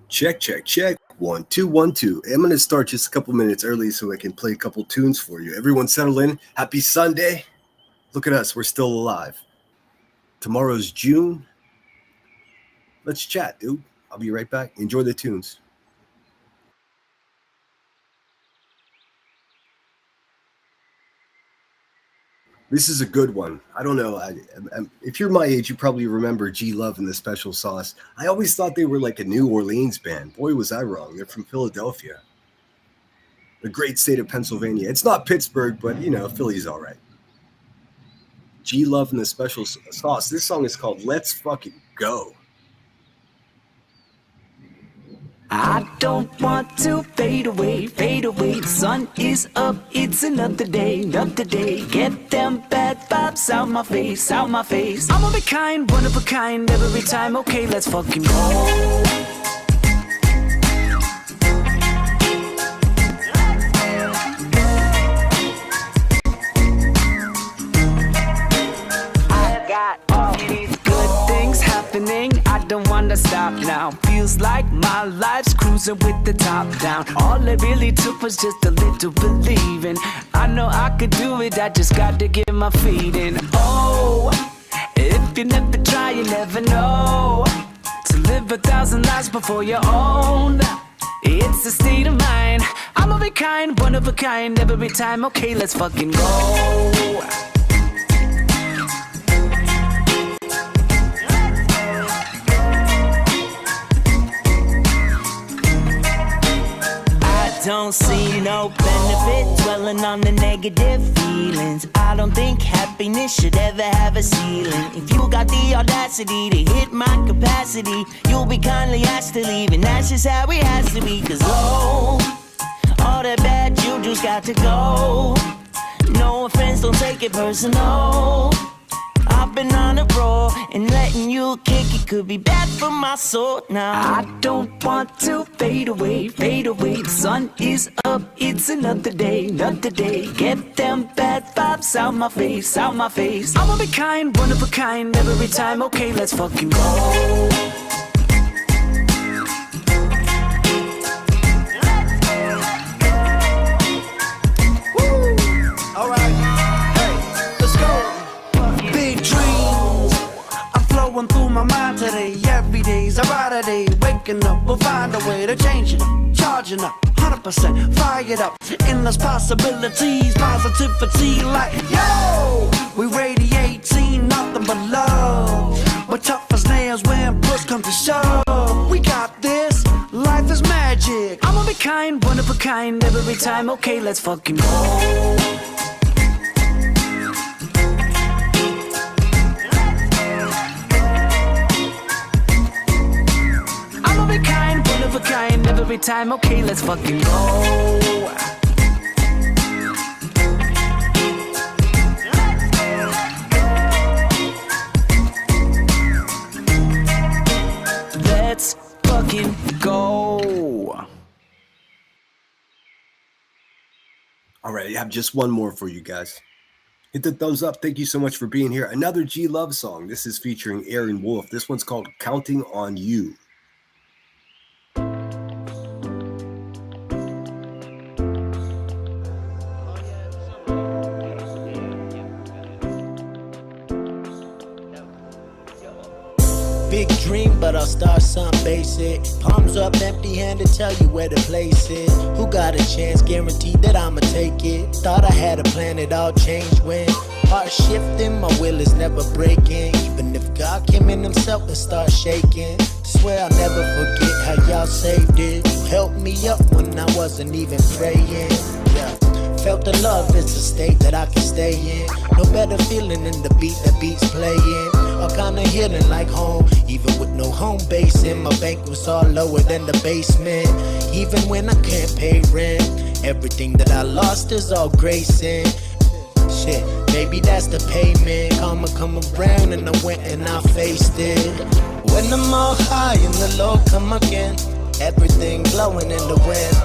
Check, check, check. 1, 2, 1, 2. I'm going to start just a couple minutes early so I can play a couple tunes for you. Everyone settle in. Happy Sunday. Look at us. We're still alive. Tomorrow's June. Let's chat, dude. I'll be right back. Enjoy the tunes. This is a good one. I don't know. If you're my age, you probably remember G Love and the Special Sauce. I always thought they were like a New Orleans band. Boy, was I wrong. They're from Philadelphia, the great state of Pennsylvania. It's not Pittsburgh, but Philly's all right. G Love and the Special Sauce. This song is called Let's Fucking Go. I don't want to fade away, fade away. The sun is up, it's another day, another day. Get them bad vibes out my face, out my face. I'm of a kind, one of a kind, every time. Okay, let's fucking go. I don't wanna stop now. Feels like my life's cruising with the top down. All it really took was just a little believing. I know I could do it, I just got to get my feet in. Oh, if you never try, you never know. To live 1,000 lives before your own, it's a state of mind. I'm of a kind, one of a kind, every time. Okay, let's fucking go. Don't see no benefit dwelling on the negative feelings. I don't think happiness should ever have a ceiling. If you got the audacity to hit my capacity, you'll be kindly asked to leave, and that's just how it has to be. Cause all that bad juju's got to go. No offense, don't take it personal. I've been on a roll, and letting you kick it could be bad for my soul now. I don't want to fade away, fade away. The sun is up, it's another day, another day. Get them bad vibes out my face, out my face. I'm of a kind, one of a kind, every time. Okay, let's fucking go. Through my mind today, every day's a brighter day. Waking up, we'll find a way to change it. Charging up, 100% fired up. Endless possibilities, positivity like, yo! We radiating nothing but love. We're tough as nails when push comes to shove. We got this, life is magic. I'm of a kind, one of a kind, every time. Okay, let's fucking go. Of a kind, every time. Okay, let's fucking go. Let's fucking go. All right, I have just one more for you guys. Hit the thumbs up. Thank you so much for being here. Another G Love song. This is featuring Aaron Wolf. This one's called Counting on You. Big dream, but I'll start something basic. Palms up, empty-handed, tell you where to place it. Who got a chance, guaranteed that I'ma take it. Thought I had a plan, it all changed when heart shifting, my will is never breaking. Even if God came in himself and start shaking, swear I'll never forget how y'all saved it. You helped me up when I wasn't even praying. Yeah. Felt the love, it's a state that I can stay in. No better feeling than the beat that beats playing. All kind of healing like home, even with no home base. And my bank was all lower than the basement. Even when I can't pay rent, everything that I lost is all grace in. Shit, maybe that's the payment. Karma come around and I went and I faced it. When I'm all high and the low come again, everything blowing in the wind.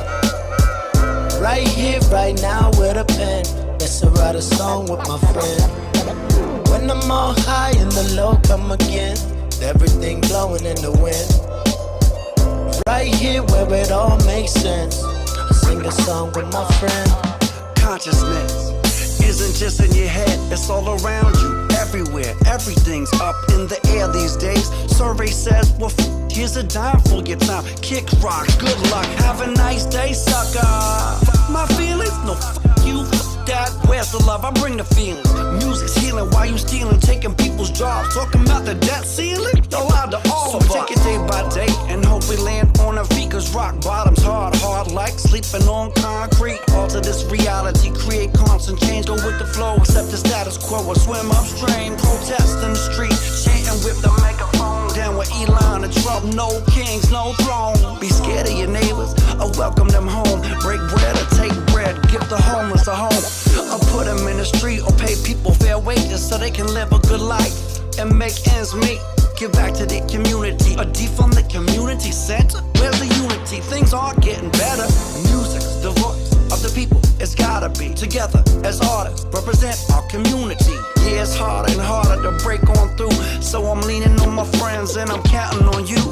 Right here, right now with a pen, let's write a song with my friend. When I'm all high and the low come again, everything blowing in the wind. Right here where it all makes sense. I sing a song with my friend. Consciousness isn't just in your head, it's all around you, everywhere. Everything's up in the air these days. Survey says, well, here's a dime for your time. Kick rocks, good luck, have a nice day, sucker. My feelings, no, you, that. Where's the love? I bring the feelings. Music's healing while you stealing, taking people's jobs, talking about the debt ceiling. Allowed to all of us. Take it day by day and hope we land on our feet. Cause rock bottom's hard like sleeping on concrete. Alter this reality, create constant change. Go with the flow, accept the status quo or swim upstream. Protest in the street, chanting with the megaphone. Down with Elon and Trump, no kings, no throne. Be scared of your neighbors, or welcome them home. Break bread or take bread, give the homeless a home. Or put them in the street or pay people fair wages so they can live a good life and make ends meet. Give back to the community, or defund the community center. Where's the unity? Things are getting better. Music's the voice of the people. It's gotta be together as artists, represent our community. Yeah, it's harder and harder to break on through. So I'm leaning on my friends and I'm counting on you.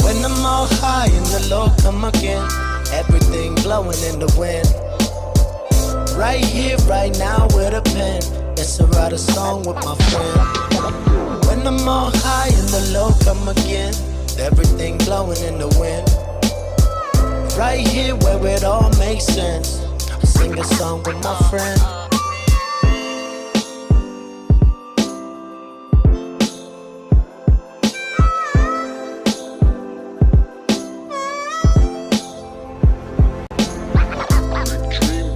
When I'm all high and the low come again, everything blowing in the wind. Right here, right now with a pen, let's write a song with my friend. When I'm all high and the low come again, everything blowing in the wind. Right here where it all makes sense, I sing a song with my friend.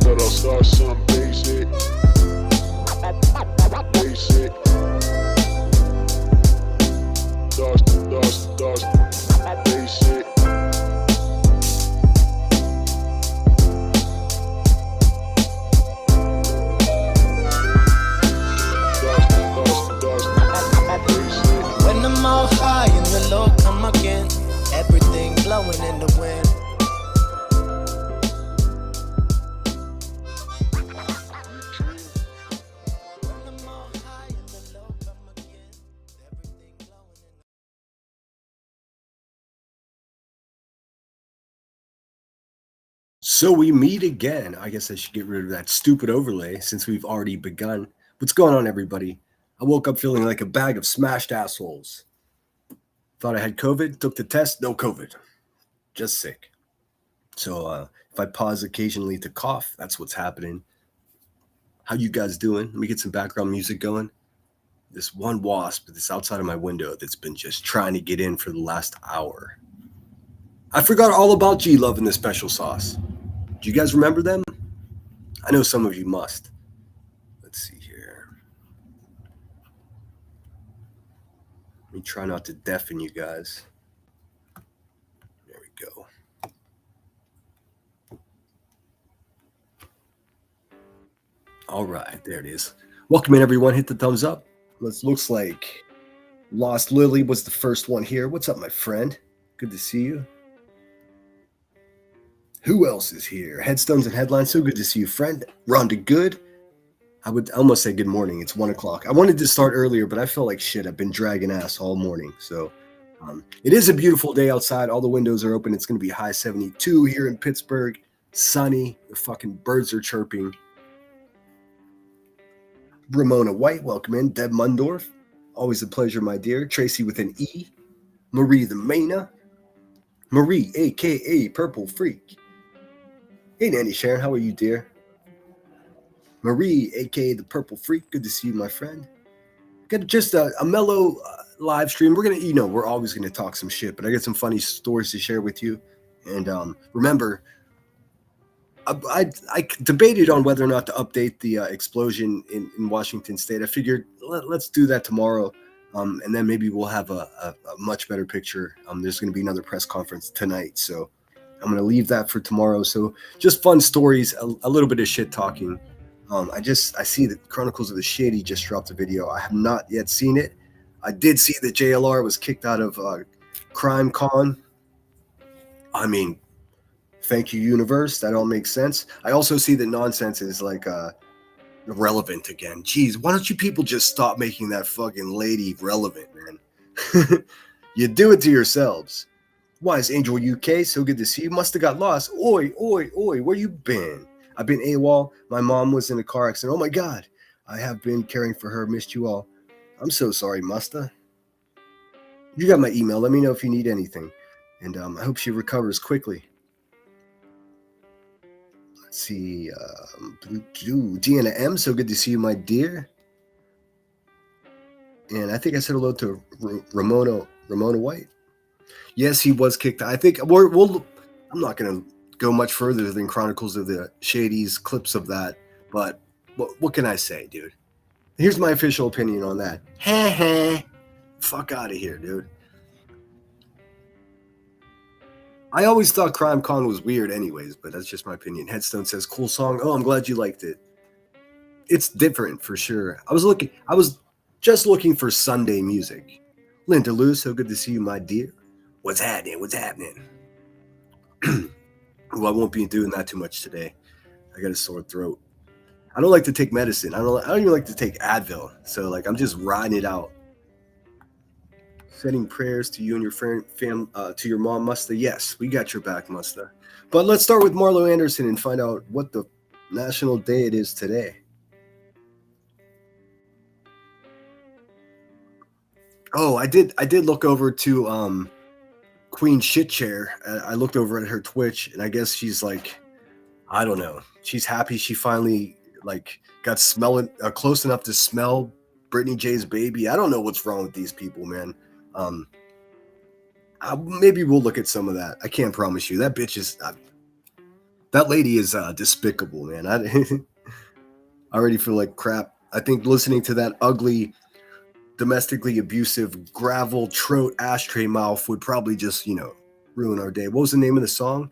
But I'll start some basic. Basic. Basic. When I'm all high and the low come again, everything blowing in the wind. So we meet again. I guess I should get rid of that stupid overlay since we've already begun. What's going on, everybody? I woke up feeling like a bag of smashed assholes. Thought I had COVID, took the test, no COVID. Just sick. So if I pause occasionally to cough, that's what's happening. How you guys doing? Let me get some background music going. This one wasp that's outside of my window that's been just trying to get in for the last hour. I forgot all about G Love and the Special Sauce. Do you guys remember them? I know some of you must. Let's see here. Let me try not to deafen you guys. There we go. All right, there it is. Welcome in, everyone. Hit the thumbs up. Looks like Lost Lily was the first one here. What's up, my friend? Good to see you. Who else is here? Headstones and Headlines. So good to see you, friend. Rhonda Good. I would almost say good morning. It's 1 o'clock. I wanted to start earlier, but I felt like shit. I've been dragging ass all morning. So it is a beautiful day outside. All the windows are open. It's going to be high 72 here in Pittsburgh. Sunny. The fucking birds are chirping. Ramona White, welcome in. Deb Mundorf. Always a pleasure, my dear. Tracy with an E. Marie the Maina. Marie, a.k.a. Purple Freak. Hey, Nanny Sharon, how are you, dear? Marie, a.k.a. the Purple Freak. Good to see you, my friend. Got just a mellow live stream. We're going to, we're always going to talk some shit, but I got some funny stories to share with you. And remember, I debated on whether or not to update the explosion in Washington State. I figured let's do that tomorrow. And then maybe we'll have a much better picture. There's going to be another press conference tonight. So I'm going to leave that for tomorrow. So just fun stories, a little bit of shit talking. I see that Chronicles of the Shady just dropped a video. I have not yet seen it. I did see that JLR was kicked out of Crime Con. I mean, thank you, universe. That all makes sense. I also see that nonsense is like relevant again. Jeez, why don't you people just stop making that fucking lady relevant, man? You do it to yourselves. Why is Angel UK? So good to see you. Must have got lost. Oi, oi, oi, where you been? I've been AWOL. My mom was in a car accident. Oh my God. I have been caring for her. Missed you all. I'm so sorry, Musta. You got my email. Let me know if you need anything. And I hope she recovers quickly. Let's see. Deanna M. So good to see you, my dear. And I think I said hello to Ramona White. Yes, he was kicked out. I think I'm not going to go much further than Chronicles of the Shadies clips of that. But what can I say, dude? Here's my official opinion on that. Fuck out of here, dude. I always thought Crime Con was weird anyways, but that's just my opinion. Headstone says, cool song. Oh, I'm glad you liked it. It's different for sure. I was just looking for Sunday music. Linda Lou, so good to see you, my dear. What's happening? Well, I won't be doing that too much today. I got a sore throat. I don't like to take medicine. I don't even like to take Advil. So like I'm just riding it out. Sending prayers to you and your to your mom, Musta. Yes, we got your back, Musta. But let's start with Marlo Anderson and find out what the national day it is today. Oh, I did look over to Queen Shitchair. I looked over at her Twitch, and I guess she's like, I don't know. She's happy she finally like got smelling close enough to smell Brittany J's baby. I don't know what's wrong with these people, man. Maybe we'll look at some of that. I can't promise you. That bitch is that lady is despicable, man. I already feel like crap. I think listening to that ugly, domestically abusive gravel trote ashtray mouth would probably just, ruin our day. What was the name of the song?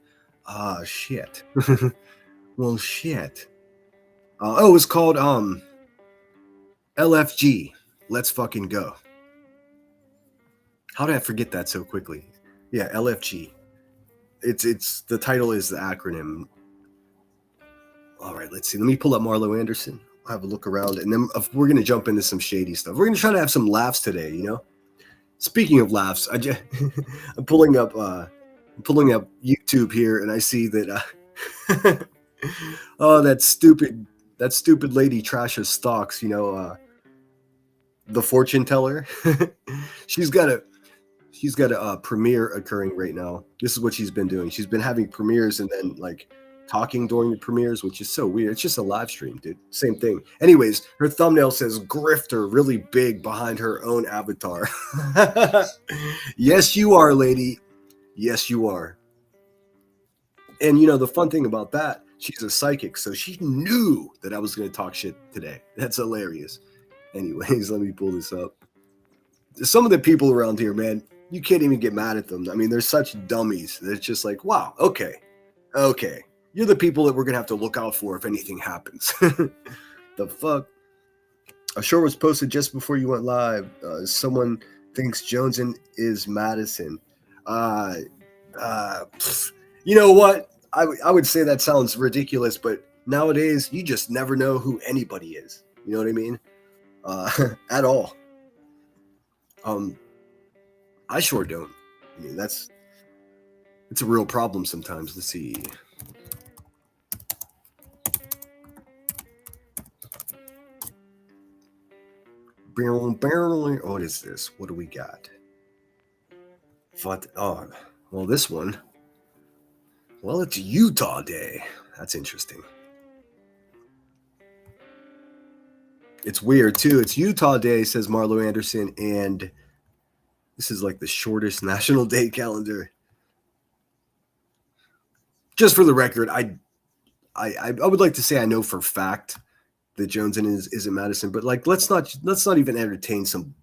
Shit. Well, shit. It was called LFG. Let's fucking go. How did I forget that so quickly? Yeah, LFG. It's the title is the acronym. All right, let's see. Let me pull up Marlo Anderson. I'll have a look around, and then we're gonna jump into some shady stuff. We're gonna try to have some laughs today. Speaking of laughs, I'm pulling up YouTube here, and I see that. Oh, that stupid lady Trasha Stocks. The fortune teller. She's got a premiere occurring right now. This is what she's been doing. She's been having premieres and then like talking during the premieres, which is so weird. It's just a live stream, dude. Same thing. Anyways, her thumbnail says grifter really big behind her own avatar. Yes, you are, lady. Yes, you are. And the fun thing about that, she's a psychic, so she knew that I was going to talk shit today. That's hilarious. Anyways, let me pull this up. Some of the people around here, man, you can't even get mad at them. I mean, they're such dummies. They're just like, wow, okay. You're the people that we're going to have to look out for if anything happens. The fuck? A short was posted just before you went live. Someone thinks Joneson is Madison. You know what? I would say that sounds ridiculous, but nowadays, you just never know who anybody is. You know what I mean? At all. I sure don't. I mean, it's a real problem sometimes. Let's see. What is this? What do we got? Well, this one. Well, it's Utah Day. That's interesting. It's weird, too. It's Utah Day, says Marlo Anderson, and this is like the shortest national day calendar. Just for the record, I would like to say I know for a fact that Joneson is in Madison, but like let's not even entertain some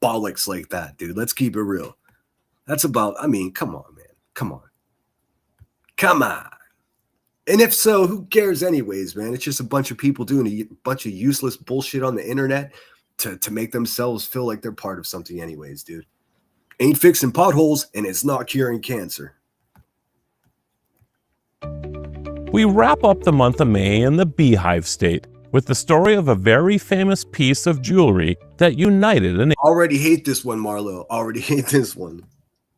bollocks like that, dude. Let's keep it real. That's about, I mean, come on, man. Come on. And if so, who cares anyways, man? It's just a bunch of people doing a bunch of useless bullshit on the internet to make themselves feel like they're part of something anyways, dude. Ain't fixing potholes, and it's not curing cancer. We wrap up the month of May in the Beehive State with the story of a very famous piece of jewelry that united a Already hate this one, Marlo. Already hate this one.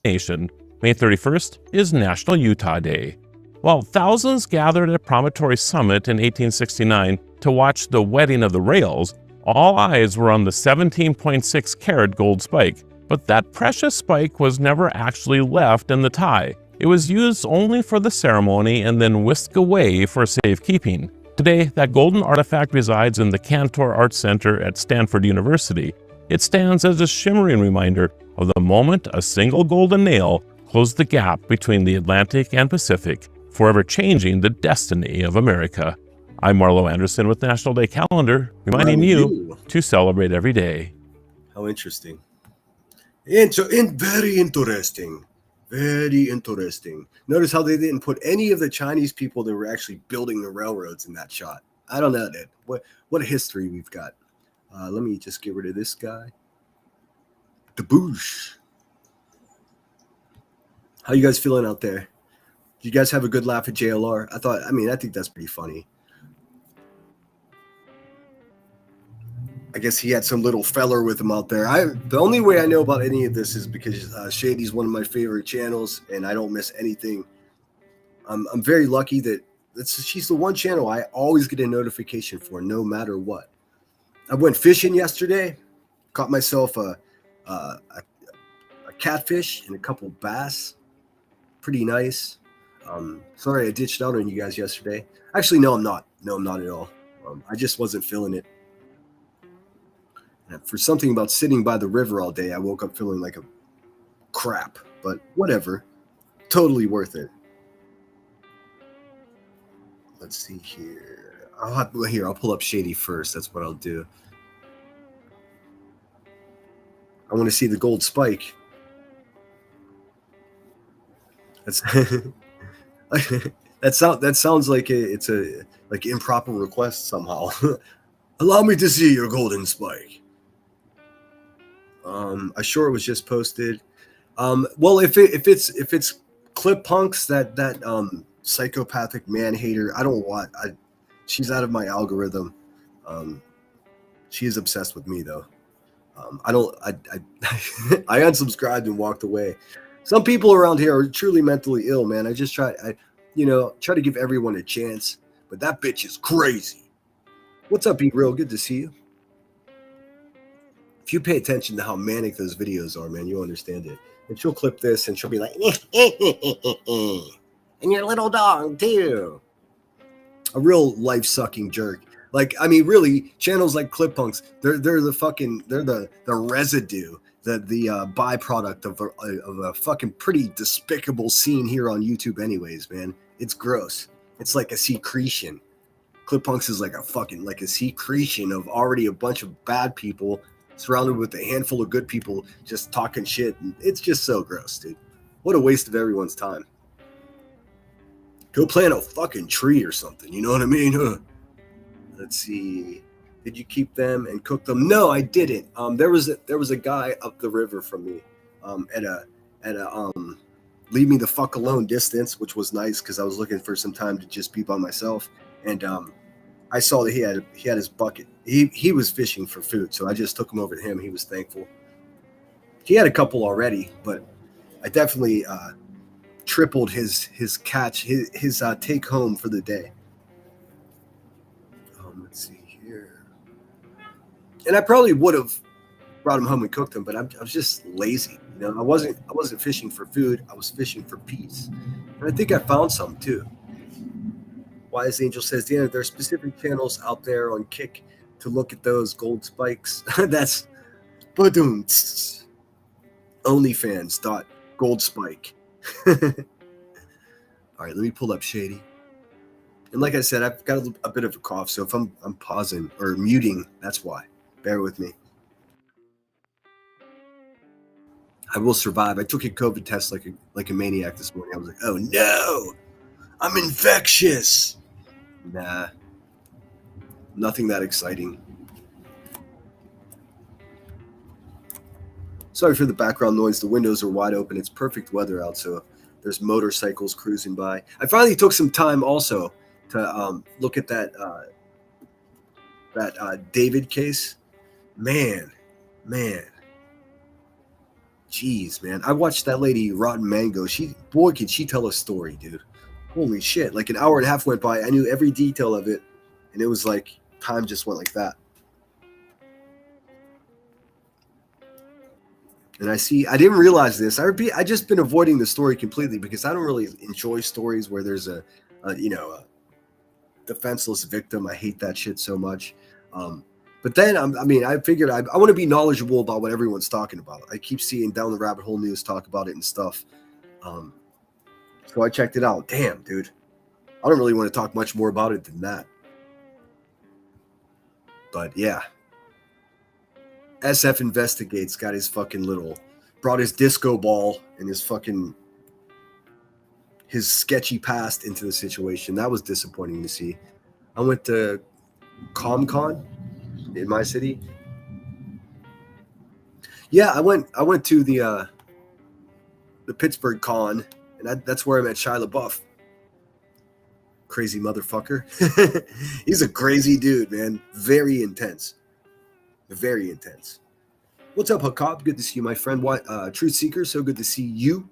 nation May 31st is National Utah Day. While thousands gathered at Promontory Summit in 1869 to watch the wedding of the Rails, all eyes were on the 17.6 karat gold spike. But that precious spike was never actually left in the tie. It was used only for the ceremony and then whisked away for safekeeping. Today, that golden artifact resides in the Cantor Arts Center at Stanford University. It stands as a shimmering reminder of the moment a single golden nail closed the gap between the Atlantic and Pacific, forever changing the destiny of America. I'm Marlo Anderson with National Day Calendar, reminding you to celebrate every day. How interesting. Very interesting. Very interesting. Notice how they didn't put any of the Chinese people that were actually building the railroads in that shot. I don't know that. What a history we've got. Let me just get rid of this guy. The Boosh. How you guys feeling out there? Do you guys have a good laugh at JLR? I think that's pretty funny. I guess he had some little feller with him out there. The only way I know about any of this is because Shady's one of my favorite channels, and I don't miss anything. I'm very lucky that she's the one channel I always get a notification for, no matter what. I went fishing yesterday, caught myself a catfish and a couple bass. Pretty nice. Sorry I ditched out on you guys yesterday. Actually, no, I'm not. No, I'm not at all. I just wasn't feeling it. For something about sitting by the river all day, I woke up feeling like a crap, but whatever. Totally worth it. Let's see here. I'll pull up Shady first. That's what I'll do. I want to see the gold spike. That's that sounds like it's a like improper request somehow. Allow me to see your golden spike. I sure it was just posted. Well, if it's Clip Punks, that psychopathic man hater, I don't want. She's out of my algorithm. She is obsessed with me though. I unsubscribed and walked away. Some people around here are truly mentally ill, man. I just try to give everyone a chance, but that bitch is crazy. What's up, Be Real? Good to see you. If you pay attention to how manic those videos are, man, you'll understand it. And she'll clip this and she'll be like, and your little dog too. A real life-sucking jerk. Really, channels like Clip Punks, they're the residue, the byproduct of a fucking pretty despicable scene here on YouTube anyways, man. It's gross. It's like a secretion. Clip Punks is like a secretion of already a bunch of bad people surrounded with a handful of good people just talking shit. It's just so gross, dude. What a waste of everyone's time. Go plant a fucking tree or something, you know what I mean? Let's see. Did you keep them and cook them? No, I didn't. There was a guy up the river from me at a leave me the fuck alone distance, which was nice because I was looking for some time to just be by myself. And I saw that he had his bucket. He was fishing for food, so I just took him over to him. He was thankful. He had a couple already, but I definitely tripled his catch, his take home for the day. Let's see here. And I probably would have brought him home and cooked him, but I was just lazy. You know, I wasn't fishing for food. I was fishing for peace. And I think I found some too. Wise Angel says, Deanna, there are specific channels out there on Kick to look at those gold spikes. That's OnlyFans.goldspike. All right, let me pull up Shady. And like I said, I've got a bit of a cough, so if I'm pausing or muting, that's why. Bear with me. I will survive. I took a COVID test like a maniac this morning. I was like, oh no, I'm infectious. Nah, nothing that exciting. Sorry for the background noise. The windows are wide open. It's perfect weather out, so there's motorcycles cruising by. I finally took some time also to look at that David case. Man. Jeez, man. I watched that lady, Rotten Mango. Boy, can she tell a story, dude. Holy shit. Like an hour and a half went by. I knew every detail of it. And it was like, time just went like that. And I didn't realize this. I just been avoiding the story completely because I don't really enjoy stories where there's a defenseless victim. I hate that shit so much. But then, I figured I want to be knowledgeable about what everyone's talking about. I keep seeing Down the Rabbit Hole News talk about it and stuff. So I checked it out. Damn, dude. I don't really want to talk much more about it than that. But yeah. SF Investigates got his brought his disco ball and his sketchy past into the situation. That was disappointing to see. I went to ComCon in my city. Yeah, I went to the Pittsburgh Con, and that's where I met Shia LaBeouf. Crazy motherfucker. He's a crazy dude, man. Very intense. Very intense. What's up, Hakab? Good to see you, my friend. Truth Seeker, so good to see you.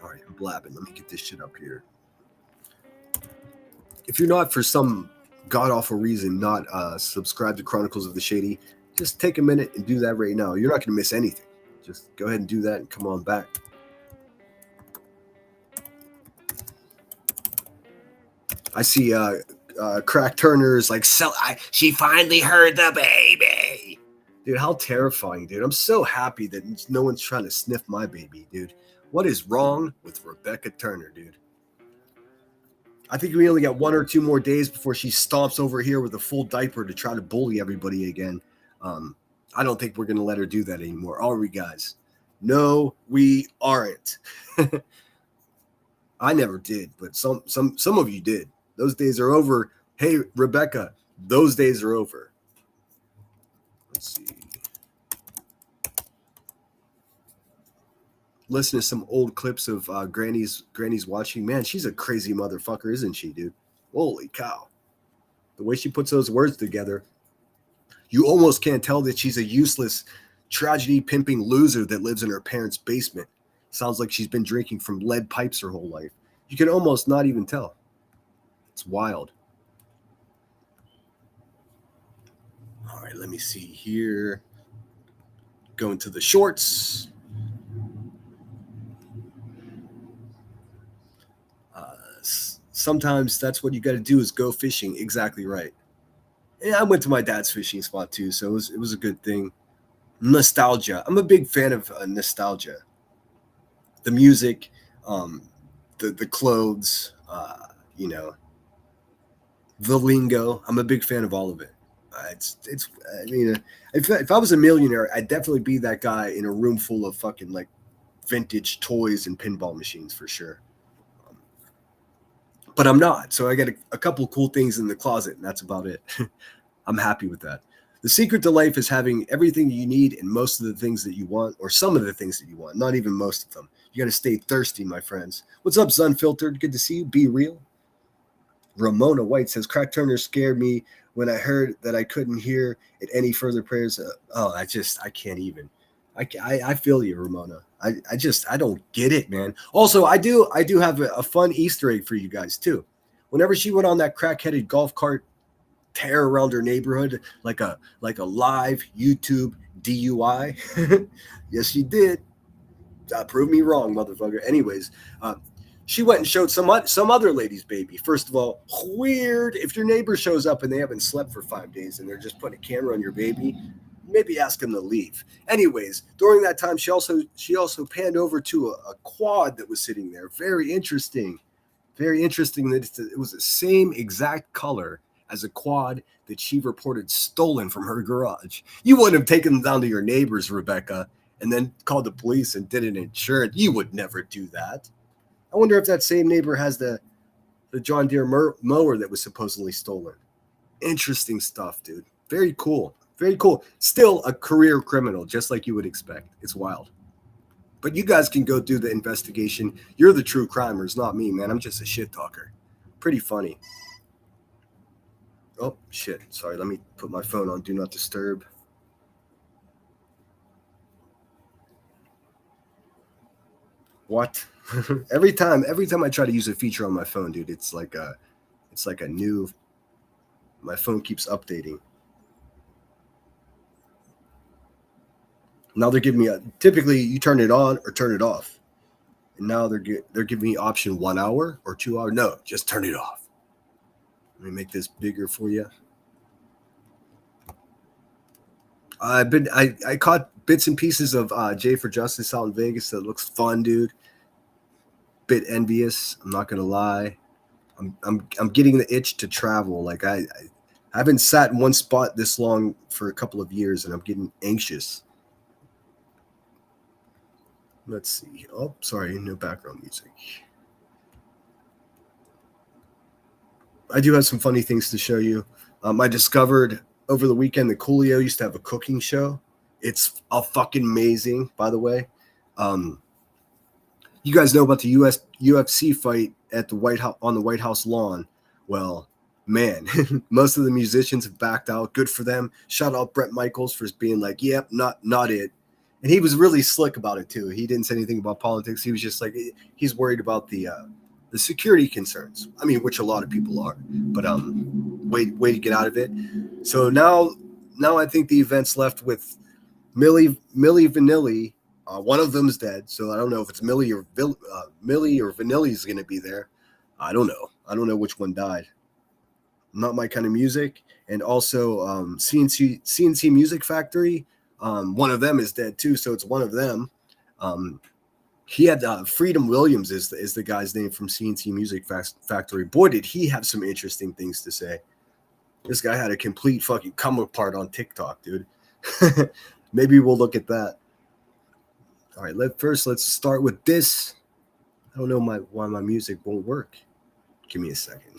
All right, I'm blabbing. Let me get this shit up here. If you're not, for some god-awful reason, not subscribed to Chronicles of the Shady, just take a minute and do that right now. You're not going to miss anything. Just go ahead and do that and come on back. I see Crack Turner's like, she finally heard the baby. Dude, how terrifying, dude. I'm so happy that no one's trying to sniff my baby, dude. What is wrong with Rebecca Turner, dude? I think we only got 1 or 2 more days before she stomps over here with a full diaper to try to bully everybody again. I don't think we're going to let her do that anymore, are we, guys? No, we aren't. I never did, but some of you did. Those days are over. Hey, Rebecca, those days are over. Let's see. Listen to some old clips of Granny's watching. Man, she's a crazy motherfucker, isn't she, dude? Holy cow. The way she puts those words together, you almost can't tell that she's a useless tragedy pimping loser that lives in her parents' basement. Sounds like she's been drinking from lead pipes her whole life. You can almost not even tell. It's wild. All right, let me see here. Going to the shorts. Sometimes that's what you got to do is go fishing. Exactly right. And I went to my dad's fishing spot too, so it was a good thing. Nostalgia. I'm a big fan of nostalgia. The music, the clothes, the lingo. I'm a big fan of all of it. If I was a millionaire, I'd definitely be that guy in a room full of fucking like vintage toys and pinball machines for sure. But I'm not. So I got a couple of cool things in the closet, and that's about it. I'm happy with that. The secret to life is having everything you need and most of the things that you want, or some of the things that you want, not even most of them. You got to stay thirsty, my friends. What's up, Sunfiltered? Good to see you. Be real. Ramona White says, Crack Turner scared me when I heard that I couldn't hear it any further prayers. I can't even. I feel you, Ramona. I don't get it, man. Also, I do have a fun Easter egg for you guys too. Whenever she went on that crack-headed golf cart tear around her neighborhood like a live YouTube DUI, yes, she did. Prove me wrong, motherfucker. Anyways, she went and showed some other lady's baby. First of all, weird. If your neighbor shows up and they haven't slept for 5 days and they're just putting a camera on your baby, maybe ask them to leave. Anyways, during that time, she also panned over to a quad that was sitting there. Very interesting. Very interesting that it was the same exact color as a quad that she reported stolen from her garage. You wouldn't have taken them down to your neighbors, Rebecca, and then called the police and did an insurance. You would never do that. I wonder if that same neighbor has the John Deere mower that was supposedly stolen. Interesting stuff, dude. Very cool. Very cool. Still a career criminal, just like you would expect. It's wild. But you guys can go do the investigation. You're the true crimers, not me, man. I'm just a shit talker. Pretty funny. Oh, shit. Sorry, let me put my phone on Do Not Disturb. What? every time I try to use a feature on my phone, dude, it's like a new. My phone keeps updating. Now they're giving me typically you turn it on or turn it off, and now they're giving me option 1 hour or 2 hour. No, just turn it off. Let me make this bigger for you. I caught bits and pieces of J for Justice out in Vegas. That looks fun, dude. Bit envious. I'm not gonna lie. I'm getting the itch to travel. Like I haven't sat in one spot this long for a couple of years, and I'm getting anxious. Let's see. Oh, sorry, no background music. I do have some funny things to show you. I discovered over the weekend that Coolio used to have a cooking show. It's fucking amazing, by the way. You guys know about the UFC fight at the White House on the White House lawn. Well, man, most of the musicians have backed out. Good for them. Shout out Bret Michaels for being like, "Yep, not it." And he was really slick about it too. He didn't say anything about politics. He was just like he's worried about the security concerns. I mean, which a lot of people are. But way to get out of it. So now I think the event's left with Milli Vanilli. One of them's dead, so I don't know if it's Milli or Vanilli's going to be there. I don't know. I don't know which one died. Not my kind of music. And also CNC Music Factory. One of them is dead too, so it's one of them. He had Freedom Williams is the guy's name from CNC Music Factory. Boy, did he have some interesting things to say. This guy had a complete fucking come apart on TikTok, dude. Maybe we'll look at that. All right, let's start with this. I don't know why my music won't work. Give me a second.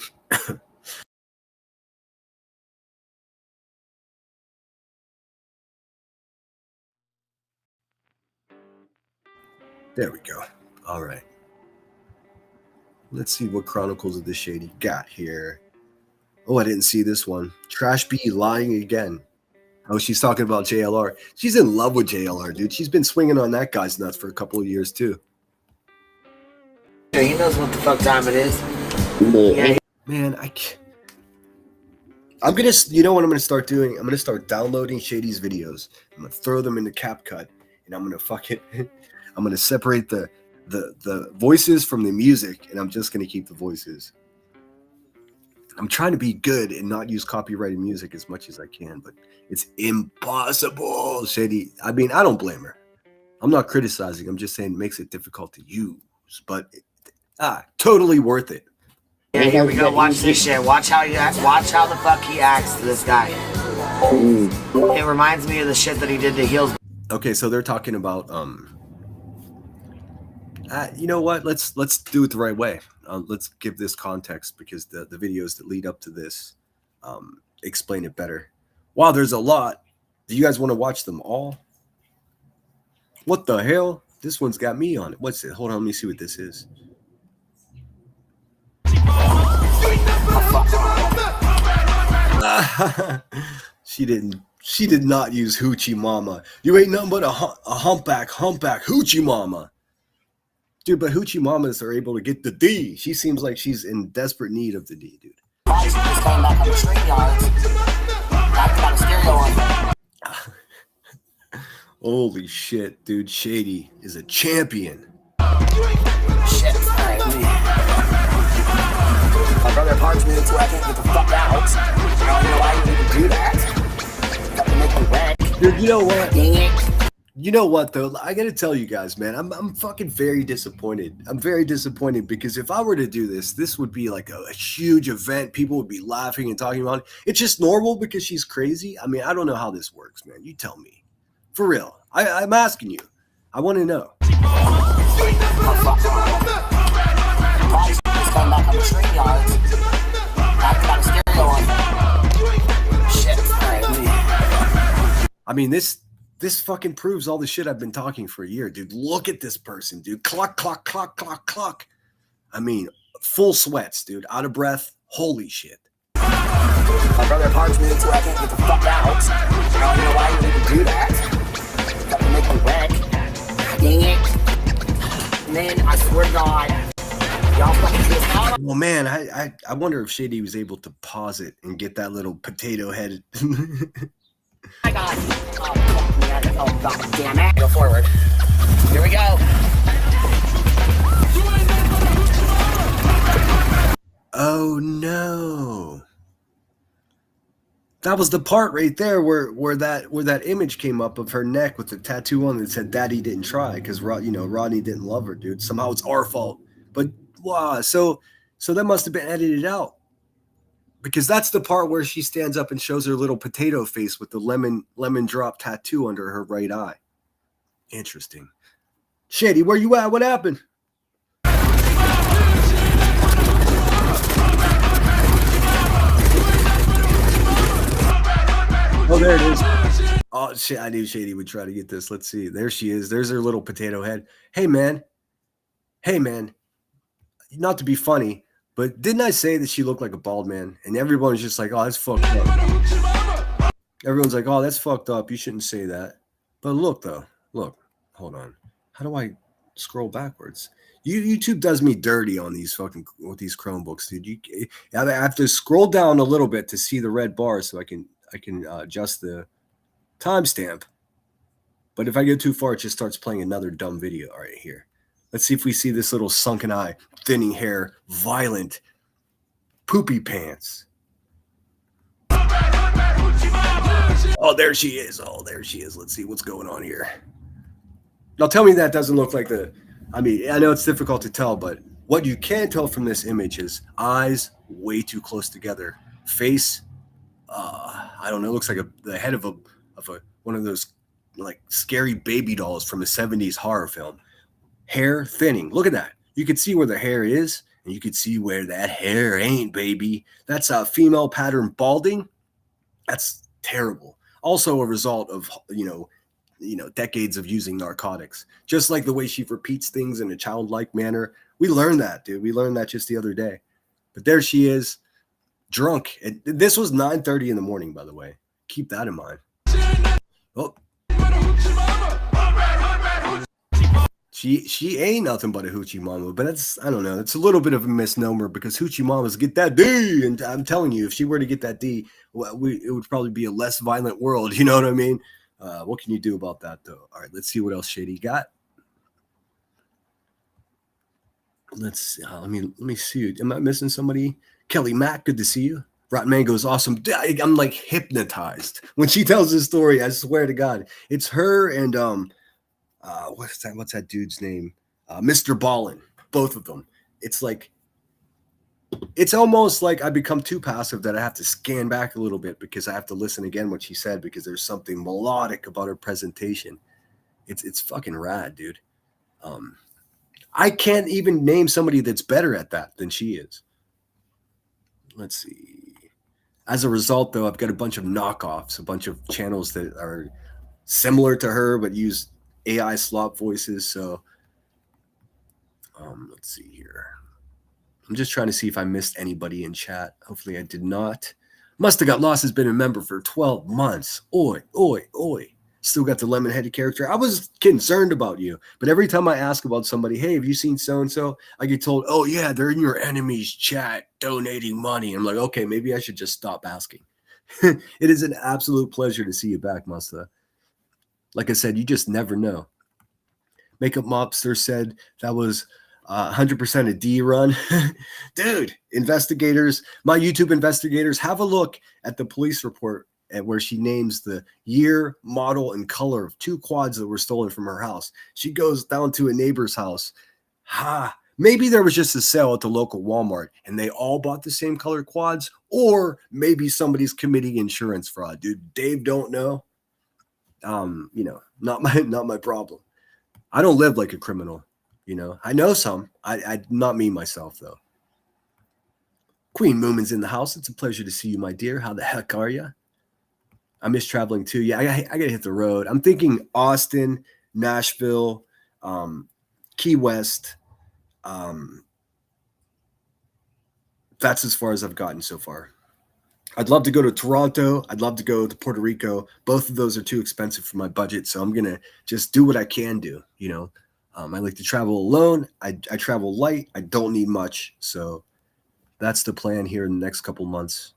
There we go. All right. Let's see what Chronicles of the Shady got here. Oh, I didn't see this one. Trash B lying again. Oh, she's talking about JLR. She's in love with JLR, dude. She's been swinging on that guy's nuts for a couple of years, too. He knows what the fuck time it is. Yeah. Man, I'm going to, you know what I'm going to start doing? I'm going to start downloading Shady's videos. I'm going to throw them into CapCut, and I'm going to I'm going to separate the voices from the music, and I'm just going to keep the voices. I'm trying to be good and not use copyrighted music as much as I can, but it's impossible, Shady. I mean, I don't blame her. I'm not criticizing. I'm just saying it makes it difficult to use, but totally worth it. Yeah, here we go. Watch this shit. Watch how the fuck he acts to this guy. It reminds me of the shit that he did to Heels. Okay, so they're talking about you know what? Let's do it the right way. Let's give this context because the videos that lead up to this explain it better. Wow, there's a lot. Do you guys want to watch them all? What the hell? This one's got me on it. What's it? Hold on, let me see what this is. She did not use Hoochie Mama. You ain't nothing but a humpback Hoochie Mama. Dude, but Hoochie Mamas are able to get the D. She seems like she's in desperate need of the D, dude. Holy shit, dude. Shady is a champion. Shit, my brother punched me so I can't get the fuck out. I don't know why you need to do that. Got to make me wreck. Dude, you know what? Dang it. You know what, though? I got to tell you guys, man, I'm fucking very disappointed. I'm very disappointed because if I were to do this would be like a huge event. People would be laughing and talking about it. It's just normal because she's crazy. I mean, I don't know how this works, man. You tell me. For real. I'm asking you. I want to know. I mean, this fucking proves all the shit I've been talking for a year, dude. Look at this person, dude. Cluck, cluck, cluck, cluck, cluck. I mean, full sweats, dude. Out of breath. Holy shit. My brother punched me so I can't get the fuck out. I don't know why you need to do that. Got to make me wreck. Dang it. And then Well, man, I wonder if Shady was able to pause it and get that little potato head. My God. Oh, God damn it. Go forward. Here we go. Oh no. That was the part right there where that image came up of her neck with the tattoo on that said "Daddy didn't try" because Rodney didn't love her, dude. Somehow it's our fault. But wow, so that must have been edited out because that's the part where she stands up and shows her little potato face with the lemon drop tattoo under her right eye. Interesting. Shady, where you at? What happened? Oh, there it is. Oh, shit. I knew Shady would try to get this. Let's see. There she is. There's her little potato head. Hey, man. Not to be funny, but didn't I say that she looked like a bald man? And everyone's just like, oh, that's fucked up. Everyone's like, oh, that's fucked up. You shouldn't say that. But look, though. Look. Hold on. How do I scroll backwards? YouTube does me dirty on these these Chromebooks, dude. I have to scroll down a little bit to see the red bars so I can adjust the timestamp. But if I go too far, it just starts playing another dumb video. All right, here. Let's see if we see this little sunken eye, thinning hair, violent, poopy pants. Oh, there she is. Let's see what's going on here. Now, tell me that doesn't look like I know it's difficult to tell, but what you can tell from this image is eyes way too close together. Face, I don't know, looks like the head of one of those like scary baby dolls from a 70s horror film. Hair thinning. Look at that. You can see where the hair is, and you can see where that hair ain't, baby. That's a female pattern balding. That's terrible. Also a result of, decades of using narcotics. Just like the way she repeats things in a childlike manner. We learned that, dude. We learned that just the other day. But there she is, drunk. And this was 9:30 in the morning, by the way. Keep that in mind. Oh. She ain't nothing but a hoochie mama, but I don't know. It's a little bit of a misnomer because hoochie mamas get that D, and I'm telling you, if she were to get that D, it would probably be a less violent world. You know what I mean? What can you do about that, though? All right, let's see what else Shady got. Let's see. Let me see. Am I missing somebody? Kelly Mack, good to see you. Rotten Mango is awesome. I'm like hypnotized when she tells this story. I swear to God, it's her and what's that dude's name? Mr. Ballin. Both of them. It's almost like I become too passive that I have to scan back a little bit because I have to listen again what she said because there's something melodic about her presentation. It's fucking rad, dude. I can't even name somebody that's better at that than she is. Let's see. As a result, though, I've got a bunch of knockoffs, a bunch of channels that are similar to her but use AI slop voices. So let's see here. I'm just trying to see if I missed anybody in chat. Hopefully I did not. Must have got lost has been a member for 12 months. Oi. Still got the lemon-headed character. I was concerned about you, but every time I ask about somebody, hey, have you seen so-and-so? I get told, oh, yeah, they're in your enemy's chat donating money. I'm like, okay, maybe I should just stop asking. It is an absolute pleasure to see you back, Musta. Like I said, you just never know. Makeup Mobster said that was 100% a D run. Dude, investigators, my YouTube investigators, have a look at the police report at where she names the year, model, and color of 2 quads that were stolen from her house. She goes down to a neighbor's house. Maybe there was just a sale at the local Walmart and they all bought the same color quads, or maybe somebody's committing insurance fraud. Dude, Dave don't know. Not my problem. I don't live like a criminal. I know some. I not me myself though. Queen Moomin's in the house. It's a pleasure to see you, my dear. How the heck are you? I miss traveling too. Yeah, I gotta hit the road. I'm thinking Austin, Nashville, Key West. That's as far as I've gotten so far. I'd love to go to Toronto. I'd love to go to Puerto Rico. Both of those are too expensive for my budget, so I'm gonna just do what I can do. I like to travel alone. I travel light. I don't need much, so That's the plan here in the next couple months.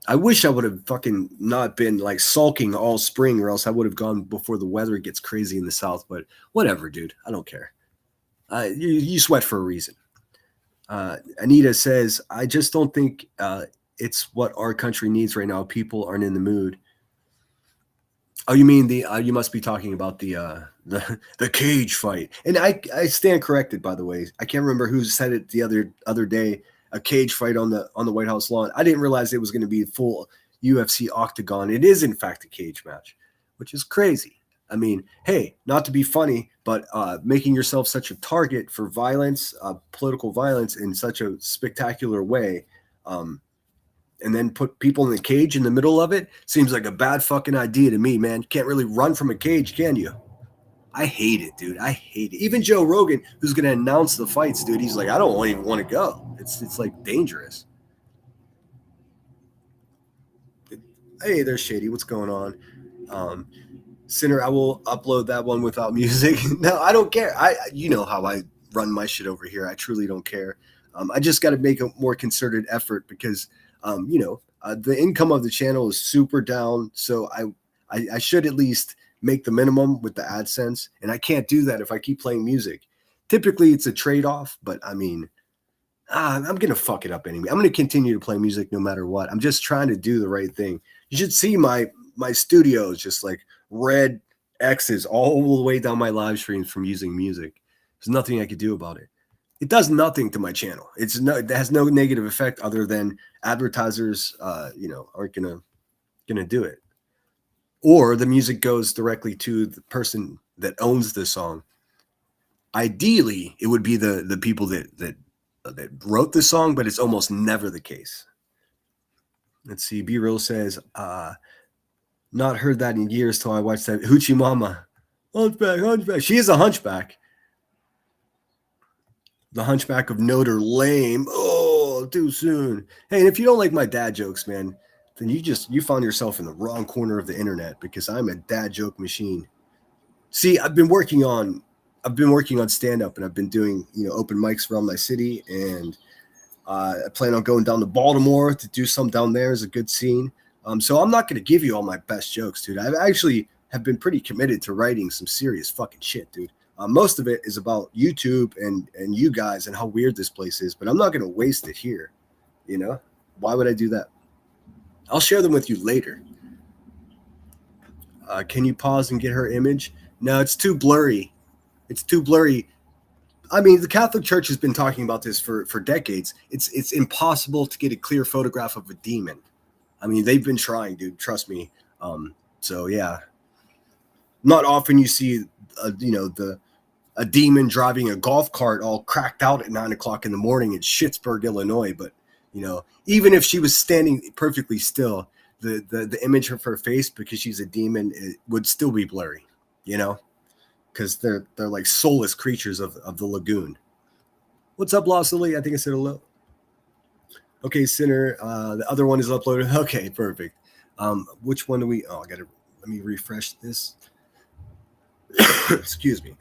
I wish I would have fucking not been like sulking all spring, or else I would have gone before the weather gets crazy in the south. But whatever, dude. I don't care. You sweat for a reason. Anita says, I just don't think it's what our country needs right now. People aren't in the mood. Oh, you mean you must be talking about the cage fight. And I stand corrected, by the way. I can't remember who said it the other day. A cage fight on the White House lawn. I didn't realize it was going to be a full UFC octagon. It is in fact a cage match, which is crazy. I mean, hey, not to be funny, but making yourself such a target for violence, political violence in such a spectacular way, and then put people in the cage in the middle of it seems like a bad fucking idea to me, man. You can't really run from a cage, can you? I hate it, dude. I hate it. Even Joe Rogan, who's going to announce the fights, dude, he's like, I don't even want to go. It's like dangerous. Hey, there's Shady. What's going on? Sinner, I will upload that one without music. No, I don't care. You know how I run my shit over here. I truly don't care. I just got to make a more concerted effort because, the income of the channel is super down. So I should at least make the minimum with the AdSense. And I can't do that if I keep playing music. Typically, it's a trade-off, but I mean, I'm going to fuck it up anyway. I'm going to continue to play music no matter what. I'm just trying to do the right thing. You should see my studio is just like red X's all the way down my live streams from using music. There's nothing I could do about it. It does nothing to my channel. It has no negative effect other than advertisers, aren't gonna do it. Or the music goes directly to the person that owns the song. Ideally, it would be the people that wrote the song, but it's almost never the case. Let's see. B Real says, not heard that in years till I watched that Hoochie Mama. Hunchback. She is a hunchback. The Hunchback of Notre Dame. Oh, too soon. Hey, and if you don't like my dad jokes, man, then you found yourself in the wrong corner of the internet because I'm a dad joke machine. See, I've been working on stand-up, and I've been doing open mics around my city, and I plan on going down to Baltimore to do some down there. Is a good scene. So I'm not going to give you all my best jokes, dude. I actually have been pretty committed to writing some serious fucking shit, dude. Most of it is about YouTube and you guys and how weird this place is, but I'm not going to waste it here. Why would I do that? I'll share them with you later. Can you pause and get her image? No, it's too blurry. It's too blurry. I mean, the Catholic Church has been talking about this for decades. It's impossible to get a clear photograph of a demon. I mean, they've been trying, dude. Trust me. So yeah, not often you see, a demon driving a golf cart all cracked out at 9 o'clock in the morning in Schittsburg, Illinois. But even if she was standing perfectly still, the image of her face, because she's a demon, it would still be blurry. Because they're like soulless creatures of the lagoon. What's up, Lossily? I think I said hello. Okay, Sinner. The other one is uploaded. Okay, perfect. Which one do we? Oh, let me refresh this. Excuse me.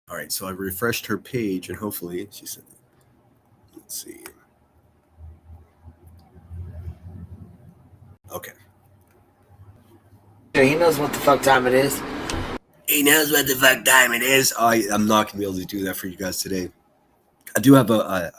All right, so I refreshed her page, and hopefully she said, let's see. Okay. He knows what the fuck time it is. He knows what the fuck time it is. I'm not going to be able to do that for you guys today. I do have a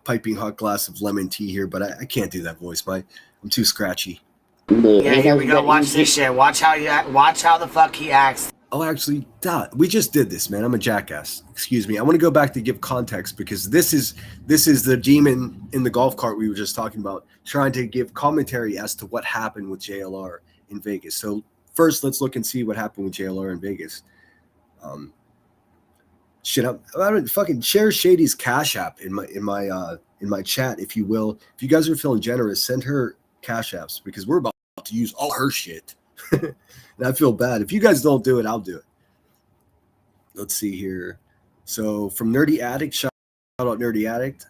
piping hot glass of lemon tea here, but I can't do that voice. I'm too scratchy. Yeah, here we go. Watch this shit. Watch how the fuck he acts. Oh, actually, we just did this, man. I'm a jackass. Excuse me. I want to go back to give context because this is the demon in the golf cart we were just talking about, trying to give commentary as to what happened with JLR in Vegas. So first, let's look and see what happened with JLR in Vegas. I'm fucking share Shady's Cash App in my chat, if you will. If you guys are feeling generous, send her Cash Apps because we're about to use all her shit. And I feel bad. If you guys don't do it, I'll do it. Let's see here. So from Nerdy Addict, shout out Nerdy Addict.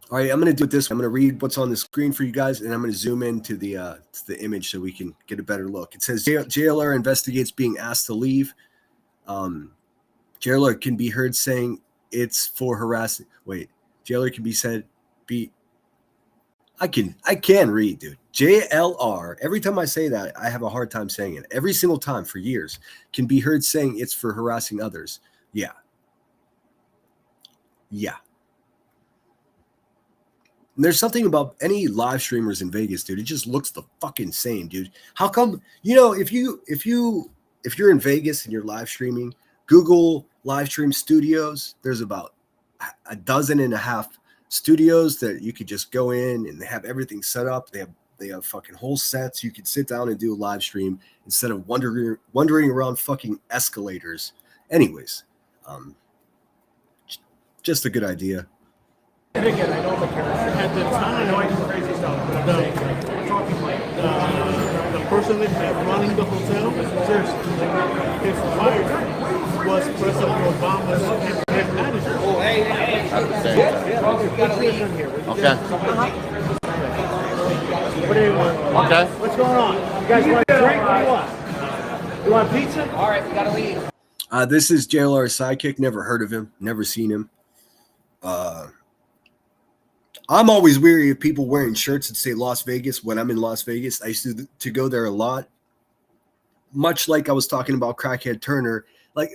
All right, I'm going to do this. I'm going to read what's on the screen for you guys, and I'm going to zoom into the image so we can get a better look. It says JLR investigates being asked to leave. JLR can be heard saying it's for harassing. Wait, JLR can be said be. I can read, dude. JLR. Every time I say that, I have a hard time saying it. Every single time for years, can be heard saying it's for harassing others. Yeah. And there's something about any live streamers in Vegas, dude. It just looks the fucking same, dude. How come? If you're in Vegas and you're live streaming, Google live stream studios. There's about a dozen and a half studios that you could just go in and they have everything set up. They have fucking whole sets. You could sit down and do a live stream instead of wandering around fucking escalators. Anyways, just a good idea. At the time, crazy stuff. The person running the hotel, seriously, his wife was President Obama's head manager. Oh, hey. Okay. What do you want? Okay. What's going on? You guys want a drink or what? You want pizza? All right, we gotta leave. This is JLR's sidekick. Never heard of him. Never seen him. I'm always weary of people wearing shirts that say Las Vegas when I'm in Las Vegas. I used to go there a lot. Much like I was talking about Crackhead Turner,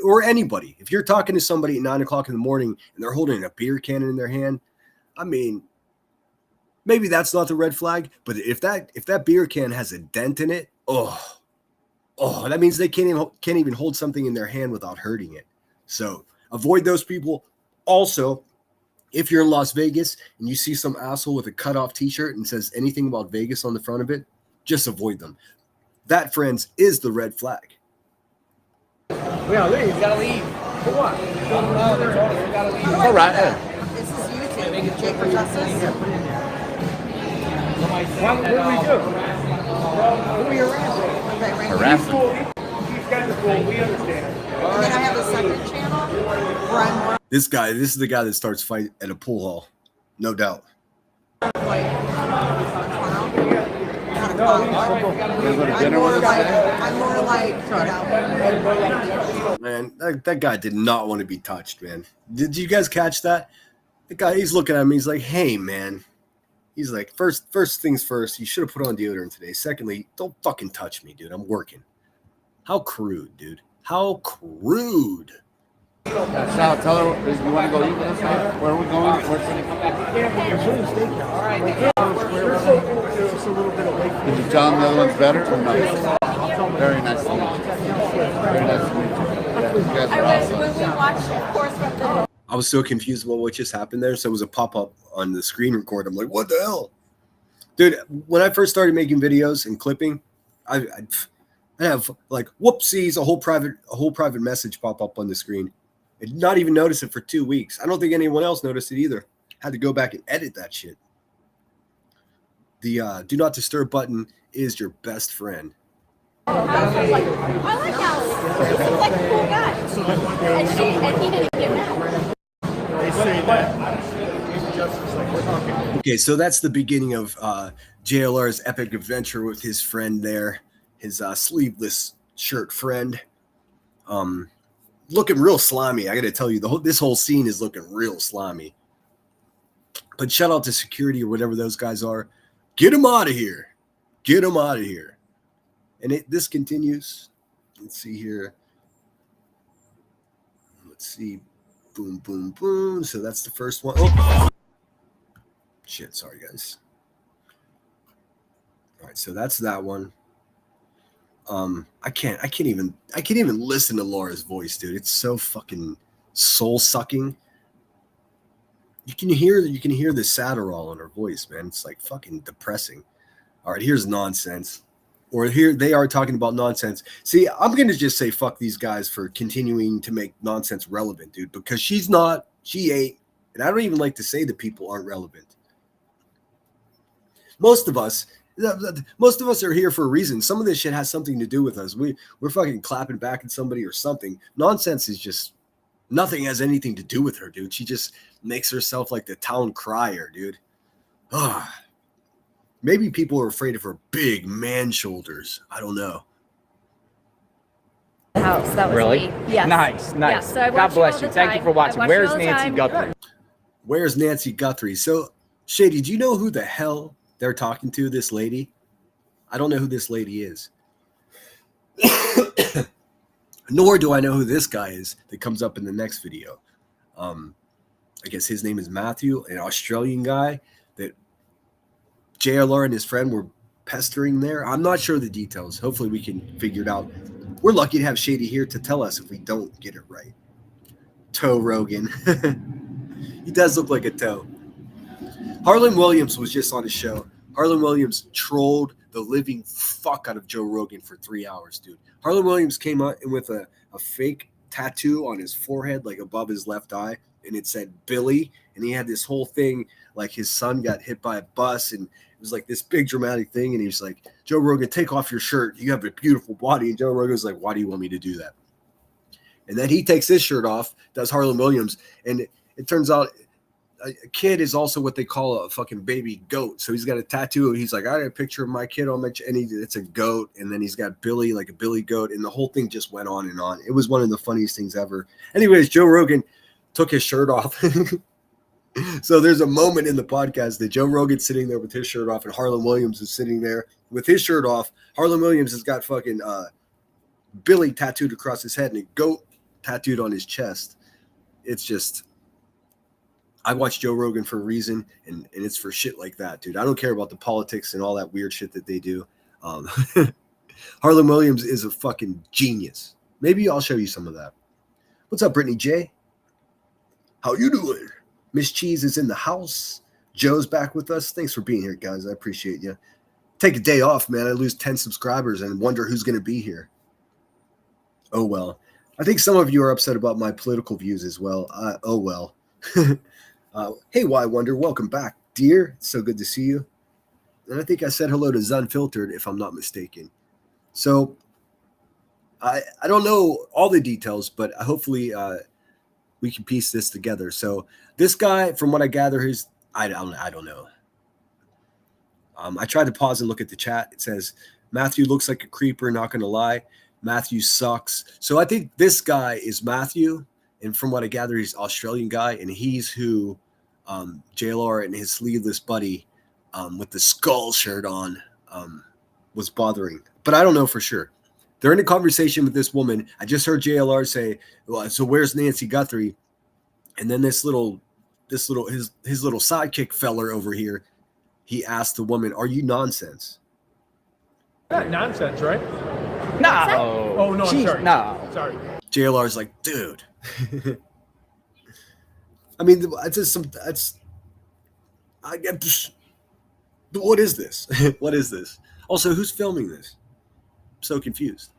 or anybody. If you're talking to somebody at 9 o'clock in the morning and they're holding a beer can in their hand, I mean, maybe that's not the red flag. But if that beer can has a dent in it, that means they can't even hold something in their hand without hurting it. So avoid those people. Also, if you're in Las Vegas and you see some asshole with a cutoff t-shirt and says anything about Vegas on the front of it, just avoid them. That, friends, is the red flag. We gotta leave. We gotta leave. For what? No, we gotta leave. All right. This is YouTube. Jake for Justice. What do we do? Who are you Harassing. These guys are cool. We understand. And then I have a second channel where I'm more This is the guy that starts fight at a pool hall. No doubt. like I'm more like, Man, that guy did not want to be touched, man. Did you guys catch that? The guy, he's looking at me. He's like, hey, man. He's like, first things first, you should have put on deodorant today. Secondly, don't fucking touch me, dude. I'm working. How crude, dude. How crude. Sal, tell her you want to go eat with us. Where are we going? Did you tell him the other one's better or no? Very nice to meet you. Very nice to meet you. You guys are awesome. I was so confused about what just happened there. So it was a pop-up on the screen record. I'm like, what the hell? Dude, when I first started making videos and clipping, I have like whoopsies, a whole private message pop up on the screen. I did not even notice it for 2 weeks. I don't think anyone else noticed it either. Had to go back and edit that shit. The do not disturb button is your best friend. I like Alex. He seems like a cool guy. And he didn't get mad. They say that. Okay, so that's the beginning of JLR's epic adventure with his friend there, his sleeveless shirt friend. Looking real slimy. I got to tell you, this whole scene is looking real slimy. But shout out to security or whatever those guys are. Get him out of here. Get him out of here. And this continues. Let's see here. Let's see. Boom, boom, boom. So that's the first one. Oh. Shit, sorry, guys. All right, so that's that one. I can't even listen to Laura's voice, dude. It's so fucking soul sucking. You can hear the Satterall in her voice, man. It's like fucking depressing. All right, here's nonsense. Or here they are talking about nonsense. See, I'm gonna just say fuck these guys for continuing to make nonsense relevant, dude, because she ain't, and I don't even like to say that people aren't relevant. Most of us are here for a reason. Some of this shit has something to do with us. We're fucking clapping back at somebody or something. Nonsense is just Nothing has anything to do with her, dude. She just makes herself like the town crier, dude. Ah, maybe people are afraid of her big man shoulders. I don't know. House. That was Really? me. Yes. Nice, nice. Yeah, so I God watch bless all you. the Thank you time. for watching. I watch Where's all the Nancy time. Guthrie? Where's Nancy Guthrie? So, Shady, do you know who the hell they're talking to, this lady? I don't know who this lady is. Nor do I know who this guy is that comes up in the next video. I guess his name is Matthew, an Australian guy that JLR and his friend were pestering there. I'm not sure the details. Hopefully we can figure it out. We're lucky to have Shady here to tell us if we don't get it right. Toe Rogan. He does look like a toe. Harlan Williams was just on his show. Harlan Williams trolled the living fuck out of Joe Rogan for 3 hours, dude. Harlan Williams came out with a fake tattoo on his forehead, like above his left eye, and it said Billy. And he had this whole thing like his son got hit by a bus, and it was like this big dramatic thing. And he's like, Joe Rogan, take off your shirt. You have a beautiful body. And Joe Rogan's like, why do you want me to do that? And then he takes his shirt off, does Harlan Williams, and it turns out a kid is also what they call a fucking baby goat. So he's got a tattoo. He's like, I got a picture of my kid on my and it's a goat. And then he's got Billy, like a Billy goat. And the whole thing just went on and on. It was one of the funniest things ever. Anyways, Joe Rogan took his shirt off. So there's a moment in the podcast that Joe Rogan's sitting there with his shirt off and Harlan Williams is sitting there with his shirt off. Harlan Williams has got fucking Billy tattooed across his head and a goat tattooed on his chest. It's just... I watch Joe Rogan for a reason, and it's for shit like that, dude. I don't care about the politics and all that weird shit that they do. Harlan Williams is a fucking genius. Maybe I'll show you some of that. What's up, Brittany J? How you doing? Miss Cheese is in the house. Joe's back with us. Thanks for being here, guys. I appreciate you. Take a day off, man. I lose 10 subscribers and wonder who's going to be here. Oh, well. I think some of you are upset about my political views as well. Oh, well. Hey, Why Wonder, welcome back, dear. It's so good to see you. And I think I said hello to Zunfiltered, if I'm not mistaken. So I don't know all the details, but hopefully we can piece this together. So this guy, from what I gather, I don't know. I tried to pause and look at the chat. It says Matthew looks like a creeper. Not gonna lie, Matthew sucks. So I think this guy is Matthew. And from what I gather, he's an Australian guy, and he's who JLR and his sleeveless buddy with the skull shirt on was bothering. But I don't know for sure. They're in a conversation with this woman. I just heard JLR say, well, so where's Nancy Guthrie? And then his little sidekick feller over here, he asked the woman, are you nonsense? Not nonsense, right? No. Oh, no, I'm sorry. No. Sorry. JLR's like, dude. I mean, it's just what is this? What is this? Also, who's filming this? I'm so confused.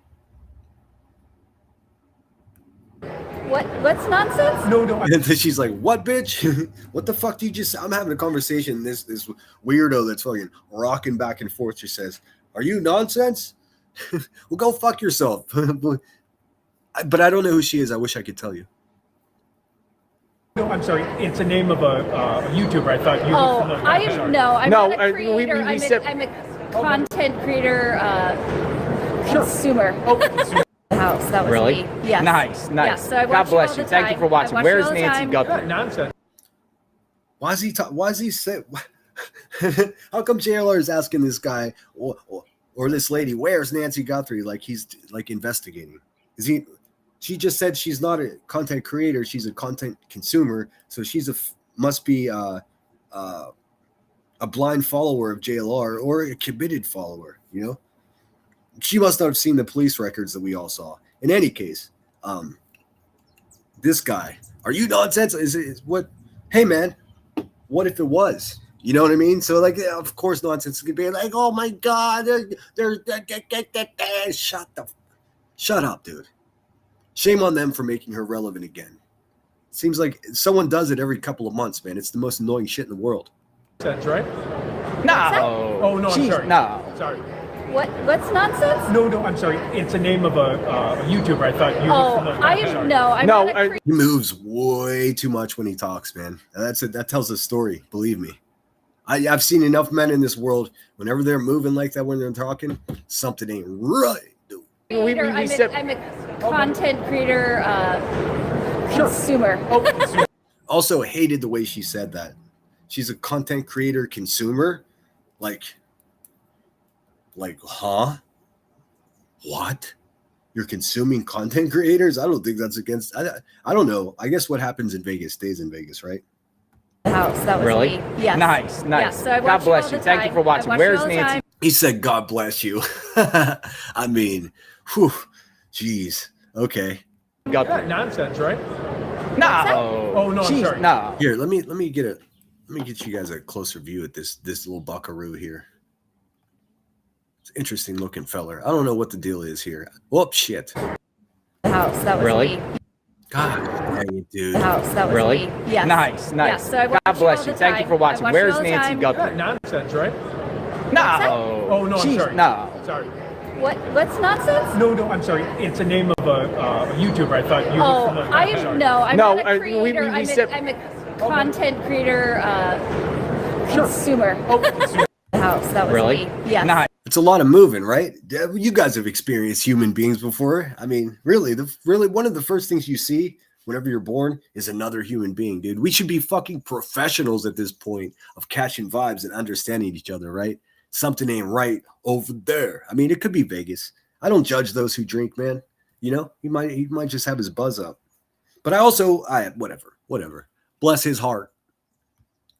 What's nonsense? No. And then she's like, what, bitch? What the fuck do you just... I'm having a conversation. This weirdo that's fucking rocking back and forth just says, are you nonsense? Well, go fuck yourself. But I don't know who she is. I wish I could tell you. No, I'm sorry. It's the name of a YouTuber. I thought you were familiar. I'm not a creator. I'm a content creator, consumer. Consumer. House. That was Really? me. Yes. Nice. Yeah, so I watch God bless all you. the Thank you time. for watching. I watch Where's all the Nancy time. Guthrie? Nonsense. Why is he say? How come JLR is asking this guy or this lady, where's Nancy Guthrie? Like he's like investigating. Is he? She just said she's not a content creator; she's a content consumer. So she's must be a blind follower of JLR or a committed follower. You know, she must not have seen the police records that we all saw. In any case, this guy, are you nonsense? Is what? Hey man, what if it was? You know what I mean? So like, yeah, of course, nonsense could be like, oh my god, they're shut up, dude. Shame on them for making her relevant again. Seems like someone does it every couple of months, man. It's the most annoying shit in the world. That's right. No. Oh no, I'm sorry. No. Sorry. What's nonsense? No, I'm sorry. It's the name of a YouTuber. I thought you Oh, were familiar. I I'm sorry. no, I'm No, not a creator. He moves way too much when he talks, man. That tells a story. Believe me. I've seen enough men in this world. Whenever they're moving like that when they're talking, something ain't right, dude. Creator. I'm a content creator, consumer. Also hated the way she said that. She's a content creator consumer. Like, huh? What? You're consuming content creators? I don't think that's against. I don't know. I guess what happens in Vegas stays in Vegas, right? House. That was Really? me. Yes. Nice. Yeah, so I God watch bless all you. the Thank you time. for watching. I watch Where's all the Nancy? time. He said, "God bless you." I mean, whew, jeez. Okay. Got Yeah, nonsense, right? No. Oh, no, I'm sorry. No. Here, let me get you guys a closer view at this little buckaroo here. It's an interesting looking feller. I don't know what the deal is here. Whoop, shit. House. That was Really? me. God dang it, dude. House. That was Really? me. Yes. Nice. Yeah, so I watch God bless all you. the Thank you time. for watching. I watch Where's all the Nancy time. Guthrie? Yeah, nonsense, right? No. Oh, no, I'm Jeez, sorry. No. Sorry. What's nonsense? No, I'm sorry. It's the name of a YouTuber. I thought you were Oh, familiar. I'm sorry. I'm No, not a creator. we said- I'm a content creator, consumer. House. That was Really? me. Yes. Nice. It's a lot of moving, right? You guys have experienced human beings before. I mean, really one of the first things you see whenever you're born is another human being, dude. We should be fucking professionals at this point of catching vibes and understanding each other, right? Something ain't right over there. I mean, it could be Vegas. I don't judge those who drink, man. You know, he might just have his buzz up. But whatever. Bless his heart.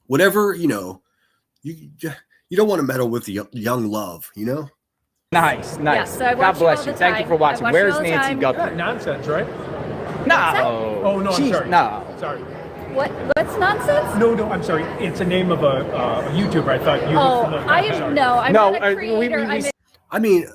Whatever, you know, you don't want to meddle with the young love, you know? Nice. Yeah, so I God watch bless all you. the Thank you time. for watching. I watch Where's all the Nancy time. Yeah, Guthrie? nonsense, right? No. Oh, no, I'm Jeez, sorry. No. Sorry. What's nonsense? No, I'm sorry. It's the name of a YouTuber. I thought you were Oh, familiar. I'm sorry. I'm No, not a creator. I mean,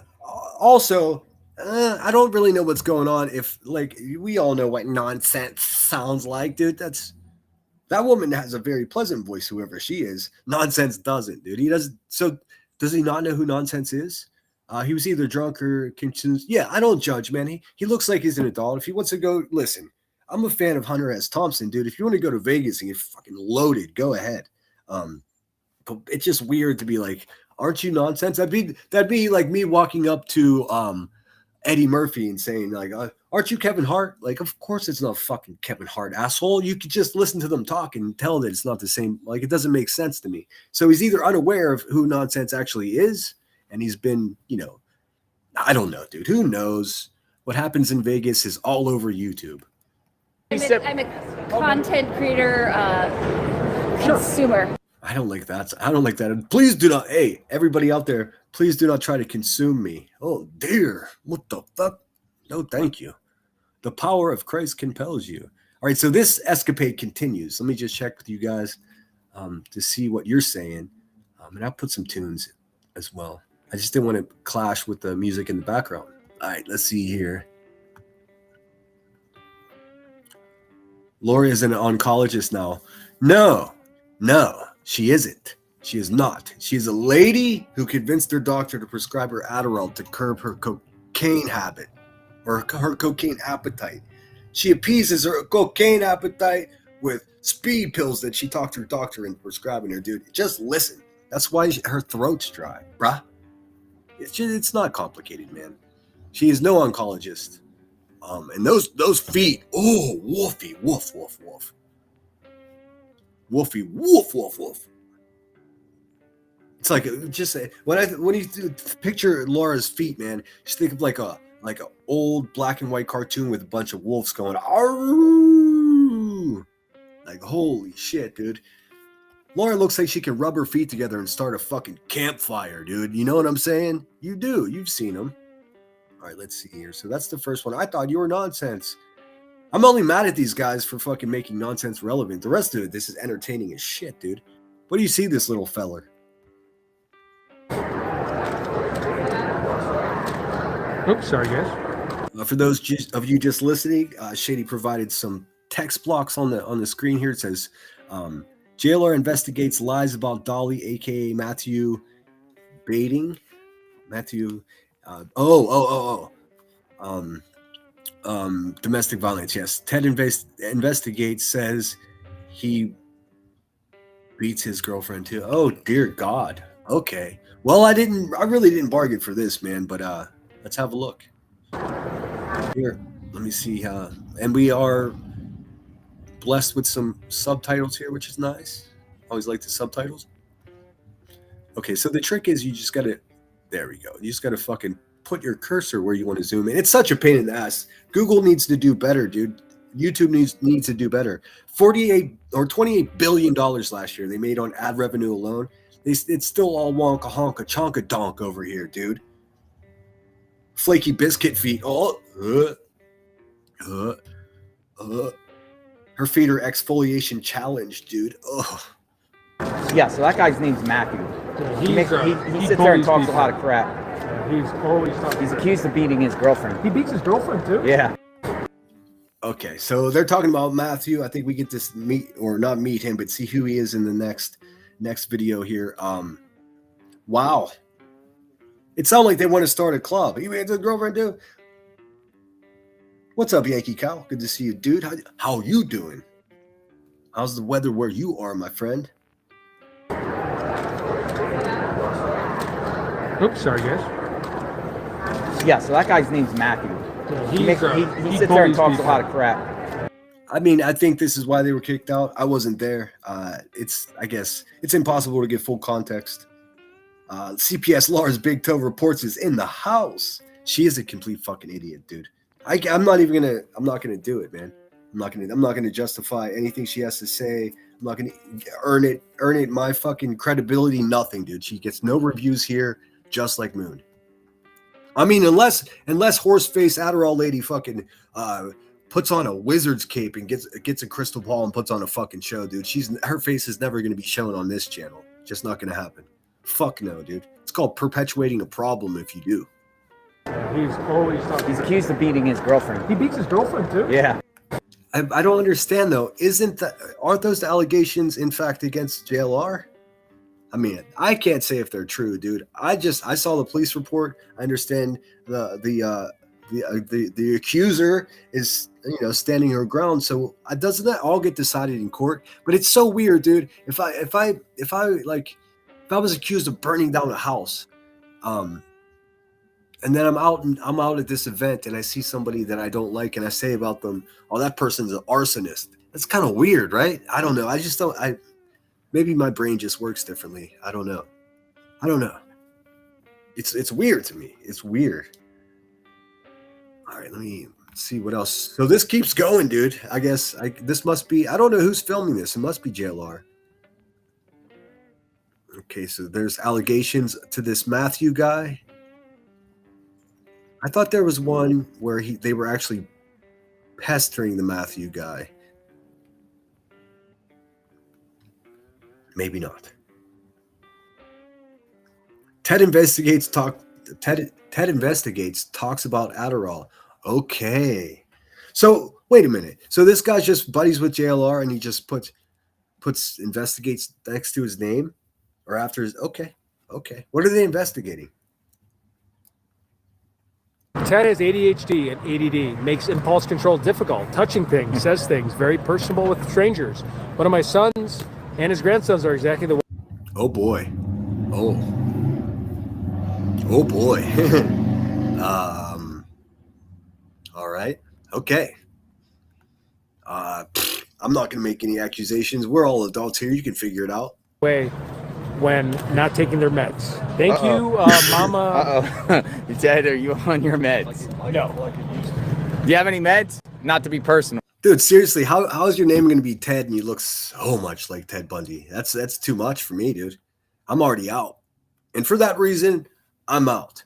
also, I don't really know what's going on. If like we all know what nonsense sounds like, dude. That woman has a very pleasant voice, whoever she is. Nonsense doesn't, dude. He doesn't. So does he not know who Nonsense is? He was either drunk or confused. Yeah, I don't judge, man. He looks like he's an adult. If he wants to go, listen. I'm a fan of Hunter S. Thompson, dude. If you want to go to Vegas and get fucking loaded, go ahead. But it's just weird to be like, aren't you Nonsense? That'd be like me walking up to Eddie Murphy and saying like, aren't you Kevin Hart? Like, of course it's not fucking Kevin Hart, asshole. You could just listen to them talk and tell that it's not the same. Like, it doesn't make sense to me. So he's either unaware of who Nonsense actually is, and he's been, you know, I don't know, dude. Who knows? What happens in Vegas is all over YouTube. I'm a content creator, consumer. I don't like that. I don't like that. Please do not. Hey, everybody out there, please do not try to consume me. Oh dear, what the fuck? No, thank you. The power of Christ compels you. All right, so this escapade continues. Let me just check with you guys to see what you're saying, and I'll put some tunes as well. I just didn't want to clash with the music in the background. All right, let's see here. Lori is an oncologist now. No, she isn't. She is not. She's a lady who convinced her doctor to prescribe her Adderall to curb her cocaine habit or her cocaine appetite. She appeases her cocaine appetite with speed pills that she talked her doctor into prescribing her, dude. Just listen. That's why her throat's dry, bruh. It's not complicated, man. She is no oncologist. And those feet, oh, woofy, woof, woof, woof. Woofy, woof, woof, woof. It's like just when you picture Laura's feet, man, just think of like a old black and white cartoon with a bunch of wolves going, arrgh! Like holy shit, dude. Laura looks like she can rub her feet together and start a fucking campfire, dude. You know what I'm saying? You do. You've seen them. All right, let's see here. So that's the first one. I thought you were Nonsense. I'm only mad at these guys for fucking making Nonsense relevant. The rest of it, this is entertaining as shit, dude. What do you see this little feller? Oops, sorry, guys. For those of you just listening, Shady provided some text blocks on the screen here. It says, JLR investigates lies about Dolly, aka Matthew Bading. Matthew. Domestic violence. Yes. Ted investigates. Says he beats his girlfriend too. Oh dear God. Okay. Well, I really didn't bargain for this, man. But let's have a look. Here, let me see. And we are blessed with some subtitles here, which is nice. Always like the subtitles. Okay, so the trick is you just gotta. There we go. You just gotta fucking put your cursor where you want to zoom in. It's such a pain in the ass. Google needs to do better, dude. YouTube needs to do better. $28 billion last year they made on ad revenue alone. It's still all wonka honka chonka donk over here, dude. Flaky biscuit feet. Her feet are exfoliation challenge, dude. Ugh. Yeah, so that guy's name's Matthew. He sits there and talks a lot of crap. He's always talking. He's accused of beating his girlfriend. He beats his girlfriend too? Yeah. Okay, so they're talking about Matthew. I think we get to meet, or not meet him, but see who he is in the next video here. Wow. It sounds like they want to start a club. You made the girlfriend do? What's up, Yankee Cow? Good to see you, dude. How you doing? How's the weather where you are, my friend? Oops, sorry, guys. Yeah, so that guy's name's Matthew. He sits there and talks a lot of crap. I mean, I think this is why they were kicked out. I wasn't there. I guess it's impossible to get full context. CPS Lars Big Toe reports is in the house. She is a complete fucking idiot, dude. I'm not gonna do it, man. I'm not gonna justify anything she has to say. I'm not gonna earn it my fucking credibility. Nothing, dude. She gets no reviews here, just like Moon. I mean, unless Horseface Adderall lady fucking puts on a wizard's cape and gets a crystal ball and puts on a fucking show, dude. Her face is never gonna be shown on this channel. Just not gonna happen. Fuck no, dude. It's called perpetuating a problem if you do. He's always talking. He's accused of beating his girlfriend. He beats his girlfriend too? Yeah. I don't understand though. Aren't those the allegations in fact against JLR? I mean, I can't say if they're true, dude. I saw the police report. I understand the accuser is standing her ground. So doesn't that all get decided in court? But it's so weird, dude. If I was accused of burning down a house, and then I'm out at this event and I see somebody that I don't like and I say about them, oh, that person's an arsonist. That's kind of weird, right? I don't know. Maybe my brain just works differently. I don't know. It's weird to me. It's weird. All right, let me see what else. So this keeps going, dude. I guess this must be, I don't know who's filming this. It must be JLR. Okay, so there's allegations to this Matthew guy. I thought there was one where they were actually pestering the Matthew guy. Maybe not. Ted investigates talks about Adderall. Okay. So wait a minute. So this guy's just buddies with JLR and he just puts investigates next to his name or after his okay. What are they investigating? Ted has ADHD and ADD, makes impulse control difficult, touching things, says things, very personable with strangers. One of my sons and his grandsons are exactly the way. Oh boy. Oh boy. All right. Okay. I'm not going to make any accusations. We're all adults here. You can figure it out. Way when not taking their meds. Thank you, Mama. Ted, are you on your meds? No. Do you have any meds? Not to be personal. Dude, seriously, how is your name going to be Ted and you look so much like Ted Bundy? That's too much for me, dude. I'm already out. And for that reason, I'm out.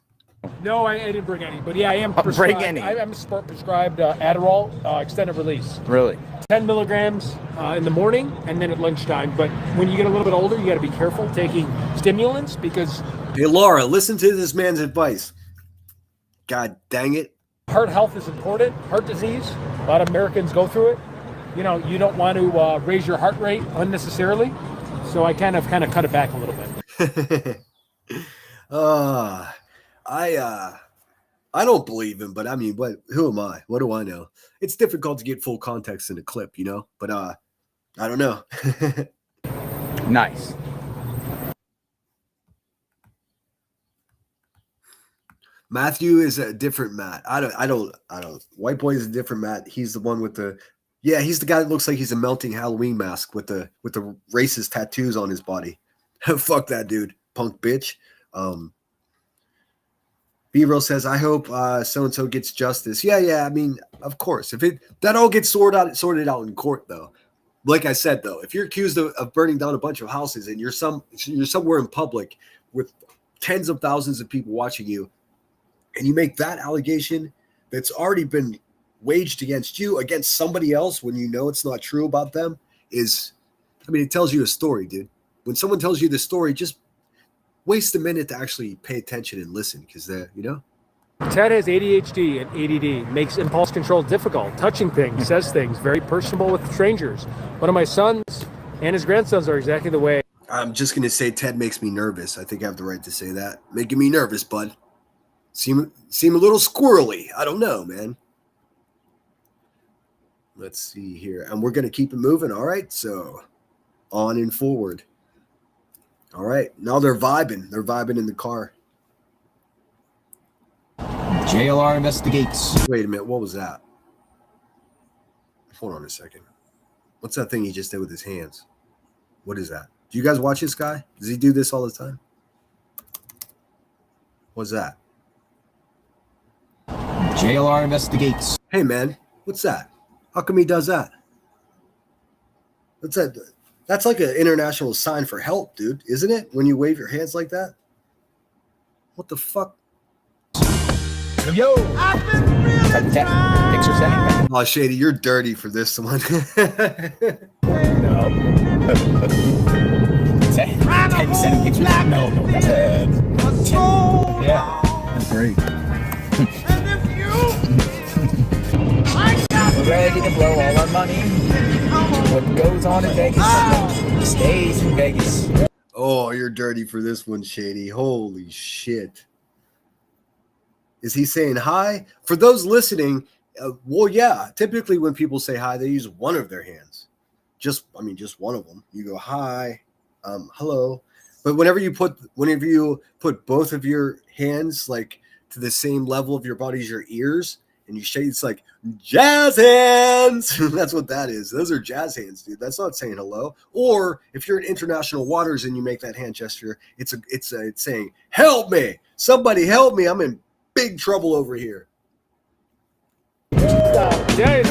No, I didn't bring any. But yeah, I am prescribed. Bring any. I'm prescribed Adderall, extended release. Really? 10 milligrams in the morning and then at lunchtime. But when you get a little bit older, you got to be careful taking stimulants because... Hey, Laura, listen to this man's advice. God dang it. Heart health is important. Heart disease. A lot of Americans go through it. You don't want to raise your heart rate unnecessarily. So I kind of cut it back a little bit. I don't believe him, but I mean, who am I? What do I know? It's difficult to get full context in a clip, you know, but I don't know. Nice. Matthew is a different Matt. I don't. White Boy is a different Matt. He's the one with the, yeah, he's the guy that looks like he's a melting Halloween mask with the racist tattoos on his body. Fuck that dude, punk bitch. B-Roll says, I hope so-and-so gets justice. Yeah. I mean, of course. If that all gets sorted out in court, though. Like I said, though, if you're accused of burning down a bunch of houses and you're somewhere in public with tens of thousands of people watching you, and you make that allegation that's already been waged against you, against somebody else when you know it's not true about them, it tells you a story, dude. When someone tells you the story, just waste a minute to actually pay attention and listen, because Ted has ADHD and ADD, makes impulse control difficult, touching things, says things, very personable with strangers. One of my sons and his grandsons are exactly the way. I'm just going to say Ted makes me nervous. I think I have the right to say that. Making me nervous, bud. Seem a little squirrely. I don't know, man. Let's see here. And we're going to keep it moving. All right. So on and forward. All right. Now they're vibing. They're vibing in the car. JLR investigates. Wait a minute. What was that? Hold on a second. What's that thing he just did with his hands? What is that? Do you guys watch this guy? Does he do this all the time? What's that? JLR investigates. Hey, man. What's that? How come he does that? What's that? That's like an international sign for help, dude, isn't it? When you wave your hands like that? What the fuck? Yo! Picture sending. Oh, Shady, you're dirty for this one. No. Ted sending pictures? No, that's Ted. Yeah, that's great. We're ready to blow all our money. What goes on in Vegas stays in Vegas. Oh, you're dirty for this one, Shady. Holy shit. Is he saying hi? For those listening, well, yeah. Typically when people say hi, they use one of their hands. Just one of them. You go, hi, hello. But whenever you put both of your hands like to the same level of your body as your ears, and you shake, it's like jazz hands. That's what that is. Those are jazz hands, dude. That's not saying hello. Or if you're in international waters and you make that hand gesture, it's saying, help me. Somebody help me. I'm in big trouble over here. Hey,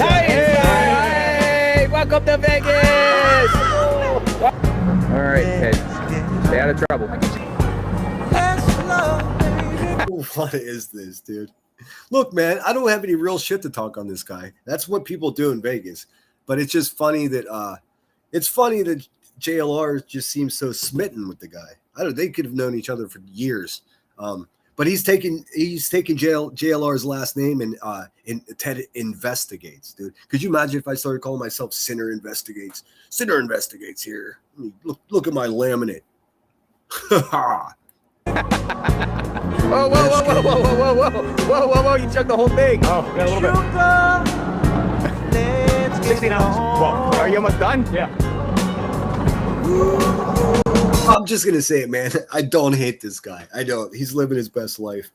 welcome to Vegas. All right, Ted. Stay out of trouble. What is this, dude? Look, man, I don't have any real shit to talk on this guy. That's what people do in Vegas. But it's just funny that JLR just seems so smitten with the guy. They could have known each other for years. But he's taking JLR's last name and Ted investigates, dude. Could you imagine if I started calling myself Sinner Investigates? Sinner Investigates here. Look at my laminate. Whoa, you chugged the whole thing. Oh, got a little bit. 16 ounces. Well, are you almost done? Yeah. I'm just going to say it, man. I don't hate this guy. I don't. He's living his best life.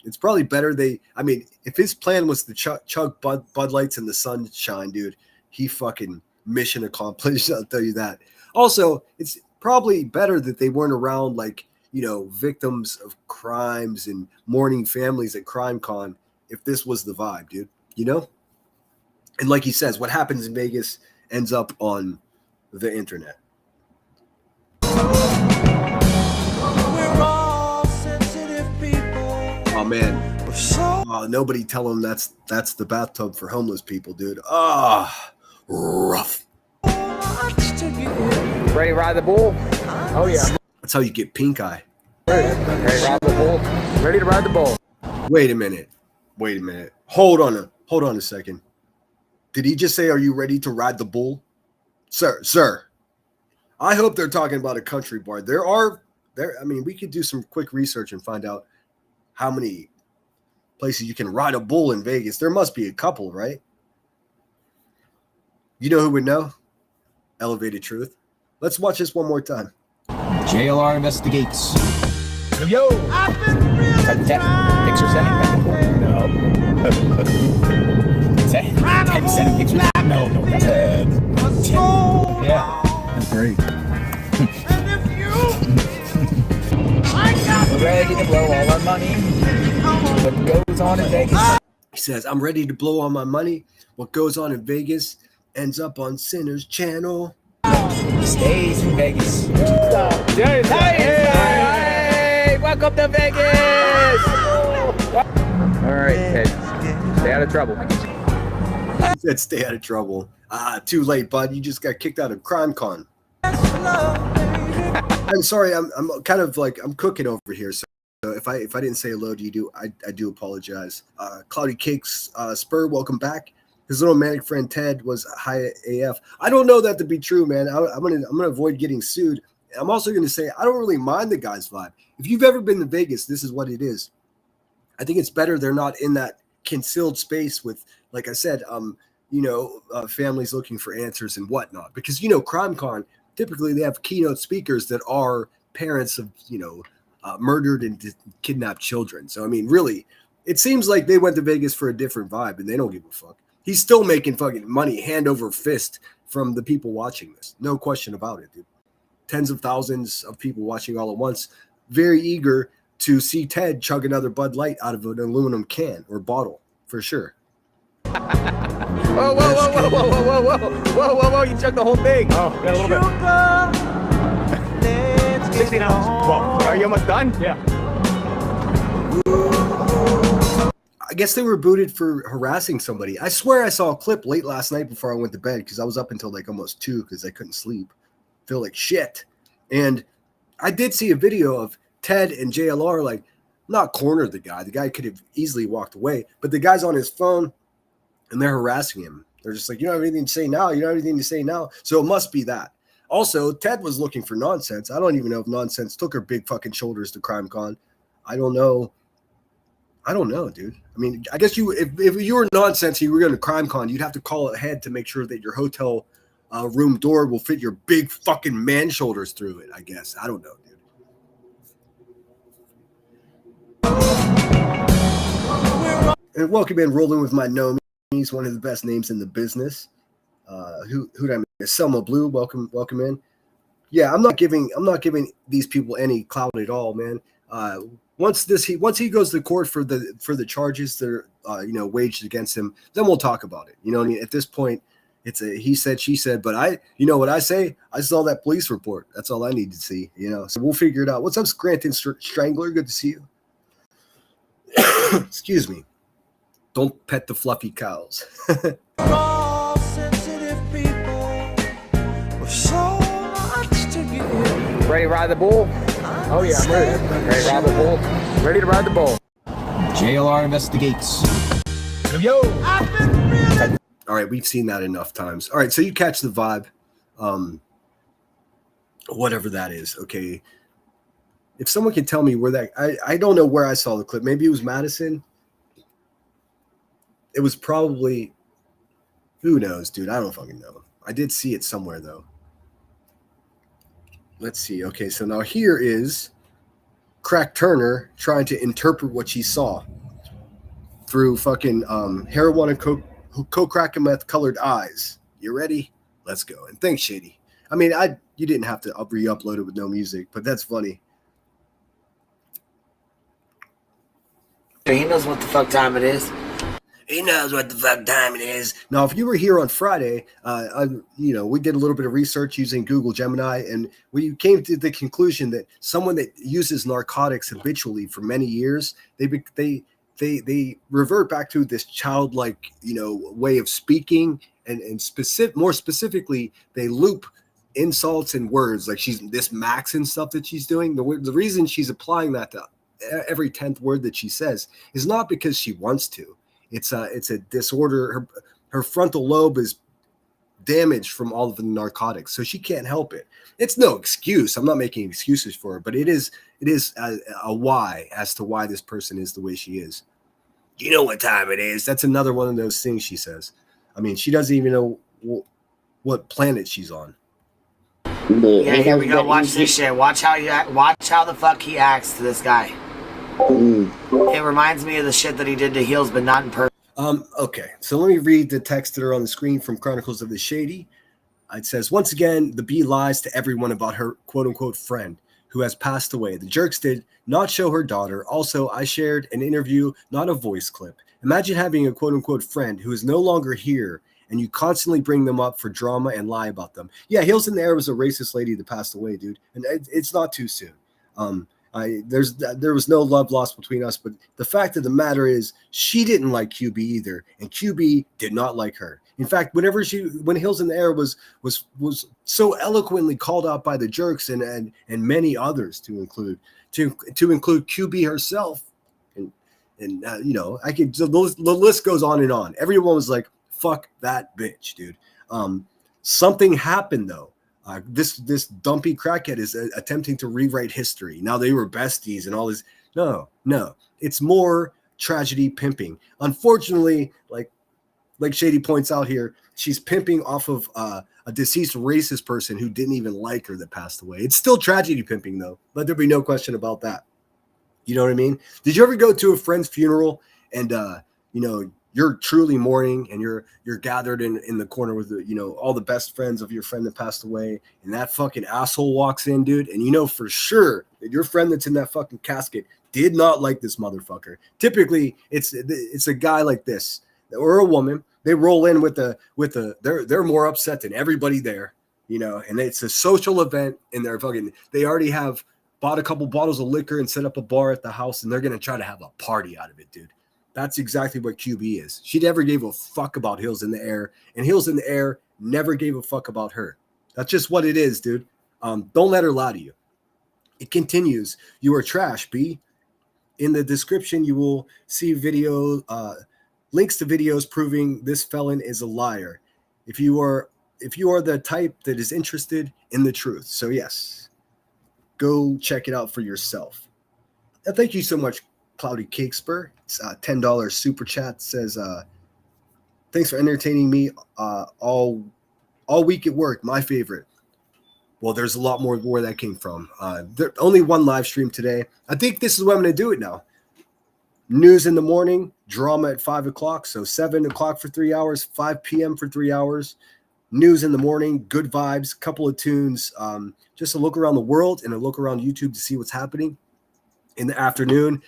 It's probably better if his plan was to chug Bud Lights in the sunshine, dude, he fucking mission accomplished. I'll tell you that. Also, it's probably better that they weren't around victims of crimes and mourning families at CrimeCon if this was the vibe, dude, And like he says, what happens in Vegas ends up on the internet. Oh, man. Oh, nobody tell him that's the bathtub for homeless people, dude. Rough. Ready to ride the bull? Oh, yeah. That's how you get pink eye. Ready to ride the bull? Ready to ride the bull. Wait a minute. Hold on a second. Did he just say, are you ready to ride the bull? Sir. I hope they're talking about a country bar. We could do some quick research and find out how many places you can ride a bull in Vegas. There must be a couple, right? You know who would know? Elevated Truth. Let's watch this one more time. JLR investigates. Yo! Picture sending? No. Ted sending pictures? No. Ted. Yeah. That's great. We're ready to blow all our money. What goes on in Vegas? He says, I'm ready to blow all my money. What goes on in Vegas ends up on Sinner's channel. Stays in Vegas. Hey! Welcome to Vegas! All right, Ted. Stay out of trouble. He said, stay out of trouble. Too late, bud. You just got kicked out of CrimeCon. I'm sorry. I'm kind of like I'm cooking over here. So if I didn't say hello to you, I do apologize. Cloudy Cakes Spur, welcome back. His little manic friend Ted was high AF. I don't know that to be true, man. I'm gonna avoid getting sued. I'm also gonna say I don't really mind the guy's vibe. If you've ever been to Vegas, this is what it is. I think it's better they're not in that concealed space with, like I said, families looking for answers and whatnot. Because CrimeCon, typically they have keynote speakers that are parents of murdered and kidnapped children. So I mean, really, it seems like they went to Vegas for a different vibe, and they don't give a fuck. He's still making fucking money hand over fist from the people watching this. No question about it, dude. Tens of thousands of people watching all at once, very eager to see Ted chug another Bud Light out of an aluminum can or bottle, for sure. Whoa, you chugged the whole thing. Oh, got a little bit. 16 ounces. Well, are you almost done? Yeah. I guess they were booted for harassing somebody. I swear I saw a clip late last night before I went to bed because I was up until like almost 2 because I couldn't sleep. Feel like shit. And I did see a video of Ted and JLR like not cornered the guy. The guy could have easily walked away, but the guy's on his phone and they're harassing him. They're just like, you don't have anything to say now. You don't have anything to say now. So it must be that. Also, Ted was looking for Nonsense. I don't even know if Nonsense took her big fucking shoulders to CrimeCon. I don't know, dude. I mean, I guess if you were Nonsense and you were going to CrimeCon, you'd have to call ahead to make sure that your hotel room door will fit your big fucking man shoulders through it, I guess. I don't know, dude. And welcome in, rolling with my Nomi. He's one of the best names in the business. Who did I mean? Selma Blue, welcome in. Yeah, I'm not giving these people any clout at all, man. Once he goes to court for the charges that are waged against him, then we'll talk about it. You know what I mean? At this point, it's a he said, she said, but you know what I say? I saw that police report. That's all I need to see, so we'll figure it out. What's up, Scranton Strangler? Good to see you. Excuse me. Don't pet the fluffy cows. All sensitive people with so much to give. Ready to ride the bull? Oh yeah, I'm ready. Ready to ride the bull? Ready to ride the bull. JLR investigates. Yo! All right, we've seen that enough times. All right, so you catch the vibe. Whatever that is, okay. If someone can tell me where that I don't know where I saw the clip. Maybe it was Madison. It was probably, who knows, dude? I don't fucking know. I did see it somewhere, though. Let's see. Okay, so now here is Crack Turner trying to interpret what she saw through fucking heroin and coke crack and meth colored eyes. You ready? Let's go. And thanks, Shady. I mean, you didn't have to re-upload it with no music, but that's funny. He knows what the fuck time it is. He knows what the fuck time it is. Now, if you were here on Friday, we did a little bit of research using Google Gemini, and we came to the conclusion that someone that uses narcotics habitually for many years, they revert back to this childlike, way of speaking, and more specifically, they loop insults and words like she's this max and stuff that she's doing. The reason she's applying that to every 10th word that she says is not because she wants to. It's a disorder. Her frontal lobe is damaged from all of the narcotics, so she can't help it. It's no excuse. I'm not making excuses for her, but it is a why as to why this person is the way she is. You know what time it is? That's another one of those things she says. I mean, she doesn't even know what planet she's on. Yeah, here we go. Watch this shit. Watch how the fuck he acts to this guy. It reminds me of the shit that he did to Heels, but not in person. Okay, so let me read the text that are on the screen from Chronicles of the Shady. It says, once again, the bee lies to everyone about her quote-unquote friend who has passed away. The jerks did not show her daughter. Also, I shared an interview, not a voice clip. Imagine having a quote-unquote friend who is no longer here, and you constantly bring them up for drama and lie about them. Yeah, Heels in the Air was a racist lady that passed away, dude, and it's not too soon. There was no love lost between us, but the fact of the matter is she didn't like QB either, and QB did not like her. In fact, when Heels in the Air was so eloquently called out by the jerks and many others to include QB herself, and you know, the list goes on and on. Everyone was like, fuck that bitch, dude. Something happened though. This dumpy crackhead is attempting to rewrite history. Now they were besties and all this. No, it's more tragedy pimping. Unfortunately, like Shady points out here, she's pimping off of a deceased racist person who didn't even like her that passed away. It's still tragedy pimping though. Let there be no question about that. You know what I mean? Did you ever go to a friend's funeral and you know, you're truly mourning and you're gathered in the corner with the, you know, all the best friends of your friend that passed away, and that fucking asshole walks in, dude, and you know for sure that your friend that's in that fucking casket did not like this motherfucker. Typically, it's a guy like this or a woman. They roll in with they're more upset than everybody there, you know, and it's a social event, and they already have bought a couple bottles of liquor and set up a bar at the house, and they're gonna try to have a party out of it, dude. That's exactly what QB is. She never gave a fuck about Heels in the Air, and Heels in the Air never gave a fuck about her. That's just what it is, dude. Don't let her lie to you. It continues. You are trash, B. In the description, you will see links to videos proving this felon is a liar. If you are the type that is interested in the truth. So yes, go check it out for yourself. And thank you so much, Cloudy Cakespur. It's $10 super chat. Says, thanks for entertaining me all week at work. My favorite. Well, there's a lot more where that came from. There only one live stream today. I think this is what I'm going to do it now. News in the morning, drama at 5 o'clock. So 7 o'clock for 3 hours, 5 p.m. for 3 hours. News in the morning, good vibes, couple of tunes. Just a look around the world and a look around YouTube to see what's happening. In the afternoon,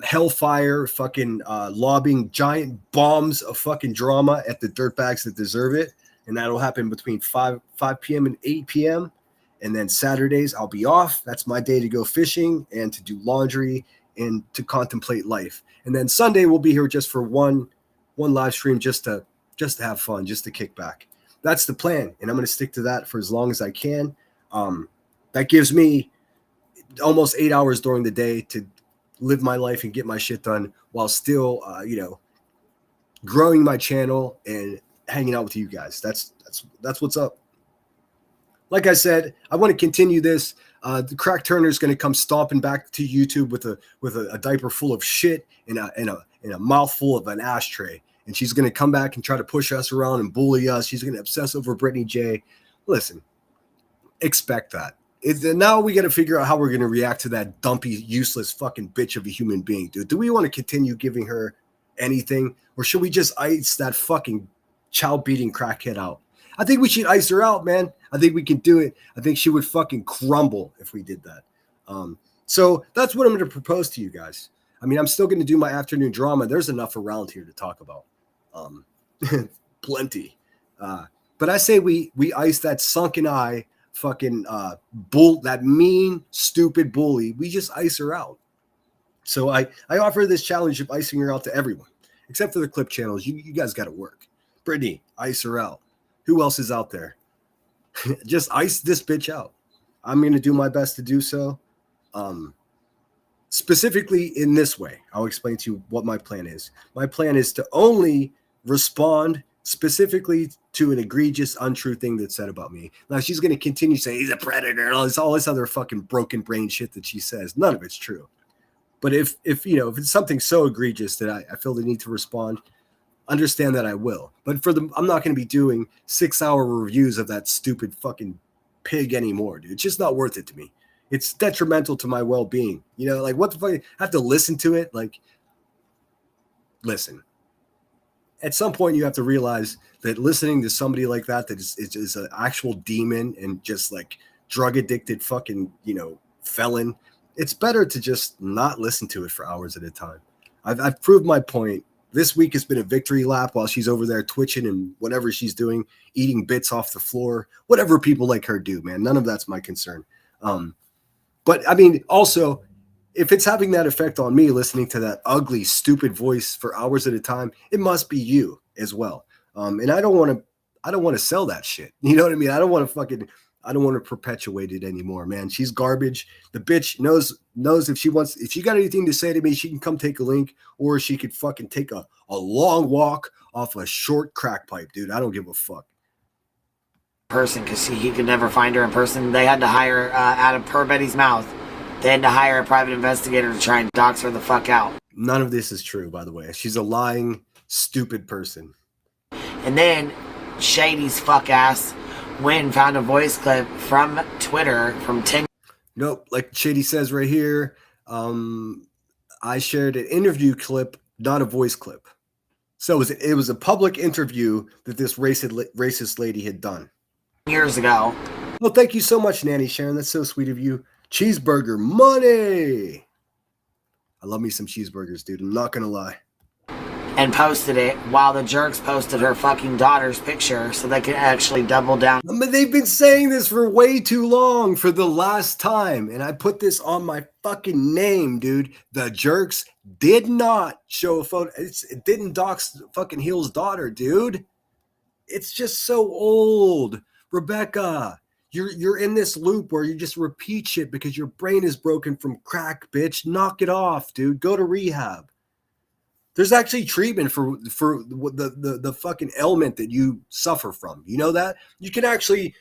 hellfire, fucking lobbing giant bombs of fucking drama at the dirtbags that deserve it. And that'll happen between 5 p.m. and 8 p.m. And then Saturdays, I'll be off. That's my day to go fishing and to do laundry and to contemplate life. And then Sunday, we'll be here just for one live stream, just to have fun, just to kick back. That's the plan. And I'm going to stick to that for as long as I can. That gives me almost 8 hours during the day to live my life and get my shit done while still, you know, growing my channel and hanging out with you guys. That's what's up. Like I said, I want to continue this. The Crack Turner is going to come stomping back to YouTube with a diaper full of shit and a mouthful of an ashtray, and she's going to come back and try to push us around and bully us. She's going to obsess over Brittany J. Listen, expect that. Now we got to figure out how we're going to react to that dumpy, useless fucking bitch of a human being, dude. Do we want to continue giving her anything, or should we just ice that fucking child-beating crackhead out? I think we should ice her out, man. I think we can do it. I think she would fucking crumble if we did that. So that's what I'm going to propose to you guys. I mean, I'm still going to do my afternoon drama. There's enough around here to talk about. Plenty. But I say we ice that sunken eye fucking that mean, stupid bully. We just ice her out. So I offer this challenge of icing her out to everyone, except for the clip channels. You guys got to work. Brittany, ice her out. Who else is out there? Just ice this bitch out. I'm going to do my best to do so. Specifically in this way, I'll explain to you what my plan is. My plan is to only respond specifically to an egregious, untrue thing that's said about me. Now she's going to continue saying he's a predator and all this other fucking broken brain shit that she says. None of it's true. But if it's something so egregious that I feel the need to respond, understand that I will. But I'm not going to be doing 6-hour reviews of that stupid fucking pig anymore, dude. It's just not worth it to me. It's detrimental to my well-being. Like what the fuck? I have to listen to it. Like, listen. At some point, you have to realize that listening to somebody like that is an actual demon and just like drug addicted fucking felon. It's better to just not listen to it for hours at a time. I've proved my point. This week has been a victory lap while she's over there twitching and whatever she's doing, eating bits off the floor, whatever people like her do, man. None of that's my concern. But I mean, also, if it's having that effect on me, listening to that ugly, stupid voice for hours at a time, it must be you as well. And I don't want to sell that shit. You know what I mean? I don't want to perpetuate it anymore, man. She's garbage. The bitch knows if she got anything to say to me, she can come take a link, or she could fucking take a long walk off a short crack pipe, dude. I don't give a fuck. Person, because he could never find her in person. They had to hire, out of Per Betty's mouth, they had to hire a private investigator to try and dox her the fuck out. None of this is true, by the way. She's a lying, stupid person. And then Shady's fuck ass went and found a voice clip from Twitter from 10. Nope, like Shady says right here, I shared an interview clip, not a voice clip. So it was a public interview that this racist lady had done years ago. Well, thank you so much, Nanny Sharon. That's so sweet of you. Cheeseburger money. I love me some cheeseburgers, dude. I'm not gonna lie. And posted it while the jerks posted her fucking daughter's picture so they could actually double down. But they've been saying this for way too long, for the last time. And I put this on my fucking name, dude. The jerks did not show a photo. It didn't dox fucking Heel's daughter, dude. It's just so old. Rebecca, you're in this loop where you just repeat shit because your brain is broken from crack, bitch. Knock it off, dude. Go to rehab. There's actually treatment for the fucking ailment that you suffer from. You know that? You can actually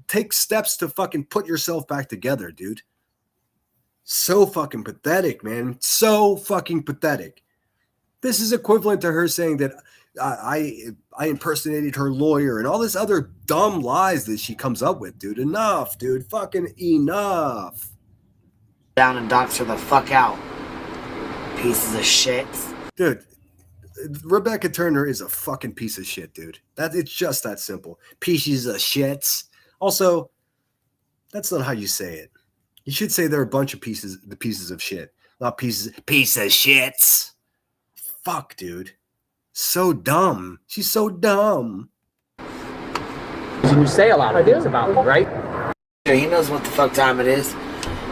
take steps to fucking put yourself back together, dude. So fucking pathetic, man. So fucking pathetic. This is equivalent to her saying that I impersonated her lawyer and all this other dumb lies that she comes up with, dude. Enough, dude. Fucking enough. Down and dox her the fuck out. Pieces of shit. Dude, Rebecca Turner is a fucking piece of shit, dude. It's just that simple. Pieces of shits. Also, that's not how you say it. You should say they're a bunch of pieces of shit, not piece of shits. Fuck, dude. So dumb. She's so dumb. You say a lot of things about me, right? He knows what the fuck time it is.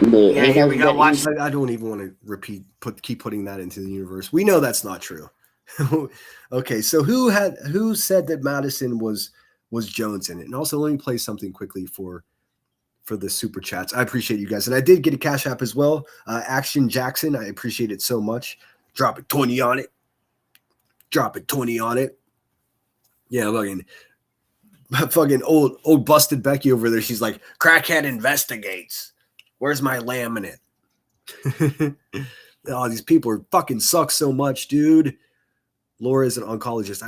Yeah, here we go. Watch. I don't even want to keep putting that into the universe. We know that's not true. Okay, so who said that Madison was Jones in it? And also, let me play something quickly for the super chats. I appreciate you guys, and I did get a Cash App as well. Action Jackson, I appreciate it so much. Drop it 20 on it. Drop it 20 on it. Yeah, fucking old busted Becky over there. She's like, crackhead investigates. Where's my laminate? Oh, these people are fucking suck so much, dude. Laura is an oncologist.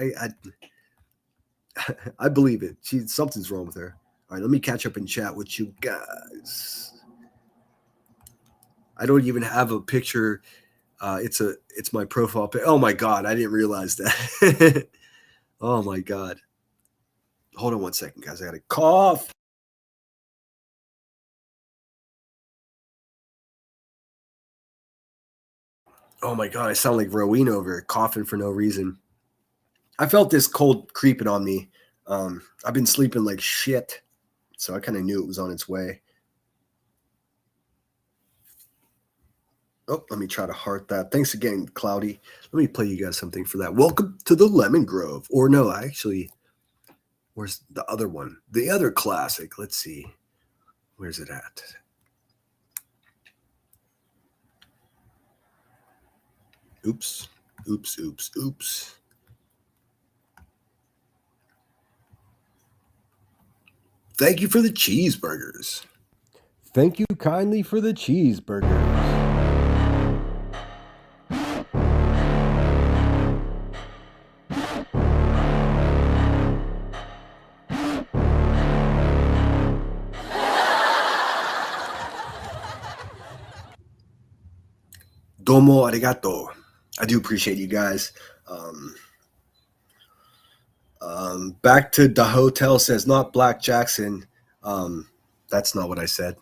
I believe it. Something's wrong with her. All right, let me catch up and chat with you guys. I don't even have a picture. It's my profile pic. Oh my god, I didn't realize that. Oh my god. Hold on one second, guys. I got to cough. Oh my god, I sound like Rowena over here, coughing for no reason. I felt this cold creeping on me. I've been sleeping like shit, so I kind of knew it was on its way. Oh, let me try to heart that. Thanks again, Cloudy. Let me play you guys something for that. Welcome to the Lemon Grove. Or no, actually, where's the other one? The other classic. Let's see. Where's it at? Oops. Thank you for the cheeseburgers. Thank you kindly for the cheeseburgers. Domo arigato. I do appreciate you guys. Back to the hotel says not Black Jackson. That's not what I said.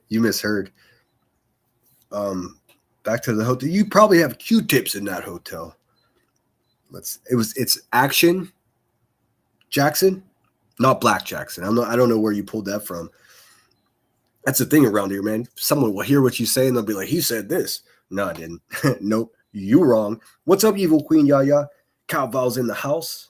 You misheard. Back to the hotel. You probably have Q-tips in that hotel. It's Action Jackson, not Black Jackson. I don't know where you pulled that from. That's the thing around here, man. Someone will hear what you say and they'll be like, he said this. No, I didn't. Nope, you wrong. What's up, Evil Queen Yaya? Cowbell's in the house.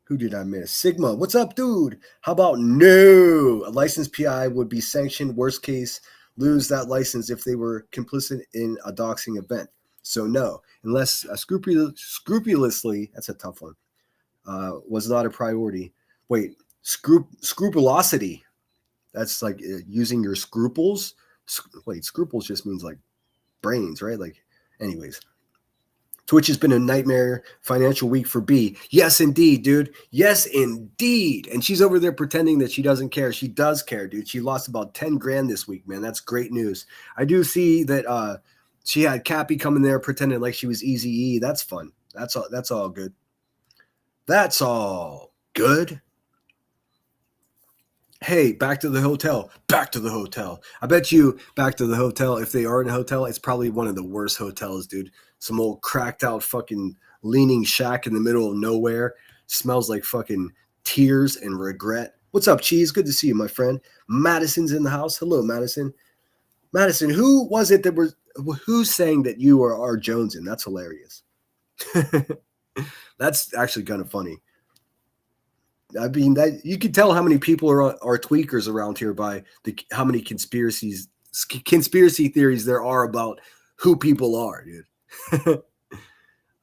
Who did I miss? Sigma, what's up, dude? How about no? A licensed PI would be sanctioned. Worst case, lose that license if they were complicit in a doxing event. So no, unless scrupulously, that's a tough one, was not a priority. Wait, scrupulosity. That's like using your scruples. Wait, scruples just means like brains, right? Like, anyways. Twitch has been a nightmare financial week for B. Yes, indeed, dude. Yes, indeed. And she's over there pretending that she doesn't care. She does care, dude. She lost about 10 grand this week, man. That's great news. I do see that she had Cappy coming there pretending like she was Eazy-E. That's fun. That's all good. That's all good. Hey, back to the hotel. Back to the hotel. I bet you back to the hotel, if they are in a hotel, it's probably one of the worst hotels, dude. Some old cracked out fucking leaning shack in the middle of nowhere. Smells like fucking tears and regret. What's up, Cheese? Good to see you, my friend. Madison's in the house. Hello, Madison. Madison, who was it that was who's saying that you are R. Joneson? That's hilarious. That's actually kind of funny. I mean, that you can tell how many people are tweakers around here by how many conspiracy theories there are about who people are, dude.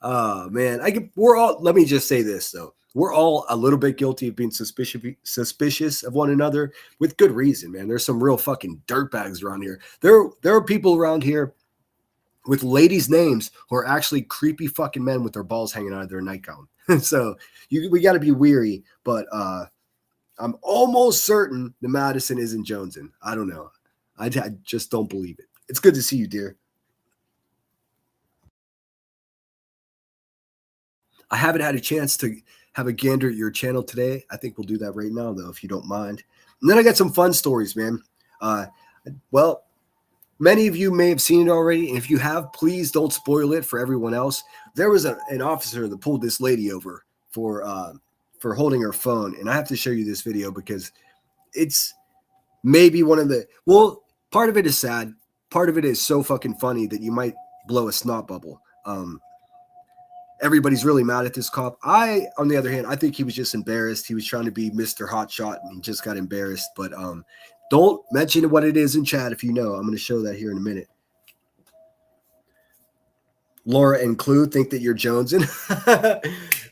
Oh man, let me just say this though. We're all a little bit guilty of being suspicious of one another with good reason, man. There's some real fucking dirtbags around here. There are people around here with ladies' names who are actually creepy fucking men with their balls hanging out of their nightgown. So we got to be weary, but I'm almost certain the Madison isn't Joneson. I don't know. I just don't believe it. It's good to see you, dear. I haven't had a chance to have a gander at your channel today. I think we'll do that right now, though, if you don't mind. And then I got some fun stories, man. Well, many of you may have seen it already. And if you have, please don't spoil it for everyone else. There was an officer that pulled this lady over for holding her phone. And I have to show you this video because it's maybe one of the, well, part of it is sad. Part of it is so fucking funny that you might blow a snot bubble. Everybody's really mad at this cop. On the other hand, I think he was just embarrassed. He was trying to be Mr. Hotshot and he just got embarrassed. But don't mention what it is in chat if you know. I'm going to show that here in a minute. Laura and Clue think that you're Joneson.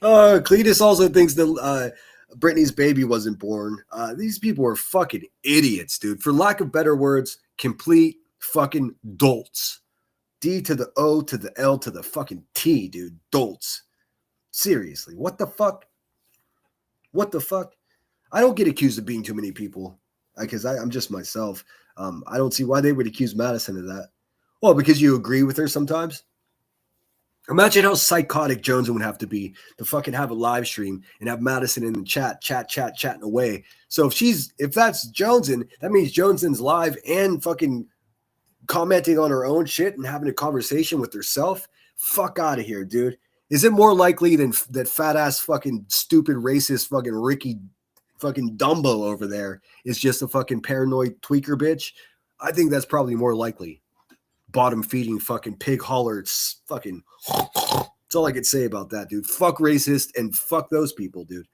Cletus also thinks that Britney's baby wasn't born. These people are fucking idiots, dude. For lack of better words, complete fucking dolts. D to the O to the L to the fucking T, dude. Dolts. Seriously. What the fuck? What the fuck? I don't get accused of being too many people because I'm just myself. I don't see why they would accuse Madison of that. Well, because you agree with her sometimes. Imagine how psychotic Joneson would have to be to fucking have a live stream and have Madison in the chatting away. So if that's Joneson, that means Johnson's live and fucking commenting on her own shit and having a conversation with herself. Fuck out of here, dude. Is it more likely than that fat ass fucking stupid racist fucking Ricky fucking Dumbo over there is just a fucking paranoid tweaker bitch? I think that's probably more likely. Bottom feeding fucking pig holler. It's fucking. That's all I could say about that, dude. Fuck racist and fuck those people, dude.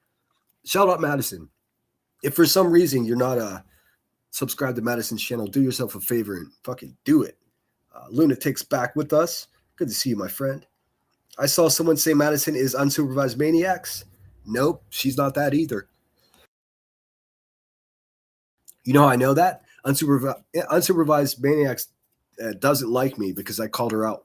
Shout out Madison. If for some reason you're not subscribed to Madison's channel, do yourself a favor and fucking do it. Lunatic's back with us. Good to see you, my friend. I saw someone say Madison is unsupervised maniacs. Nope, she's not that either. You know how I know that? Unsupervised Maniacs doesn't like me because I called her out.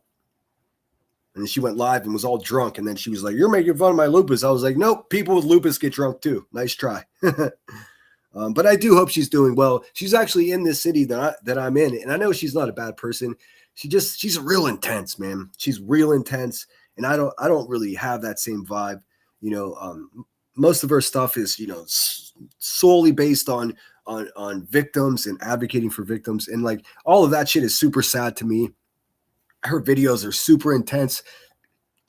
And then she went live and was all drunk. And then she was like, "You're making fun of my lupus." I was like, "Nope, people with lupus get drunk too." Nice try. But I do hope she's doing well. She's actually in this city that I'm in. And I know she's not a bad person. She's real intense, man. She's real intense. And I don't really have that same vibe. You know, most of her stuff is, you know, solely based on victims and advocating for victims. And like all of that shit is super sad to me. Her videos are super intense.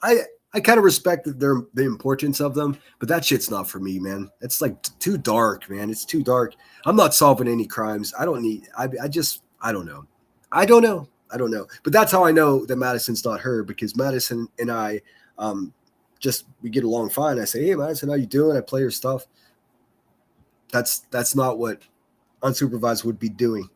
I kind of respect the importance of them, but that shit's not for me, man. It's like too dark, man. It's too dark. I'm not solving any crimes. I don't know. I don't know. But that's how I know that Madison's not her, because Madison and I we get along fine. I say, "Hey, Madison, how you doing?" I play her stuff. That's not what Unsupervised would be doing.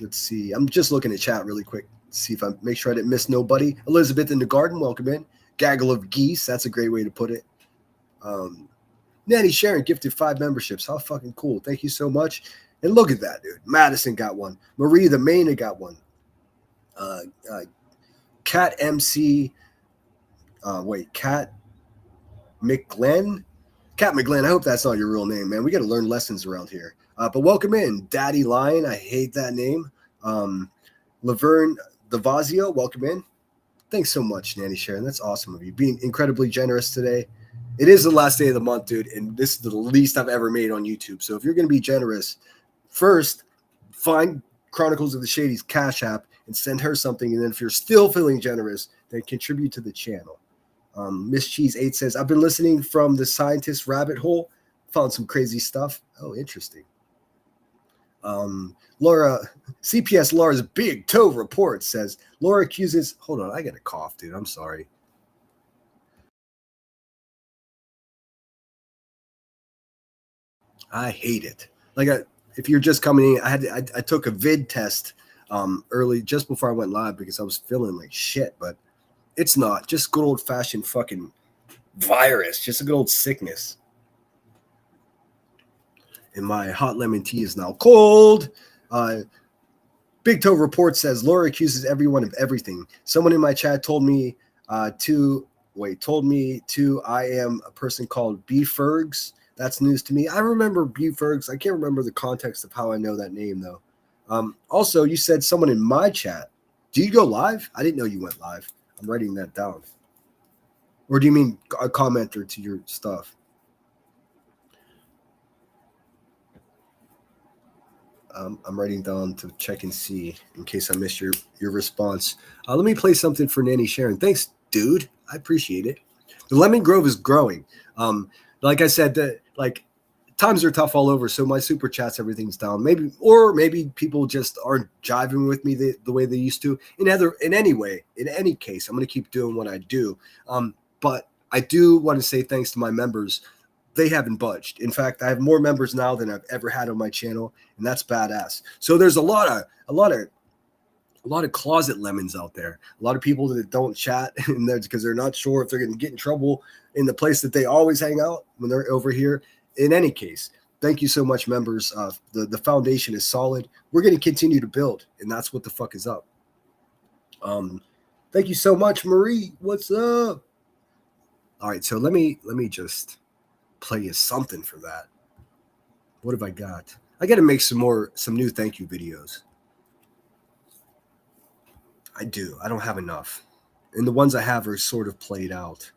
Let's see. I'm just looking at chat really quick. See if I make sure I didn't miss nobody. Elizabeth in the garden, welcome in. Gaggle of geese, that's a great way to put it. Nanny Sharon gifted 5 memberships. How fucking cool. Thank you so much. And look at that, dude. Madison got one. Marie the Maina got one. Cat MC. Cat McGlenn. Cat McGlenn. I hope that's not your real name, man. We got to learn lessons around here. But welcome in, Daddy Lion. I hate that name. Laverne Davazio, welcome in. Thanks so much, Nanny Sharon. That's awesome of you. Being incredibly generous today. It is the last day of the month, dude, and this is the least I've ever made on YouTube. So if you're going to be generous, first, find Chronicles of the Shady's Cash App and send her something. And then if you're still feeling generous, then contribute to the channel. Miss Cheese 8 says, "I've been listening from the scientist rabbit hole. Found some crazy stuff." Oh, interesting. Laura, CPS Laura's Big Toe Report says, Laura accuses, hold on, I got a cough, dude. I'm sorry. I hate it. Like, if you're just coming in, I took a vid test early, just before I went live, because I was feeling like shit, but it's not. Just good old fashioned fucking virus, just a good old sickness. And my hot lemon tea is now cold. Big Toe Report says, Laura accuses everyone of everything. Someone in my chat told me I am a person called B. Fergs. That's news to me. I remember B. Fergs. I can't remember the context of how I know that name, though. Also, you said someone in my chat. Do you go live? I didn't know you went live. I'm writing that down. Or do you mean a commenter to your stuff? I'm writing down to check and see in case I missed your response. Let me play something for Nanny Sharon. Thanks, dude. I appreciate it. The Lemon Grove is growing. Like I said, times are tough all over. So my super chats, everything's down. Maybe people just aren't jiving with me the way they used to. In any case, I'm going to keep doing what I do. But I do want to say thanks to my members. They haven't budged. In fact, I have more members now than I've ever had on my channel, and that's badass. So there's a lot of closet lemons out there. A lot of people that don't chat, and that's because they're not sure if they're going to get in trouble in the place that they always hang out when they're over here. In any case, thank you so much, members. The foundation is solid. We're going to continue to build, and that's what the fuck is up. Thank you so much, Marie. What's up? All right, so let me just play you something for that. What have I got? I got to make some new thank you videos. I do. I don't have enough. And the ones I have are sort of played out.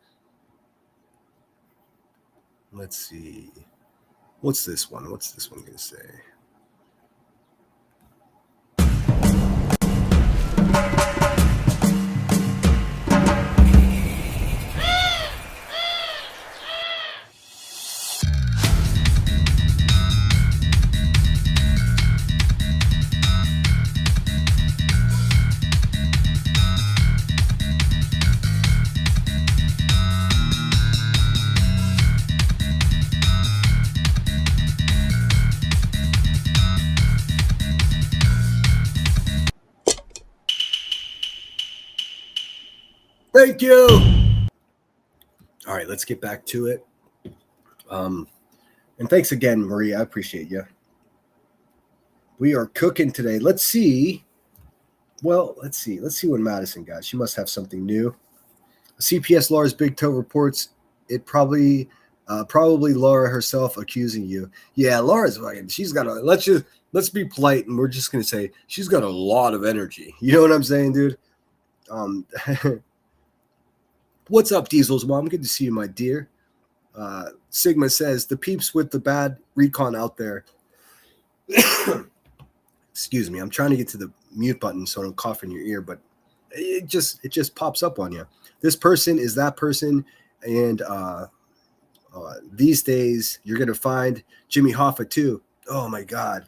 Let's see. What's this one? What's this one going to say? Thank you. All right, let's get back to it. And thanks again, Marie. I appreciate you. We are cooking today. Let's see. Well, let's see. Let's see what Madison got. She must have something new. CPS Laura's Big Toe reports it probably Laura herself accusing you. Yeah, Laura's fucking. She's got a. Let's be polite, and we're just gonna say she's got a lot of energy. You know what I'm saying, dude? What's up, Diesel's mom? Good to see you, my dear. Sigma says the peeps with the bad recon out there. Excuse me, I'm trying to get to the mute button so I don't cough in your ear, but it just pops up on you. This person is that person, and these days you're gonna find Jimmy Hoffa too. Oh my God.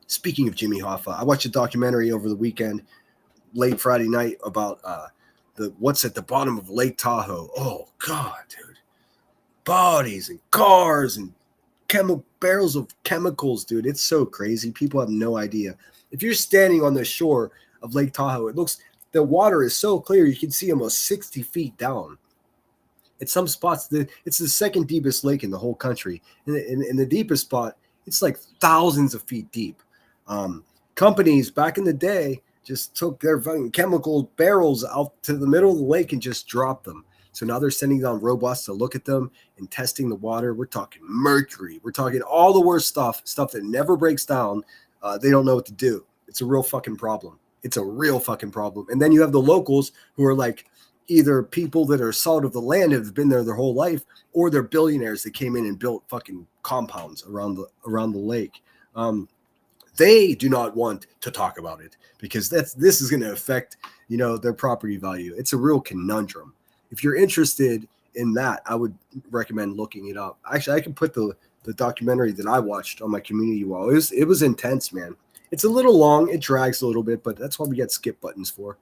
Speaking of Jimmy Hoffa, I watched a documentary over the weekend, late Friday night, about what's at the bottom of Lake Tahoe. Oh God, dude. Bodies and cars and barrels of chemicals, dude. It's so crazy. People have no idea. If you're standing on the shore of Lake Tahoe, the water is so clear you can see almost 60 feet down. At some spots, it's the second deepest lake in the whole country. In the deepest spot, it's like thousands of feet deep. Companies back in the day just took their fucking chemical barrels out to the middle of the lake and just dropped them. So now they're sending down robots to look at them and testing the water. We're talking mercury. We're talking all the worst stuff that never breaks down. They don't know what to do. It's a real fucking problem. It's a real fucking problem. And then you have the locals who are like either people that are salt of the land, have been there their whole life, or they're billionaires that came in and built fucking compounds around the lake. They do not want to talk about it because this is going to affect, their property value. It's a real conundrum. If you're interested in that, I would recommend looking it up. Actually, I can put the documentary that I watched on my community wall. It was intense, man. It's a little long. It drags a little bit, but that's what we get skip buttons for.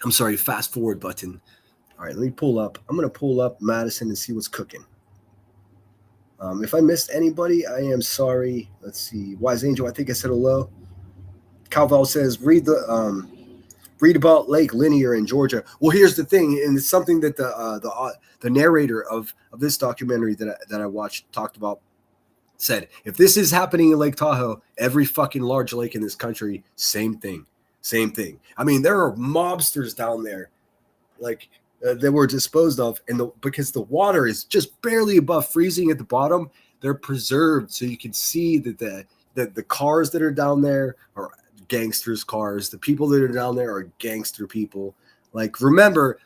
I'm sorry, fast forward button. All right, let me pull up. I'm going to pull up Madison and see what's cooking. If I missed anybody, I am sorry. Let's see. Wise Angel, I think I said hello. Calval says, read about Lake Lanier in Georgia. Well, here's the thing, and it's something that the narrator of this documentary that I watched talked about. Said, if this is happening in Lake Tahoe, every fucking large lake in this country, same thing. I mean, there are mobsters down there, like that were disposed of, and because the water is just barely above freezing at the bottom, they're preserved so you can see that the cars that are down there are gangsters' cars. The people that are down there are gangster people. Like, remember,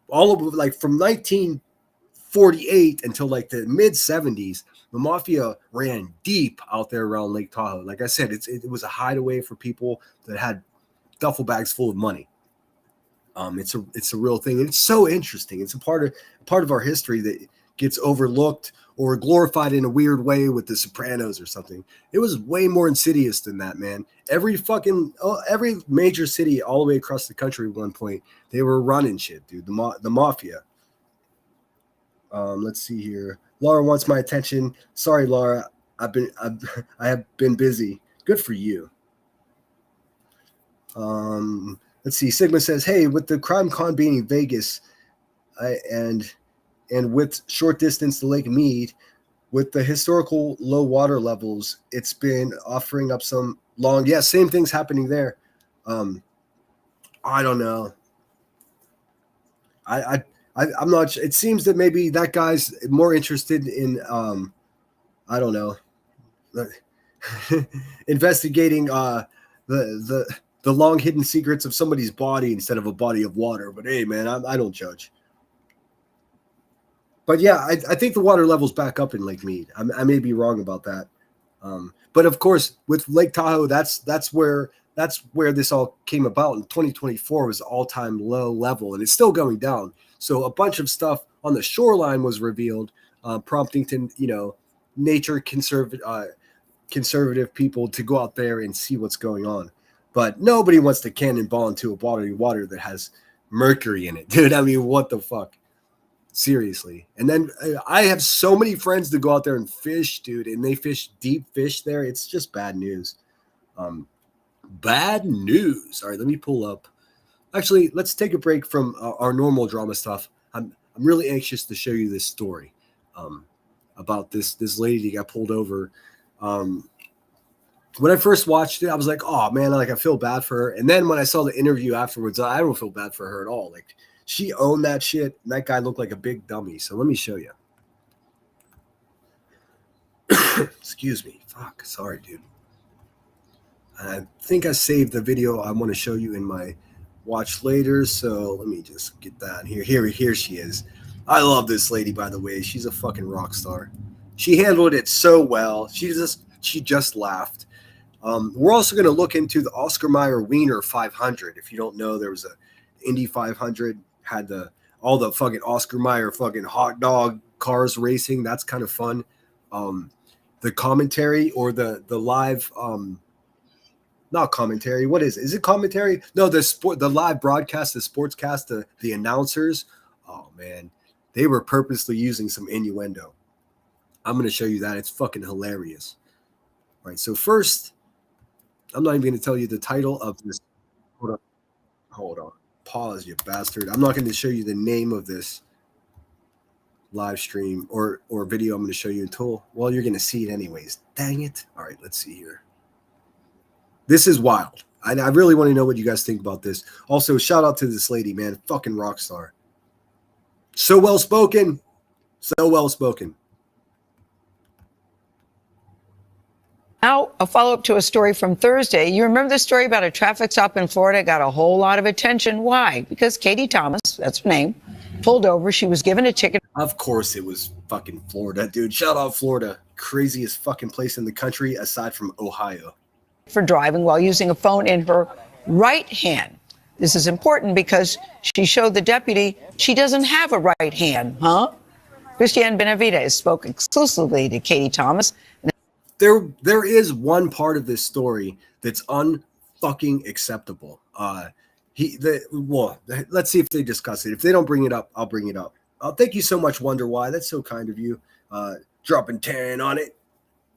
all of like from 1948 until like the mid 70s. The mafia ran deep out there around Lake Tahoe. Like I said, it was a hideaway for people that had duffel bags full of money. It's a real thing, and it's so interesting. It's a part of our history that gets overlooked or glorified in a weird way with The Sopranos or something. It was way more insidious than that, man. Every major city all the way across the country at one point, they were running shit, dude. The mafia. Let's see here. Laura wants my attention. Sorry, Laura. I have been busy. Good for you. Let's see. Sigma says, hey, with the Crime Con being in Vegas, and with short distance to Lake Mead, with the historical low water levels, it's been offering up some long. Yeah, same things happening there. I don't know. I'm not. It seems that maybe that guy's more interested in, I don't know, investigating the long hidden secrets of somebody's body instead of a body of water. But hey, man, I don't judge. But yeah, I think the water level's back up in Lake Mead. I may be wrong about that. But of course, with Lake Tahoe, that's where this all came about. In 2024 was all-time low level, and it's still going down. So a bunch of stuff on the shoreline was revealed, prompting nature conservative people to go out there and see what's going on. But nobody wants to cannonball into a body of water that has mercury in it, dude. I mean, what the fuck? Seriously. And then I have so many friends that go out there and fish, dude, and they fish deep fish there. It's just bad news. Bad news. All right, let me pull up. Actually, let's take a break from our normal drama stuff. I'm I'm really anxious to show you this story about this lady that got pulled over. When I first watched it, I was like, oh man, like I feel bad for her. And then when I saw the interview afterwards, I don't feel bad for her at all. Like she owned that shit. And that guy looked like a big dummy. So let me show you. Excuse me. Fuck. Sorry, dude. I think I saved the video I want to show you in my watch later. So let me just get that here. Here she is. I love this lady, by the way. She's a fucking rock star. She handled it so well. She just laughed. We're also going to look into the Oscar Mayer Wiener 500. If you don't know, there was a Indy 500, had all the fucking Oscar Mayer fucking hot dog cars racing. That's kind of fun. The commentary or the live, not commentary. What is it? Is it commentary? No, the live broadcast, the sportscast, the announcers. Oh man, they were purposely using some innuendo. I'm going to show you that. It's fucking hilarious. All right. So first, I'm not even going to tell you the title of this. Hold on. Pause, you bastard. I'm not going to show you the name of this live stream or video I'm going to show you until, well, you're going to see it anyways. Dang it. All right, let's see here. This is wild. I really want to know what you guys think about this. Also, shout out to this lady, man. Fucking rock star. So well spoken. So well spoken. Now, a follow-up to a story from Thursday. You remember the story about a traffic stop in Florida? Got a whole lot of attention. Why? Because Katie Thomas, that's her name, pulled over. She was given a ticket. Of course it was fucking Florida, dude. Shout out Florida. Craziest fucking place in the country aside from Ohio. For driving while using a phone in her right hand. This is important because she showed the deputy she doesn't have a right hand, huh? Christiane Benavides spoke exclusively to Katie Thomas. There is one part of this story that's unfucking acceptable. Let's see if they discuss it. If they don't bring it up, I'll bring it up. Thank you so much, Wonder Why. That's so kind of you. Dropping 10 on it.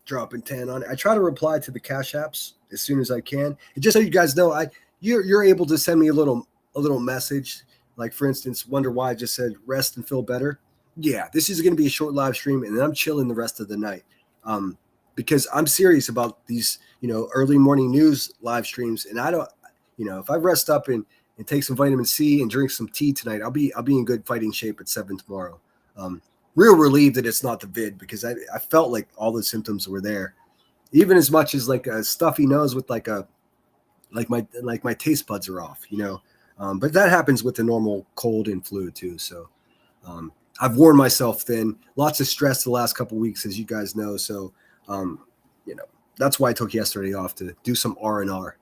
Dropping 10 on it. I try to reply to the Cash Apps as soon as I can. And just so you guys know, you're able to send me a little message. Like for instance, Wonder Why just said rest and feel better. Yeah, this is going to be a short live stream, and then I'm chilling the rest of the night. Because I'm serious about these, early morning news live streams. And I don't, if I rest up and take some vitamin C and drink some tea tonight, I'll be in good fighting shape at 7 tomorrow. Real relieved that it's not the vid because I felt like all the symptoms were there, even as much as like a stuffy nose with like my taste buds are off, but that happens with the normal cold and flu too. So I've worn myself thin, lots of stress the last couple of weeks, as you guys know. So, that's why I took yesterday off to do some R&R.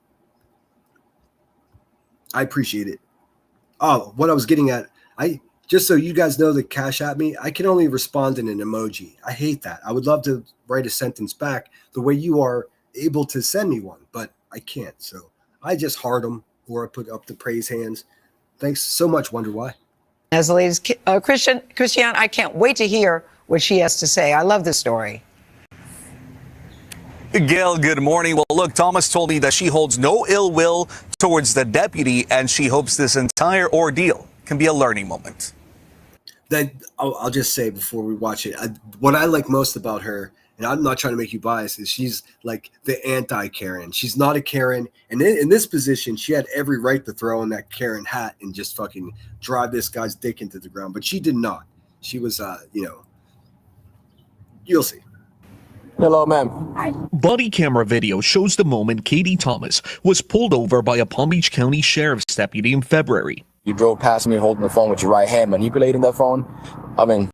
I appreciate it. Oh, what I was getting at, just so you guys know that Cash at me, I can only respond in an emoji. I hate that. I would love to write a sentence back the way you are able to send me one, but I can't. So I just heart them or I put up the praise hands. Thanks so much, Wonder Why. As the latest, Christiane, I can't wait to hear what she has to say. I love this story. Gail, good morning. Well, look, Thomas told me that she holds no ill will towards the deputy, and she hopes this entire ordeal can be a learning moment. That I'll just say before we watch it, what I like most about her, and I'm not trying to make you biased, is she's like the anti-Karen. She's not a Karen, and in this position, she had every right to throw in that Karen hat and just fucking drive this guy's dick into the ground, but she did not. She was, you'll see. Hello, ma'am. Body camera video shows the moment Katie Thomas was pulled over by a Palm Beach County Sheriff's deputy in February. You drove past me holding the phone with your right hand, manipulating that phone. I mean,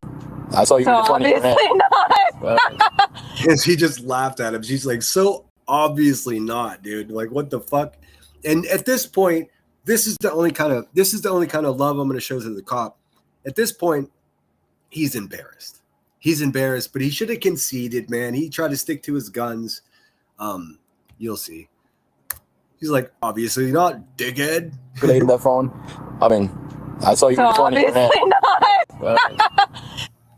I saw you with 20 not. And she just laughed at him. She's like, so obviously not, dude. Like, what the fuck? And at this point, this is the only kind of love I'm going to show to the cop. At this point, he's embarrassed. He's embarrassed, but he should have conceded, man. He tried to stick to his guns. You'll see. He's like, obviously not, dickhead. Manipulating that phone. I mean, I saw you with 20 obviously not.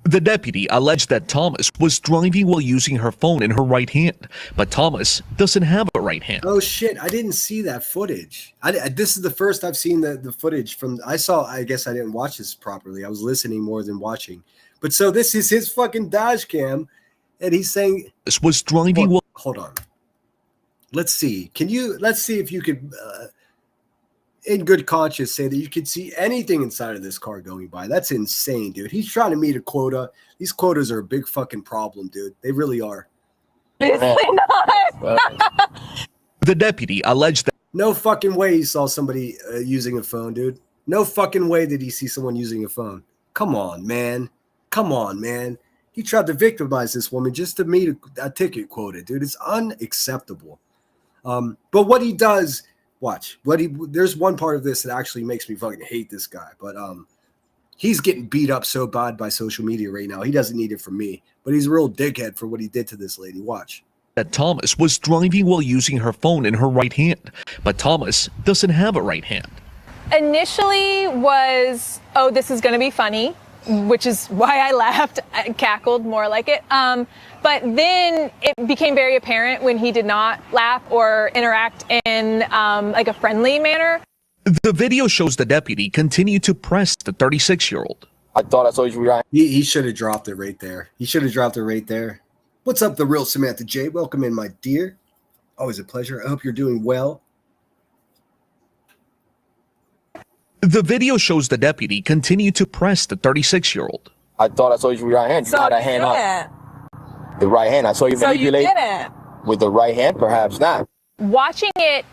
The The deputy alleged that Thomas was driving while using her phone in her right hand, but Thomas doesn't have a right hand. Oh shit, I didn't see that footage. This is the first I've seen the footage from. I guess I didn't watch this properly. I was listening more than watching. But so this is his fucking dash cam, and he's saying this was driving while. Hold on. Let's see. Let's see if you could, in good conscience, say that you could see anything inside of this car going by. That's insane, dude. He's trying to meet a quota. These quotas are a big fucking problem, dude. They really are. Obviously not. The deputy alleged that. No fucking way he saw somebody using a phone, dude. No fucking way did he see someone using a phone. Come on, man. Come on, man. He tried to victimize this woman just to meet a ticket quota, dude. It's unacceptable. But what he does, watch. There's one part of this that actually makes me fucking hate this guy. But he's getting beat up so bad by social media right now. He doesn't need it from me. But he's a real dickhead for what he did to this lady. Watch. That Thomas was driving while using her phone in her right hand, but Thomas doesn't have a right hand. Initially was, oh, this is going to be funny, which is why I laughed, I cackled more like it. But then it became very apparent when he did not laugh or interact in like a friendly manner. The video shows the deputy continue to press the 36-year-old. I thought I saw you right. He should have dropped it right there. He should have dropped it right there. What's up, the real Samantha J? Welcome in, my dear. Always a pleasure. I hope you're doing well. The video shows the deputy continue to press the 36-year-old. I thought I saw you with your right hand. You had that hand up. The right hand. I saw you manipulate. So you didn't. With the right hand, perhaps not. Watching it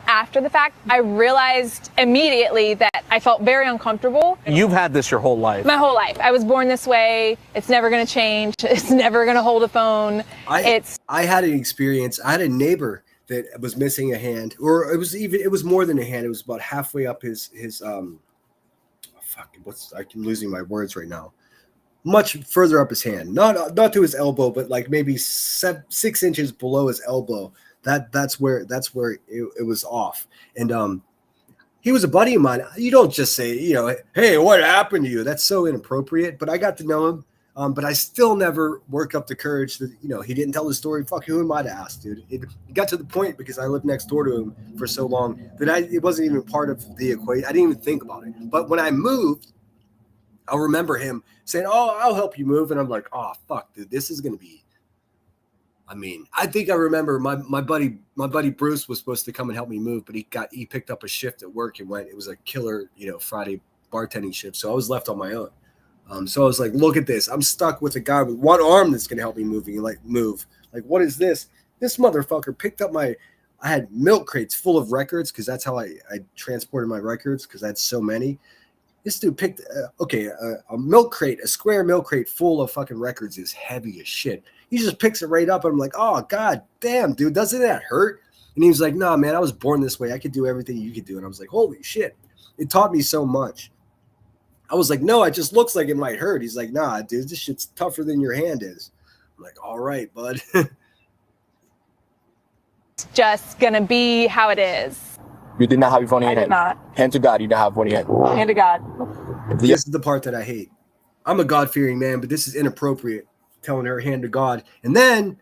after the fact, I realized immediately that I felt very uncomfortable. You've had this your whole life. My whole life. I was born this way. It's never going to change. It's never going to hold a phone. I had an experience. I had a neighbor that was missing a hand, or it was more than a hand. It was about halfway up his I'm losing my words right now. Much further up his hand, not to his elbow, but like maybe 6 inches below his elbow. That's where it was off. And he was a buddy of mine. You don't just say, hey, what happened to you? That's so inappropriate. But I got to know him. But I still never worked up the courage that, he didn't tell the story. Fuck, who am I to ask, dude? It got to the point because I lived next door to him for so long that it wasn't even part of the equation. I didn't even think about it. But when I moved, I'll remember him saying, oh, I'll help you move. And I'm like, oh, fuck, dude, this is going to be. I think I remember my buddy Bruce was supposed to come and help me move, but he picked up a shift at work and went. It was a killer, Friday bartending shift. So I was left on my own. So I was like, look at this. I'm stuck with a guy with one arm that's going to help me move. Like, what is this? This motherfucker picked up I had milk crates full of records because that's how I transported my records because I had so many. This dude picked, a milk crate, a square milk crate full of fucking records is heavy as shit. He just picks it right up. And I'm like, oh, God damn, dude, doesn't that hurt? And he was like, nah, man, I was born this way. I could do everything you could do. And I was like, holy shit. It taught me so much. I was like, no, it just looks like it might hurt. He's like, nah, dude, this shit's tougher than your hand is. I'm like, all right, bud. It's just going to be how it is. You did not have your phone in your hand. I did not. Hand to God, you didn't have your phone in your hand. Hand to God. This is the part that I hate. I'm a God-fearing man, but this is inappropriate, telling her hand to God. And then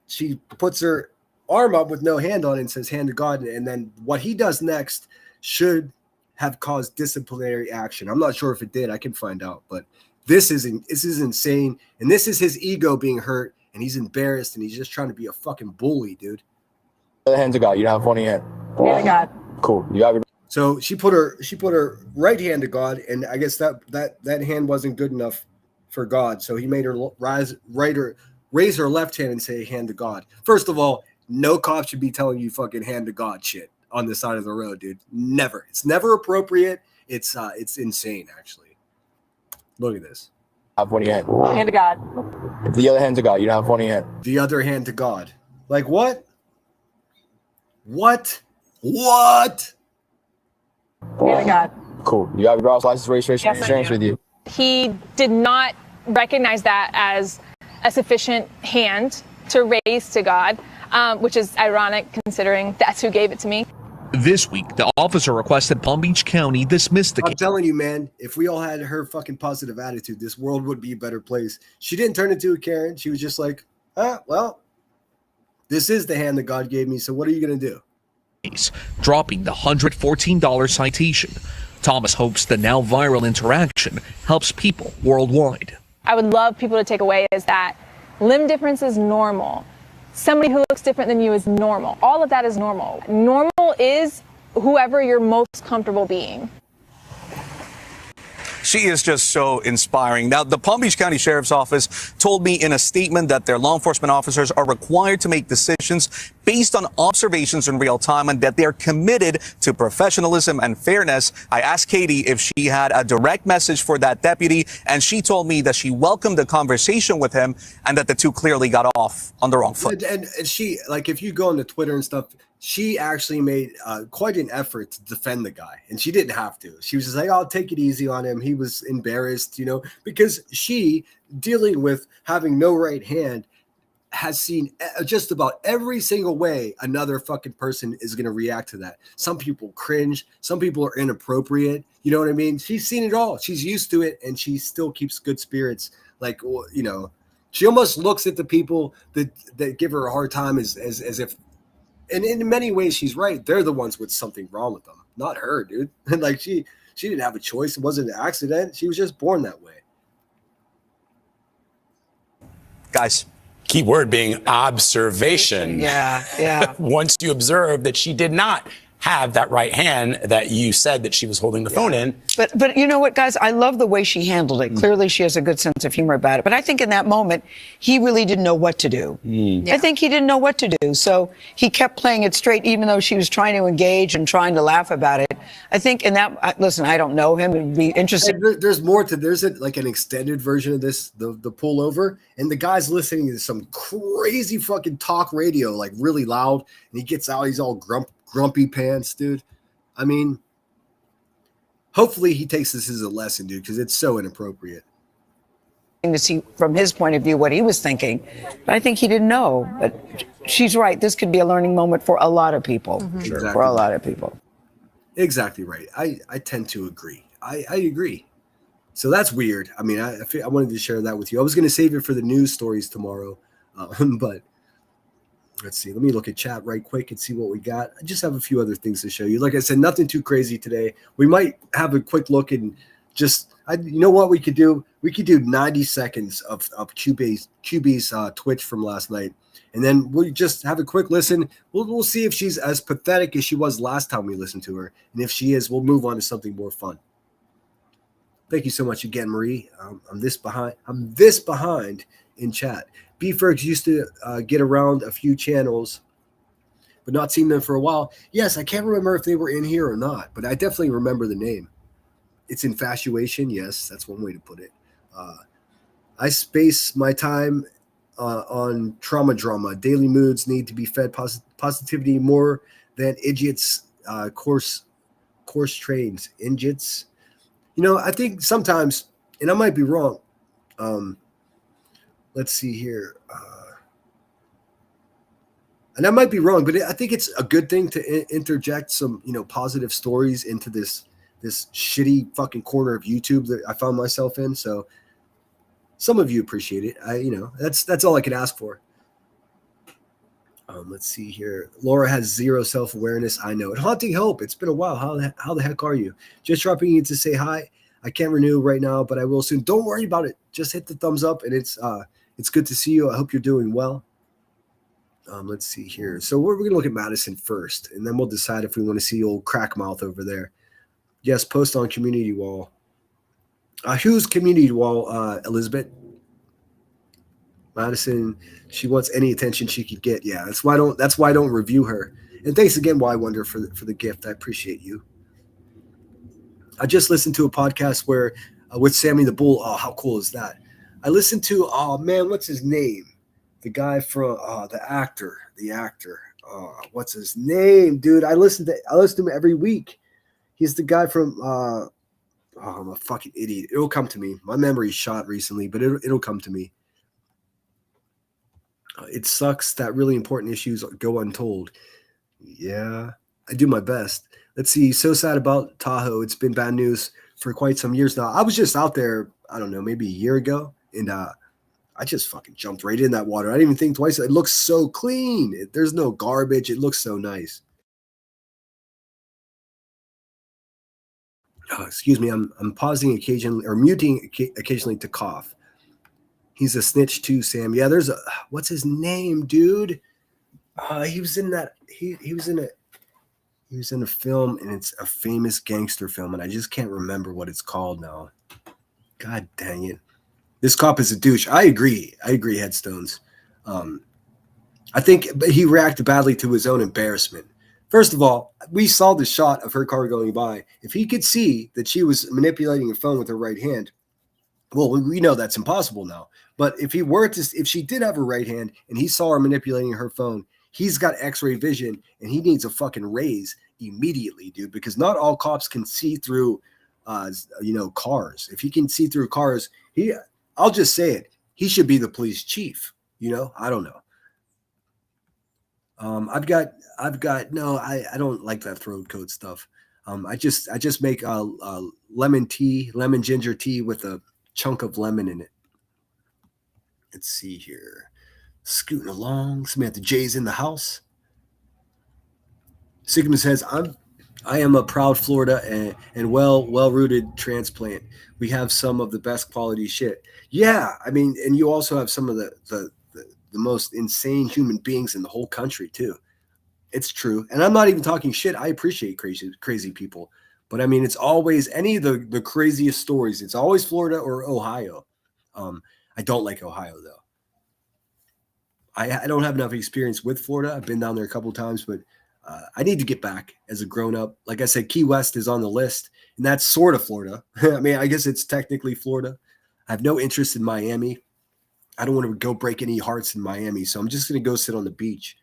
she puts her arm up with no hand on it and says hand to God. And then what he does next should have caused disciplinary action. I'm not sure if it did. I can find out. But this is insane. And this is his ego being hurt. And he's embarrassed. And he's just trying to be a fucking bully, dude. Hand to God. You don't have a phone in your hand. Hand to God. Cool. You have your. So she put her right hand to God, and I guess that hand wasn't good enough for God. So he made her raise her left hand and say hand to God. First of all, no cop should be telling you fucking hand to God shit on the side of the road, dude. Never. It's never appropriate. It's insane, actually. Look at this. Have one in your hand. Hand to God. The other hand to God. You don't have one in your hand. The other hand to God. Like what? What? Hand to God. Cool. You have your driver's license, registration, Yes, insurance with you. He did not recognize that as a sufficient hand to raise to God, which is ironic considering that's who gave it to me. This week, the officer requested Palm Beach County dismiss the I'm case. telling you, man, if we all had her fucking positive attitude, this world would be a better place. She didn't turn into a Karen. She was just like, well, this is the hand that God gave me, so what are you going to do? Dropping the $114 citation. Thomas hopes the now viral interaction helps people worldwide. I would love people to take away is that limb difference is normal. Somebody who looks different than you is normal. All of that is normal. Normal is whoever you're most comfortable being. She is just so inspiring. Now, the Palm Beach County Sheriff's Office told me in a statement that their law enforcement officers are required to make decisions based on observations in real time and that they're committed to professionalism and fairness. I asked Katie if she had a direct message for that deputy, and she told me that she welcomed the conversation with him and that the two clearly got off on the wrong foot. And she, like, if you go on the Twitter and stuff, she actually made quite an effort to defend the guy, and she didn't have to. She was just like, I'll take it easy on him. He was embarrassed, because she, dealing with having no right hand, has seen just about every single way another fucking person is going to react to that. Some people cringe. Some people are inappropriate. You know what I mean? She's seen it all. She's used to it, and she still keeps good spirits. Like, she almost looks at the people that give her a hard time as if, and in many ways, she's right. They're the ones with something wrong with them, not her, dude. And like she didn't have a choice. It wasn't an accident. She was just born that way. Guys. Key word being observation. Yeah. Once you observe that she did not have that right hand that you said that she was holding the phone in. But you know what, guys? I love the way she handled it. Clearly, she has a good sense of humor about it. But I think in that moment, he really didn't know what to do. I think he didn't know what to do. So he kept playing it straight, even though she was trying to engage and trying to laugh about it. I think in that, listen, I don't know him. It'd be interesting. There's more to, there's like an extended version of this, the pullover. And the guy's listening to some crazy fucking talk radio, like really loud. And he gets out, he's all grumpy pants, dude. I mean, hopefully he takes this as a lesson, dude, because it's so inappropriate. To see from his point of view what he was thinking, but I think he didn't know. But she's right. This could be a learning moment for a lot of people. Exactly. For a lot of people. Exactly right. I tend to agree. I agree. So that's weird. I mean, I wanted to share that with you. I was going to save it for the news stories tomorrow, but let's see. Let me look at chat right quick and see what we got. I just have a few other things to show you. Like I said, nothing too crazy today. We might have a quick look and just, you know what we could do? We could do 90 seconds of QB's Twitch from last night. And then we'll just have a quick listen. We'll see if she's as pathetic as she was last time we listened to her. And if she is, we'll move on to something more fun. Thank you so much again, Marie. I'm this behind in chat. B-Fergs used to get around a few channels, but not seen them for a while. Yes, I can't remember if they were in here or not, but I definitely remember the name. It's Infatuation. Yes, that's one way to put it. I space my time on trauma drama. Daily moods need to be fed positivity more than idiots, course trains. Idiots. I think sometimes, and I might be wrong. Let's see here. And I might be wrong, but I think it's a good thing to interject some, positive stories into this shitty fucking corner of YouTube that I found myself in. So some of you appreciate it. That's all I can ask for. Let's see here. Laura has zero self-awareness. I know it. Haunting Hope. It's been a while. How the heck are you? Just dropping in to say hi. I can't renew right now, but I will soon. Don't worry about it. Just hit the thumbs up, and it's good to see you. I hope you're doing well. Let's see here. So we're going to look at Madison first, and then we'll decide if we want to see old Crackmouth over there. Yes, post on community wall. Whose community wall, Elizabeth? Madison, she wants any attention she could get. Yeah, that's why I don't review her. And thanks again, Why Wonder, for the gift. I appreciate you. I just listened to a podcast where with Sammy the Bull. Oh, how cool is that? I listened to, oh man, what's his name? The guy from the actor. What's his name, dude? I listen to him every week. He's the guy from I'm a fucking idiot. It'll come to me. My memory's shot recently, but it'll come to me. It sucks that really important issues go untold. Yeah. I do my best. Let's see. So sad about Tahoe. It's been bad news for quite some years now. I was just out there, I don't know, maybe a year ago, and I just fucking jumped right in that water. I didn't even think twice. It looks so clean. There's no garbage. It looks so nice. Oh, excuse me. I'm pausing occasionally or muting occasionally to cough. He's a snitch too, Sam. Yeah, there's a what's his name, dude? He was in that. He was in a film, and it's a famous gangster film, and I just can't remember what it's called now. God dang it. This cop is a douche. I agree, Headstones. I think he reacted badly to his own embarrassment. First of all, we saw the shot of her car going by. If he could see that she was manipulating a phone with her right hand, well, we know that's impossible now. But if she did have her right hand and he saw her manipulating her phone, he's got X-ray vision and he needs a fucking raise immediately, dude, because not all cops can see through, cars. If he can see through cars, I'll just say it. He should be the police chief. I don't know. I don't like that throat coat stuff. I just make lemon ginger tea with a chunk of lemon in it. Let's see here. Scooting along. Samantha J's in the house. Sigma says, I am a proud Florida and well-rooted transplant. We have some of the best quality shit. Yeah, I mean, and you also have some of the most insane human beings in the whole country too. It's true. And I'm not even talking shit. I appreciate crazy people. But I mean, it's always any of the craziest stories. It's always Florida or Ohio. I don't like Ohio though. I don't have enough experience with Florida. I've been down there a couple of times, but I need to get back as a grown-up. Like I said, Key West is on the list, and that's sort of Florida. I mean, I guess it's technically Florida. I have no interest in Miami. I don't want to go break any hearts in Miami, so I'm just going to go sit on the beach.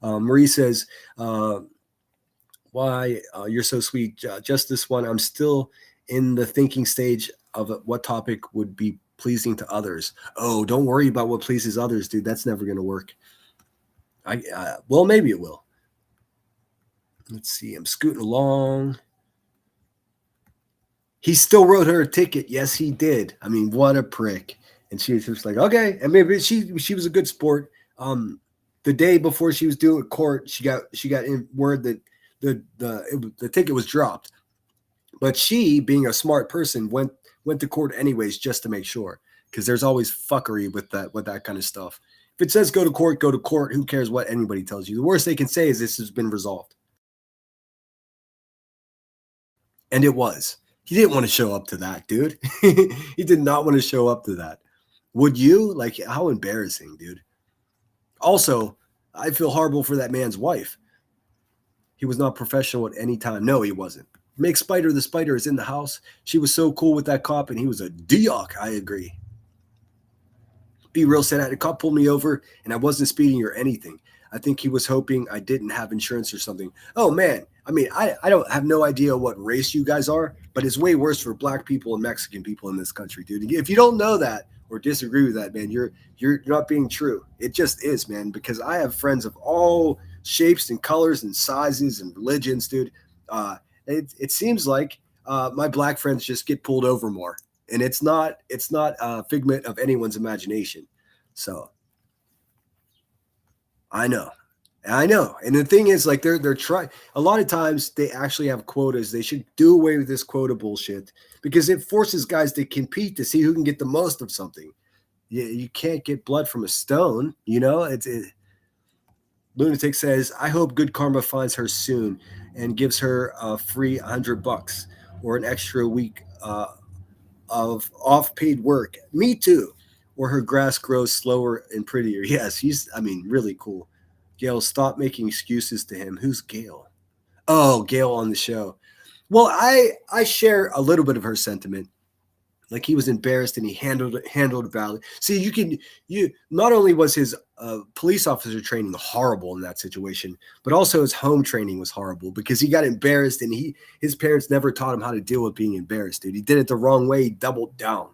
Marie says, why? You're so sweet. Just this one. I'm still in the thinking stage of what topic would be pleasing to others. Oh, don't worry about what pleases others, dude. That's never going to work. Well, maybe it will. Let's see. I'm scooting along. He still wrote her a ticket. Yes, he did. I mean, what a prick. And she was just like, okay. And maybe she was a good sport. The day before she was due at court, she got in word that the ticket was dropped. But she, being a smart person, went to court anyways just to make sure, because there's always fuckery with that kind of stuff. If it says go to court, go to court. Who cares what anybody tells you? The worst they can say is this has been resolved. And it was. He didn't want to show up to that, dude. He did not want to show up to that. Would you? Like, how embarrassing, dude. Also, I feel horrible for that man's wife. He was not professional at any time. No, he wasn't. Make Spider the Spider is in the house. She was so cool with that cop, and he was a D-Ock. I agree. Be real sad. The cop pulled me over, and I wasn't speeding or anything. I think he was hoping I didn't have insurance or something. Oh, man. I mean, I don't have no idea what race you guys are, but it's way worse for black people and Mexican people in this country, dude. If you don't know that or disagree with that, man, you're not being true. It just is, man, because I have friends of all shapes and colors and sizes and religions, dude. It seems like my black friends just get pulled over more, and it's not a figment of anyone's imagination. So I know. And the thing is, like, they're trying. A lot of times they actually have quotas. They should do away with this quota bullshit, because it forces guys to compete to see who can get the most of something. You can't get blood from a stone, you know. Lunatic says, I hope Good Karma finds her soon and gives her a free $100 or an extra week of off-paid work. Me too. Or her grass grows slower and prettier. Yes, he's, really cool. Gail, stop making excuses to him. Who's Gail? Oh, Gail on the show. Well, I share a little bit of her sentiment. Like, he was embarrassed and he handled it badly. See, you not only was his police officer training horrible in that situation, but also his home training was horrible, because he got embarrassed and his parents never taught him how to deal with being embarrassed, dude. He did it the wrong way. He doubled down.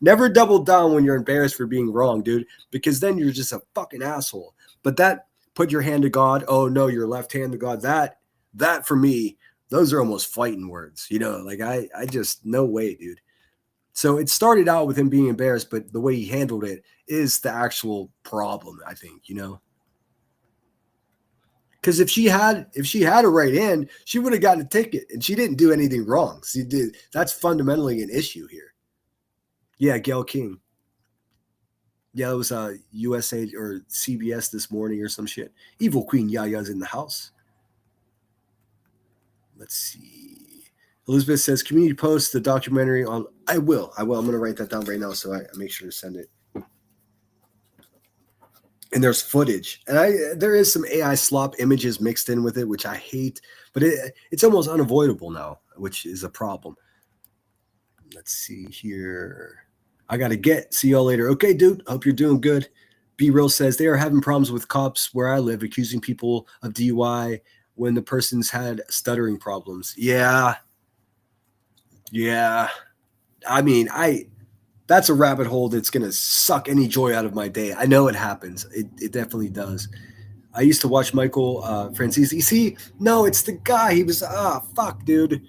Never double down when you're embarrassed for being wrong, dude, because then you're just a fucking asshole. But put your hand to God. Oh no, your left hand to God. That for me, those are almost fighting words. You know, like I just, no way, dude. So it started out with him being embarrassed, but the way he handled it is the actual problem, I think, you know. Because if she had a right hand, she would have gotten a ticket, and she didn't do anything wrong. She did. That's fundamentally an issue here. Yeah, Gail King. Yeah, it was USA or CBS this morning or some shit. Evil Queen Yaya's in the house. Let's see. Elizabeth says, community post the documentary on. I will. I'm going to write that down right now so I make sure to send it. And there's footage. And there is some AI slop images mixed in with it, which I hate. But it's almost unavoidable now, which is a problem. Let's see here. I got to get. See y'all later. Okay, dude. Hope you're doing good. Be Real says, they are having problems with cops where I live, accusing people of DUI when the person's had stuttering problems. Yeah. I mean, that's a rabbit hole that's going to suck any joy out of my day. I know it happens. It definitely does. I used to watch Michael Franzese. You see, no, it's the guy. He was, fuck, dude.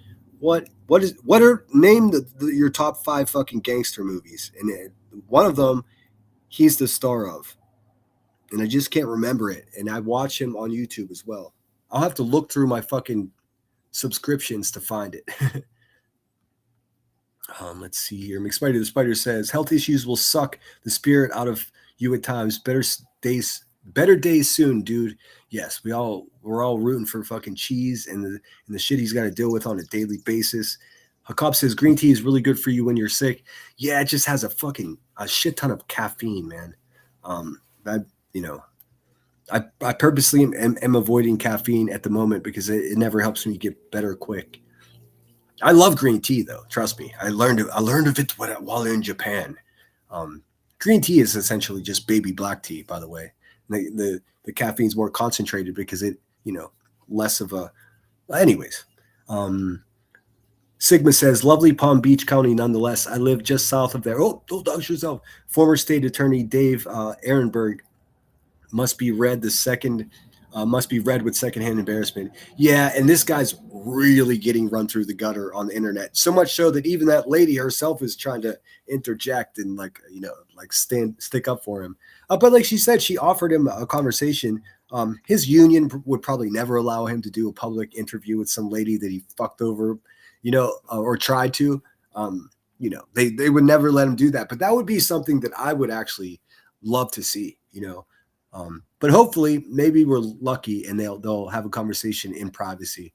Name your top 5 fucking gangster movies. And one of them, he's the star of. And I just can't remember it. And I watch him on YouTube as well. I'll have to look through my fucking subscriptions to find it. Let's see here. McSpider the Spider says, health issues will suck the spirit out of you at times. Better days soon, dude. Yes, we're all rooting for fucking cheese and the shit he's got to deal with on a daily basis. Hakop says green tea is really good for you when you're sick. Yeah, it just has a shit ton of caffeine, man. I purposely am avoiding caffeine at the moment because it never helps me get better quick. I love green tea, though. Trust me. I learned of it while in Japan. Green tea is essentially just baby black tea, by the way. The caffeine's more concentrated because it, less of a. Ehrenyways. Sigma says, lovely Palm Beach County nonetheless. I live just south of there. Oh, don't dox yourself. Former state attorney Dave Ehrenberg must be read with secondhand embarrassment. Yeah, and this guy's really getting run through the gutter on the internet. So much so that even that lady herself is trying to interject and stick up for him. But like she said, she offered him a conversation. His union would probably never allow him to do a public interview with some lady that he fucked over, or tried to. They would never let him do that. But that would be something that I would actually love to see, But hopefully, maybe we're lucky and they'll have a conversation in privacy.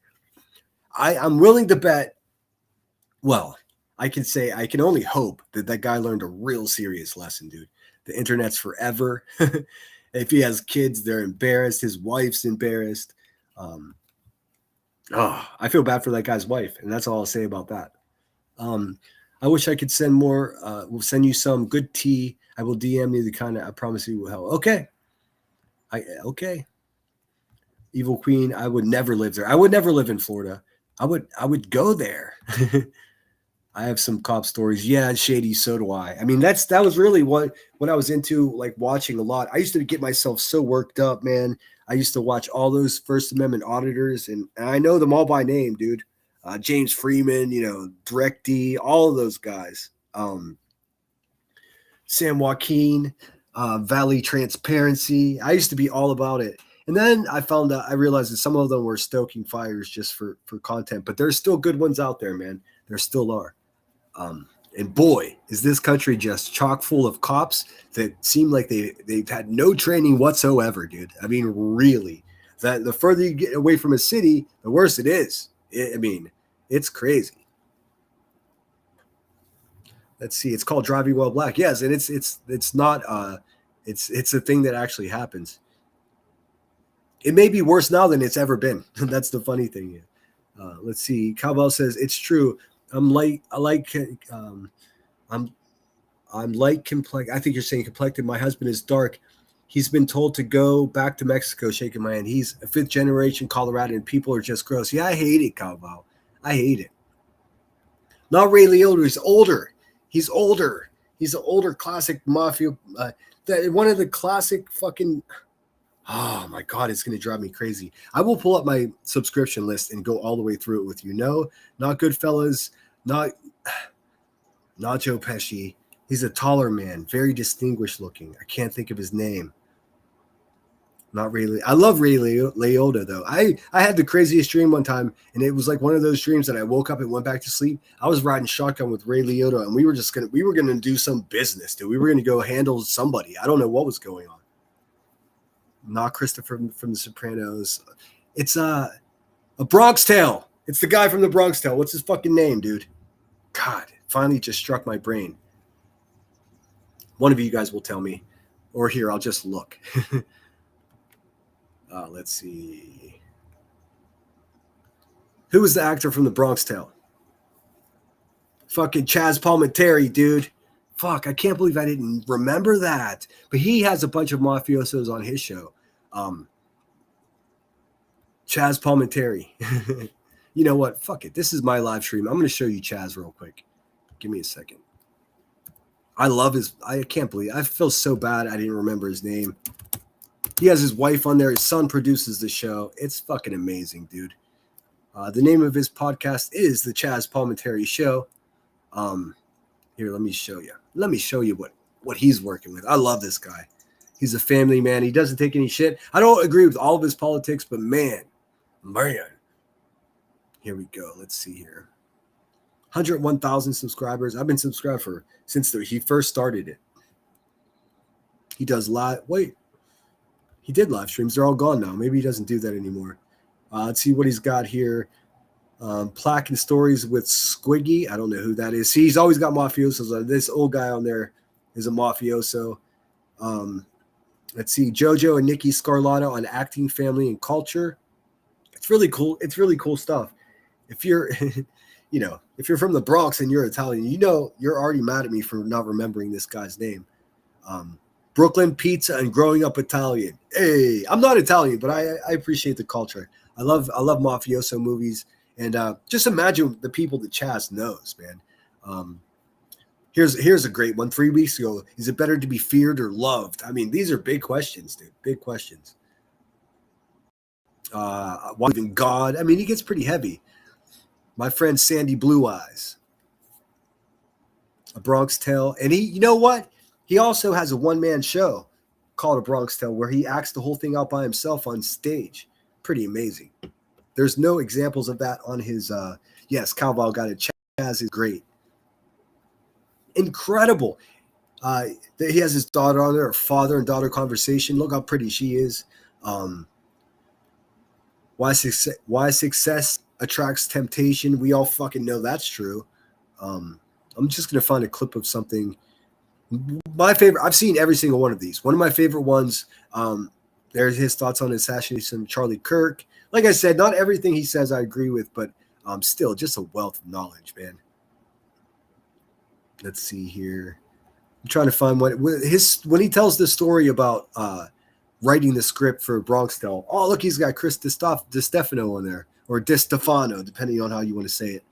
I'm willing to bet. Well, I can only hope that guy learned a real serious lesson, dude. The internet's forever. If he has kids, they're embarrassed. His wife's embarrassed. I feel bad for that guy's wife, and that's all I'll say about that. I wish I could send more. We'll send you some good tea. I will DM you the kind I promise you will help. Okay. Okay. Evil Queen, I would never live there. I would never live in Florida. I would go there. I have some cop stories. Yeah, shady, so do I. I mean, that was really what I was into, like watching a lot. I used to get myself so worked up, man. I used to watch all those First Amendment auditors, and I know them all by name, dude. James Freeman, Direct D, all of those guys. San Joaquin, Valley Transparency. I used to be all about it. And then I realized that some of them were stoking fires just for content, but there's still good ones out there, man. There still are. And boy, is this country just chock full of cops that seem like they've had no training whatsoever, dude. I mean, really, that the further you get away from a city, the worse it is. It's crazy. Let's see. It's called driving while black. Yes, and it's not. It's a thing that actually happens. It may be worse now than it's ever been. That's the funny thing. Let's see. Cowbell says it's true. I'm light complected. I think you're saying complected. My husband is dark. He's been told to go back to Mexico. Shaking my hand. He's a 5th generation Colorado, and people are just gross. Yeah, I hate it, Cowbell. I hate it. Not Ray Liotta. He's older. He's older. He's an older classic mafia. One of the classic fucking Oh my God, it's going to drive me crazy. I will pull up my subscription list and go all the way through it with you. No, not Goodfellas, not Joe Pesci. He's a taller man, very distinguished looking. I can't think of his name. Not really. I love Ray Liotta though. I had the craziest dream one time, and it was like one of those dreams that I woke up and went back to sleep. I was riding shotgun with Ray Liotta, and we were gonna do some business, dude. We were gonna go handle somebody. I don't know what was going on. Not Christopher from The Sopranos. It's a Bronx Tale. It's the guy from the Bronx Tale. What's his fucking name, dude? God, it finally just struck my brain. One of you guys will tell me, or here I'll just look. Let's see. Who was the actor from the Bronx Tale? Fucking Chaz Palminteri, dude. Fuck, I can't believe I didn't remember that. But he has a bunch of mafiosos on his show. Chaz Palminteri. You know what? Fuck it. This is my live stream. I'm going to show you Chaz real quick. Give me a second. I love his... I can't believe... I feel so bad I didn't remember his name. He has his wife on there. His son produces the show. It's fucking amazing, dude. The name of his podcast is The Chaz Palminteri Show. Here, let me show you. Let me show you what he's working with. I love this guy. He's a family man. He doesn't take any shit. I don't agree with all of his politics, but man. Here we go. Let's see here. 101,000 subscribers. I've been subscribed since he first started it. He does live. Wait. He did live streams. They're all gone now. Maybe he doesn't do that anymore. Let's see what he's got here. Plaque and Stories with Squiggy. I don't know who that is. See, he's always got mafiosos. This old guy on there is a mafioso. Let's see. JoJo and Nikki Scarlato on acting, family, and culture. It's really cool. It's really cool stuff. If you're, if you're from the Bronx and you're Italian, you're already mad at me for not remembering this guy's name. Brooklyn Pizza and Growing Up Italian. Hey, I'm not Italian, but I appreciate the culture. I love mafioso movies, and just imagine the people that Chaz knows, man. Here's a great one. 3 weeks ago, is it better to be feared or loved? I mean, these are big questions, dude. Big questions. Why even God? I mean, he gets pretty heavy. My friend Sandy Blue Eyes. A Bronx Tale, and you know what? He also has a one-man show called A Bronx Tale where he acts the whole thing out by himself on stage. Pretty amazing. There's no examples of that on his yes, Calval got it. Chaz is great. Incredible. He has his daughter on there, a father and daughter conversation. Look how pretty she is. Why success attracts temptation. We all fucking know that's true. I'm just going to find a clip of something. My favorite, I've seen every single one of these. One of my favorite ones, there's his thoughts on assassination of Charlie Kirk. Like I said, not everything he says I agree with, but still just a wealth of knowledge, man. Let's see here. I'm trying to find when he tells the story about writing the script for Bronx Tale. Oh, look, he's got Chris DiStefano on there, or DiStefano, depending on how you want to say it.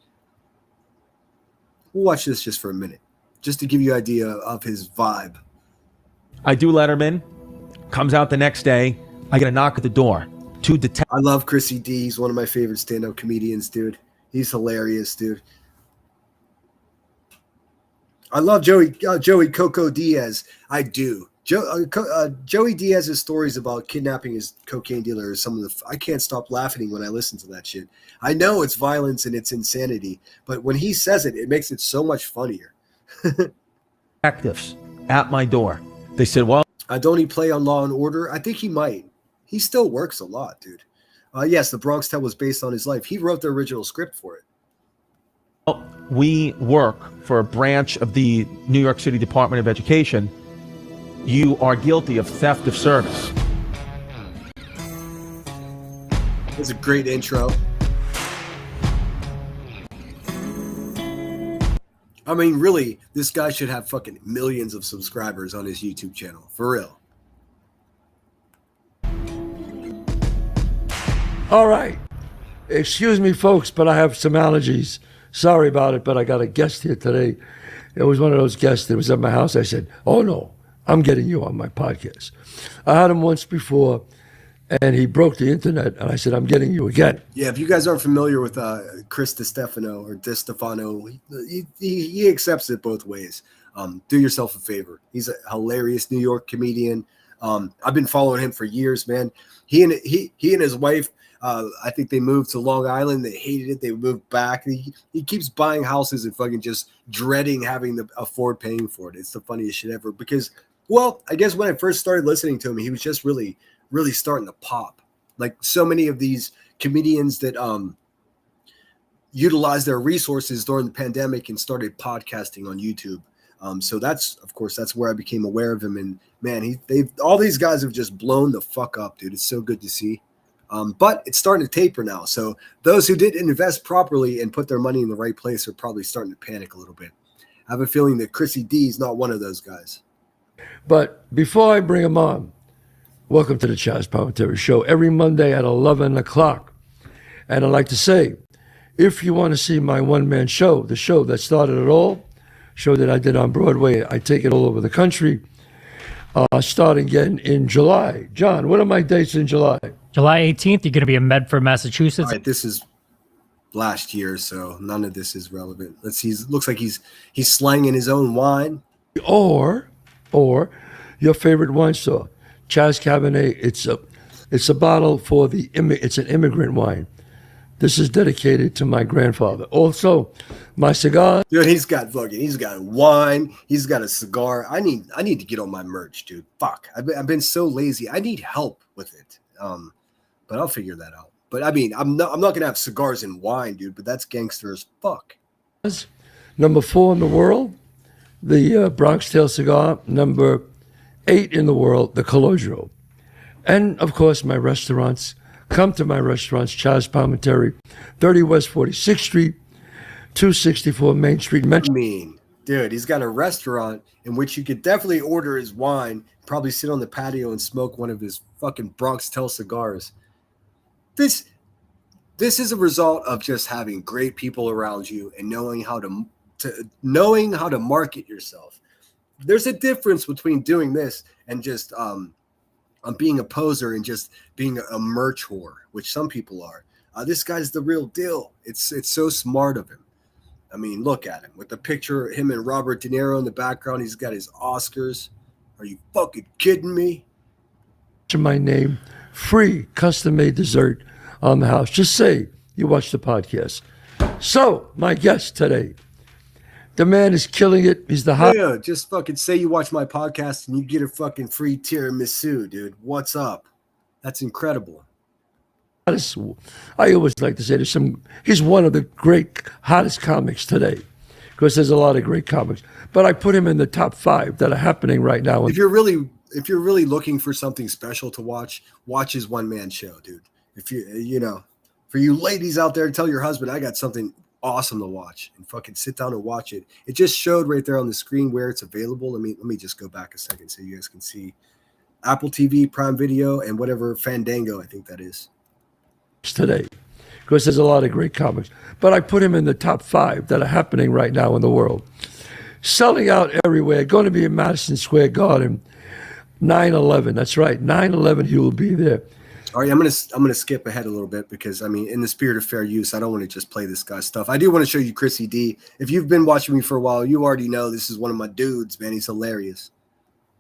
We'll watch this just for a minute, just to give you an idea of his vibe. I do Letterman. Comes out the next day. I get a knock at the door. I love Chrissy D. He's one of my favorite stand-up comedians, dude. He's hilarious, dude. I love Joey Coco Diaz. I do. Joey Diaz's stories about kidnapping his cocaine dealer is I can't stop laughing when I listen to that shit. I know it's violence and it's insanity, but when he says it, it makes it so much funnier. Detectives at my door. They said, well, don't he play on Law and Order? I think he might. He still works a lot, dude. Yes, the Bronx Tale was based on his life. He wrote the original script for it. well, we work for a branch of the New York City Department of Education. You are guilty of theft of service. That's a great intro. I mean, really, this guy should have fucking millions of subscribers on his YouTube channel. For real. All right. Excuse me, folks, but I have some allergies. Sorry about it, but I got a guest here today. It was one of those guests that was at my house. I said, oh, no, I'm getting you on my podcast. I had him once before, and he broke the internet. And I said, I'm getting you again. Yeah, if you guys aren't familiar with Chris DiStefano or DiStefano, he accepts it both ways. Do yourself a favor. He's a hilarious New York comedian. I've been following him for years, man. He and his wife, I think they moved to Long Island. They hated it. They moved back. He keeps buying houses and fucking just dreading having to afford paying for it. It's the funniest shit ever because, well, I guess when I first started listening to him, he was just really, really starting to pop. Like so many of these comedians that utilized their resources during the pandemic and started podcasting on YouTube. So that's where I became aware of him. And man, all these guys have just blown the fuck up, dude. It's so good to see. But it's starting to taper now. So those who didn't invest properly and put their money in the right place are probably starting to panic a little bit. I have a feeling that Chrissy D is not one of those guys. But before I bring him on, welcome to the Chaz Palminteri Show every Monday at 11 o'clock. And I'd like to say, if you want to see my one-man show, the show that started it all, show that I did on Broadway, I take it all over the country, starting again in July. John, what are my dates in July? July 18th, you're going to be in Medford, Massachusetts. All right, this is last year, so none of this is relevant. Let's see. Looks like he's slanging his own wine. Or your favorite wine store, Chaz Cabernet. It's a bottle for it's an immigrant wine. This is dedicated to my grandfather. Also, my cigar. Dude, he's got wine. He's got a cigar. I need to get on my merch, dude. Fuck. I've been so lazy. I need help with it. But I'll figure that out. But I mean, I'm not gonna have cigars and wine, dude. But that's gangster as fuck. Number 4 in the world, the Bronx Tail cigar. Number 8 in the world, the Colosio. And of course, my restaurants. Come to my restaurants, Chaz Palminteri, 30 West 46th Street, 264 Main Street. Dude, he's got a restaurant in which you could definitely order his wine, probably sit on the patio and smoke one of his fucking Bronx Tail cigars. This is a result of just having great people around you and knowing how to market yourself. There's a difference between doing this and just being a poser and just being a merch whore, which some people are. This guy's the real deal. It's so smart of him. I mean, look at him with the picture of him and Robert De Niro in the background. He's got his Oscars. Are you fucking kidding me? My name, free custom-made dessert on the house. Just say you watch the podcast. So, my guest today, the man is killing it. He's the hot. Yeah, just fucking say you watch my podcast and you get a fucking free tiramisu, dude. What's up? That's incredible. I always like to say he's one of the great, hottest comics today because there's a lot of great comics. But I put him in the top 5 that are happening right now. If you're really looking for something special to watch his one-man show, dude. If for you ladies out there, tell your husband I got something awesome to watch and fucking sit down and watch it. It just showed right there on the screen where it's available. Let me just go back a second so you guys can see Apple TV, Prime Video, and whatever Fandango I think that is. Today, because there's a lot of great comics. But I put him in the top 5 that are happening right now in the world. Selling out everywhere. Going to be in Madison Square Garden, 9/11. That's right, 9/11. He will be there. All right, I'm gonna skip ahead a little bit because I mean, in the spirit of fair use, I don't want to just play this guy's stuff. I do want to show you Chrissy D. If you've been watching me for a while, you already know this is one of my dudes, man. He's hilarious.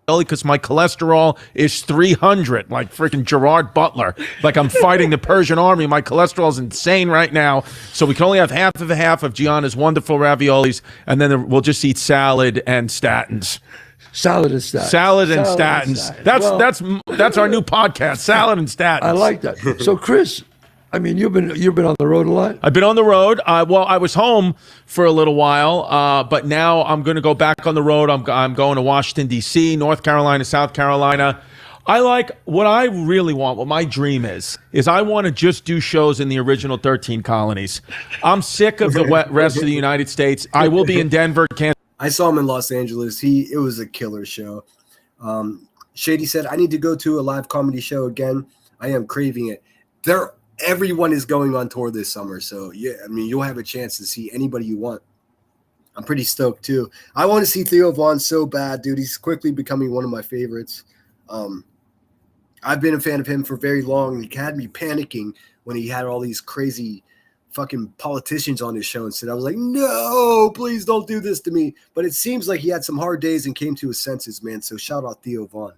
Because my cholesterol is 300, like freaking Gerard Butler. Like I'm fighting the Persian army. My cholesterol is insane right now. So we can only have half of Gianna's wonderful raviolis, and then we'll just eat salad and statins. Salad and statins. Salad and statins. That's our new podcast, Salad and Statins. I like that. So Chris, I mean, you've been on the road a lot. I've been on the road. Well, I was home for a little while, but now I'm going to go back on the road. I'm going to Washington, D.C., North Carolina, South Carolina. What I really want, what my dream is I want to just do shows in the original 13 colonies. I'm sick of the rest of the United States. I will be in Denver, Kansas. I saw him in Los Angeles. It was a killer show. Shady said, I need to go to a live comedy show again. I am craving it. Everyone is going on tour this summer. So, yeah, I mean, you'll have a chance to see anybody you want. I'm pretty stoked, too. I want to see Theo Vaughn so bad, dude. He's quickly becoming one of my favorites. I've been a fan of him for very long. He had me panicking when he had all these crazy fucking politicians on his show and said, I was like, no, please don't do this to me. But it seems like he had some hard days and came to his senses, man. So shout out Theo Vaughn.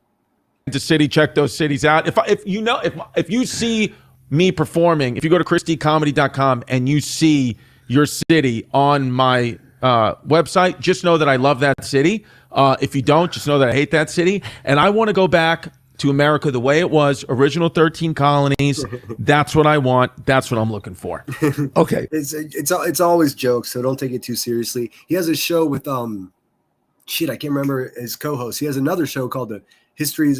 To city, check those cities out. If you see me performing, if you go to ChristyComedy.com and you see your city on my website, just know that I love that city. If you don't, just know that I hate that city. And I want to go back to America the way it was, original 13 colonies. That's what I want. That's what I'm looking for. Okay. It's always jokes, so don't take it too seriously. He has a show with I can't remember his co-host. He has another show called the History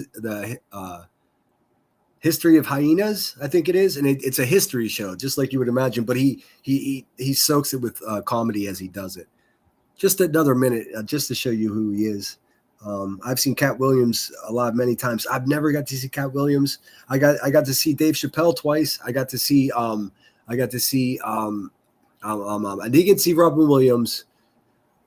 of Hyenas, I think it is, and it's a history show, just like you would imagine. But he soaks it with comedy as he does it. Just another minute, just to show you who he is. I've seen Cat Williams many times. I've never got to see Cat Williams. I got to see Dave Chappelle twice. I did get to see Robin Williams.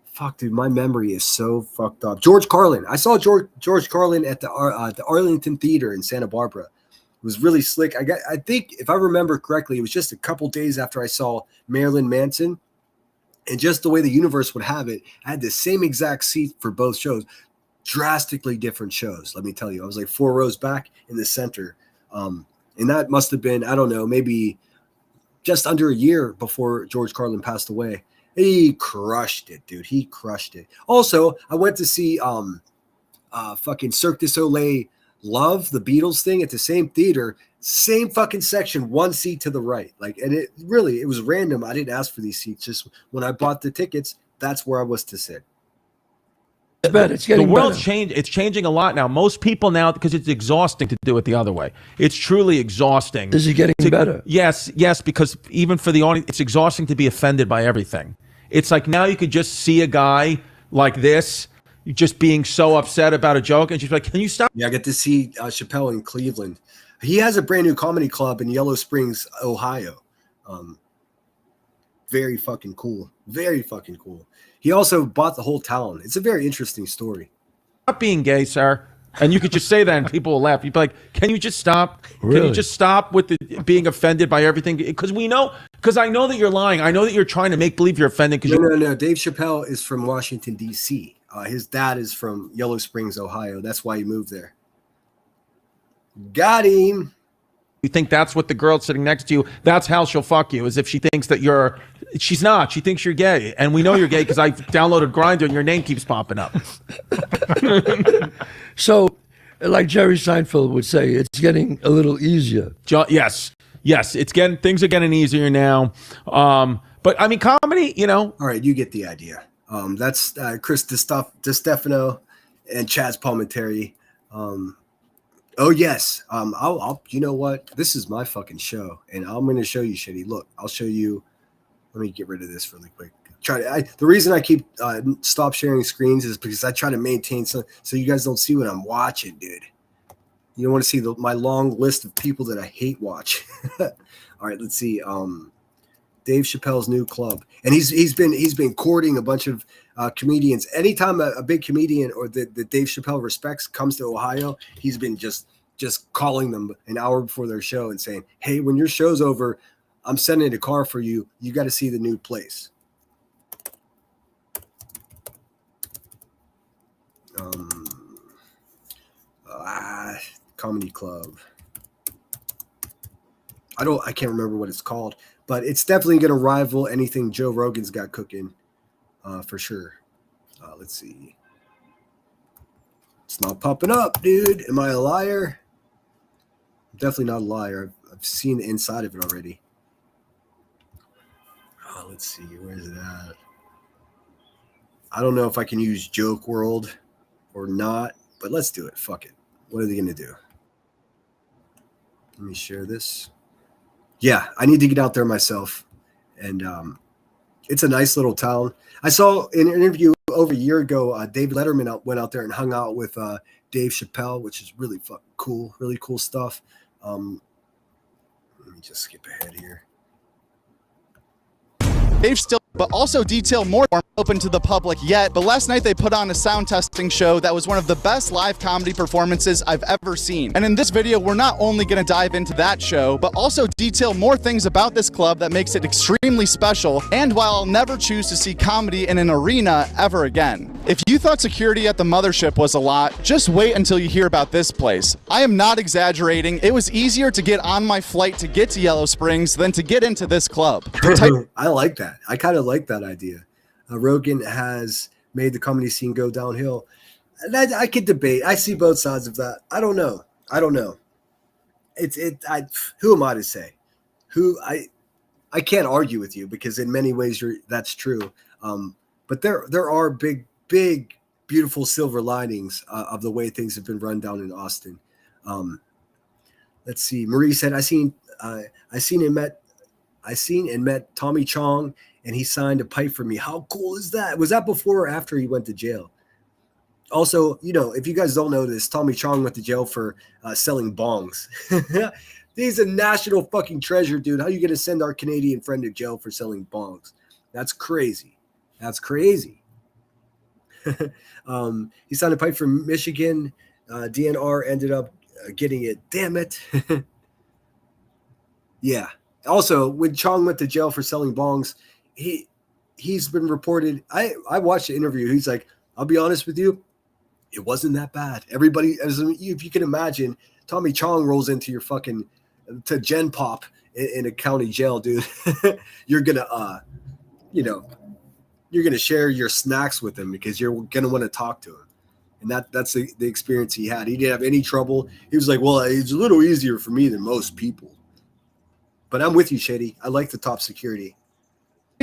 Fuck, dude, my memory is so fucked up. George Carlin. I saw George Carlin at the Arlington Theater in Santa Barbara. It was really slick. I think if I remember correctly, it was just a couple days after I saw Marilyn Manson, and just the way the universe would have it, I had the same exact seat for both shows. Drastically different shows, let me tell you. I was like 4 rows back in the center. And that must have been, I don't know, maybe just under a year before George Carlin passed away. He crushed it, dude. He crushed it. Also, I went to see fucking Cirque du Soleil Love, the Beatles thing, at the same theater, same fucking section, one seat to the right. Like, and it was random. I didn't ask for these seats. Just when I bought the tickets, that's where I was to sit. It's getting the world's better. changed. It's changing a lot now. Most people now, because it's exhausting to do it the other way. It's truly exhausting. Is it getting better? Yes, because even for the audience, it's exhausting to be offended by everything. It's like now you could just see a guy like this, just being so upset about a joke, and she's like, "Can you stop?" Yeah, I get to see Chappelle in Cleveland. He has a brand new comedy club in Yellow Springs, Ohio. Very fucking cool. Very fucking cool. He also bought the whole town. It's a very interesting story. Stop being gay, sir. And you could just say that and people will laugh. You'd be like, can you just stop? Really? Can you just stop with the being offended by everything? Because I know that you're lying. I know that you're trying to make believe you're offended. No. Dave Chappelle is from Washington, D.C. His dad is from Yellow Springs, Ohio. That's why he moved there. Got him. You think that's what the girl sitting next to you, that's how she'll fuck you, as if she thinks that she's not. She thinks you're gay. And we know you're gay because I downloaded Grindr and your name keeps popping up. So, like Jerry Seinfeld would say, it's getting a little easier. Yes, things are getting easier now. But I mean, comedy, All right, you get the idea. That's Chris DiStefano and Chaz Palminteri. Oh yes. I'll. You know what? This is my fucking show, and I'm going to show you, Shitty. Look, I'll show you. Let me get rid of this really quick. The reason I keep stop sharing screens is because I try to maintain so you guys don't see what I'm watching, dude. You don't want to see my long list of people that I hate watch. All right, let's see. Dave Chappelle's new club, and he's been courting a bunch of comedians. Anytime a big comedian or that Dave Chappelle respects comes to Ohio, he's been just calling them an hour before their show and saying, "Hey, when your show's over, I'm sending a car for you. You got to see the new place." Comedy club. I can't remember what it's called, but it's definitely going to rival anything Joe Rogan's got cooking, for sure. Let's see. It's not popping up, dude. Am I a liar? I'm definitely not a liar. I've seen the inside of it already. Let's see. Where is it at? I don't know if I can use Joke World or not, but let's do it. Fuck it. What are they going to do? Let me share this. Yeah, I need to get out there myself. And it's a nice little town. I saw in an interview over a year ago, David Letterman went out there and hung out with Dave Chappelle, which is really fucking cool. Really cool stuff. Let me just skip ahead here. They've still, but also detail more open to the public yet. But last night they put on a sound testing show that was one of the best live comedy performances I've ever seen. And in this video, we're not only going to dive into that show, but also detail more things about this club that makes it extremely special. And while I'll never choose to see comedy in an arena ever again. If you thought security at the mothership was a lot, just wait until you hear about this place. I am not exaggerating. It was easier to get on my flight to get to Yellow Springs than to get into this club. I like that. I kind of like that idea. Rogan has made the comedy scene go downhill. And I could debate. I see both sides of that. I don't know. Who am I to say? I can't argue with you because in many ways that's true. But there are big, beautiful silver linings of the way things have been run down in Austin. Let's see. Marie said, I seen and met Tommy Chong, and he signed a pipe for me. How cool is that? Was that before or after he went to jail? Also, if you guys don't know this, Tommy Chong went to jail for selling bongs. He's a national fucking treasure, dude. How are you going to send our Canadian friend to jail for selling bongs? That's crazy. He signed a pipe from Michigan. DNR ended up getting it. Damn it. Yeah. Also, when Chong went to jail for selling bongs, he's been reported. I watched the interview. He's like, I'll be honest with you, it wasn't that bad. Everybody, if you can imagine, Tommy Chong rolls into your to Gen Pop in a county jail, dude. You're gonna, you're gonna share your snacks with him because you're gonna want to talk to him. And that's the experience he had. He didn't have any trouble. He was like, well, it's a little easier for me than most people. But I'm with you, Shady. I like the top security.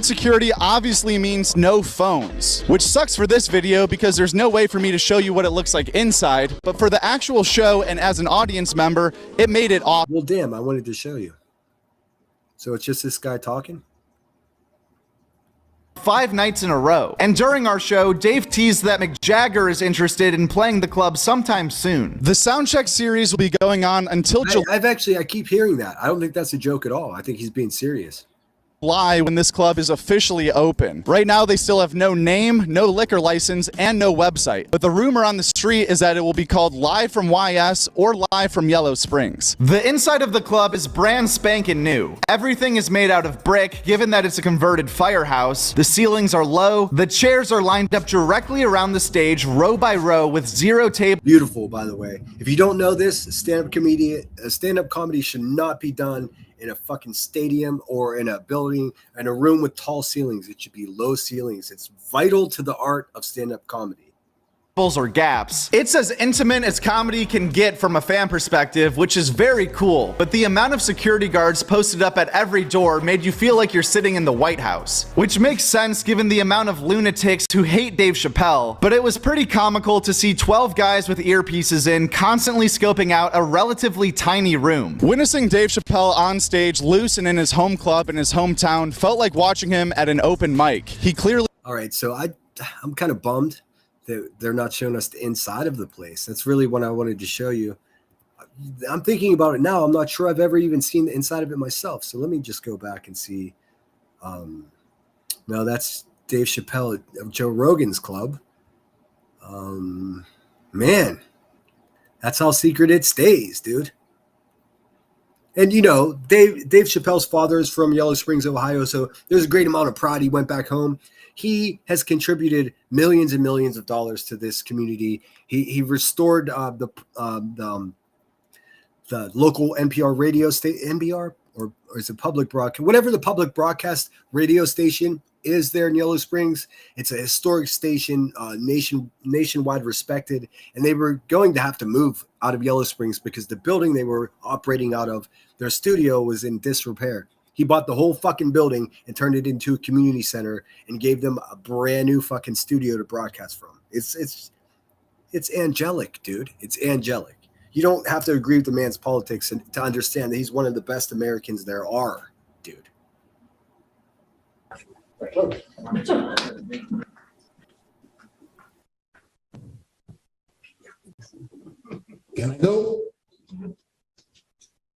Security obviously means no phones, which sucks for this video because there's no way for me to show you what it looks like inside, but for the actual show and as an audience member, it made it awesome. Well, damn, I wanted to show you. So it's just this guy talking? 5 nights in a row. And during our show, Dave teased that Mick Jagger is interested in playing the club sometime soon. The Soundcheck series will be going on until I keep hearing that. I don't think that's a joke at all. I think he's being serious. July when this club is officially open. Right now, they still have no name, no liquor license, and no website. But the rumor on the street is that it will be called Live from YS or Live from Yellow Springs. The inside of the club is brand spanking new. Everything is made out of brick, given that it's a converted firehouse. The ceilings are low. The chairs are lined up directly around the stage, row by row, with 0 tables. Beautiful, by the way. If you don't know this, stand-up comedy should not be done in a fucking stadium or in a building, in a room with tall ceilings. It should be low ceilings. It's vital to the art of stand-up comedy. Or gaps. It's as intimate as comedy can get from a fan perspective, which is very cool. But the amount of security guards posted up at every door made you feel like you're sitting in the White House, which makes sense given the amount of lunatics who hate Dave Chappelle. But it was pretty comical to see 12 guys with earpieces in constantly scoping out a relatively tiny room. Witnessing Dave Chappelle on stage loose and in his home club in his hometown felt like watching him at an open mic. He clearly... All right, so I'm kind of bummed that they're not showing us the inside of the place. That's really what I wanted to show you. I'm thinking about it now. I'm not sure I've ever even seen the inside of it myself. So let me just go back and see. No, that's Dave Chappelle of Joe Rogan's club. Man, that's how secret it stays, dude. And, Dave Chappelle's father is from Yellow Springs, Ohio. So there's a great amount of pride. He went back home. He has contributed millions and millions of dollars to this community. He restored the local NPR radio station, NPR or is it public broadcast? Whatever the public broadcast radio station is there in Yellow Springs. It's a historic station, nationwide respected, and they were going to have to move out of Yellow Springs because the building they were operating out of, their studio, was in disrepair. He bought the whole fucking building and turned it into a community center and gave them a brand new fucking studio to broadcast from. It's angelic, dude. It's angelic. You don't have to agree with the man's politics to understand that he's one of the best Americans there are, dude. Can I go?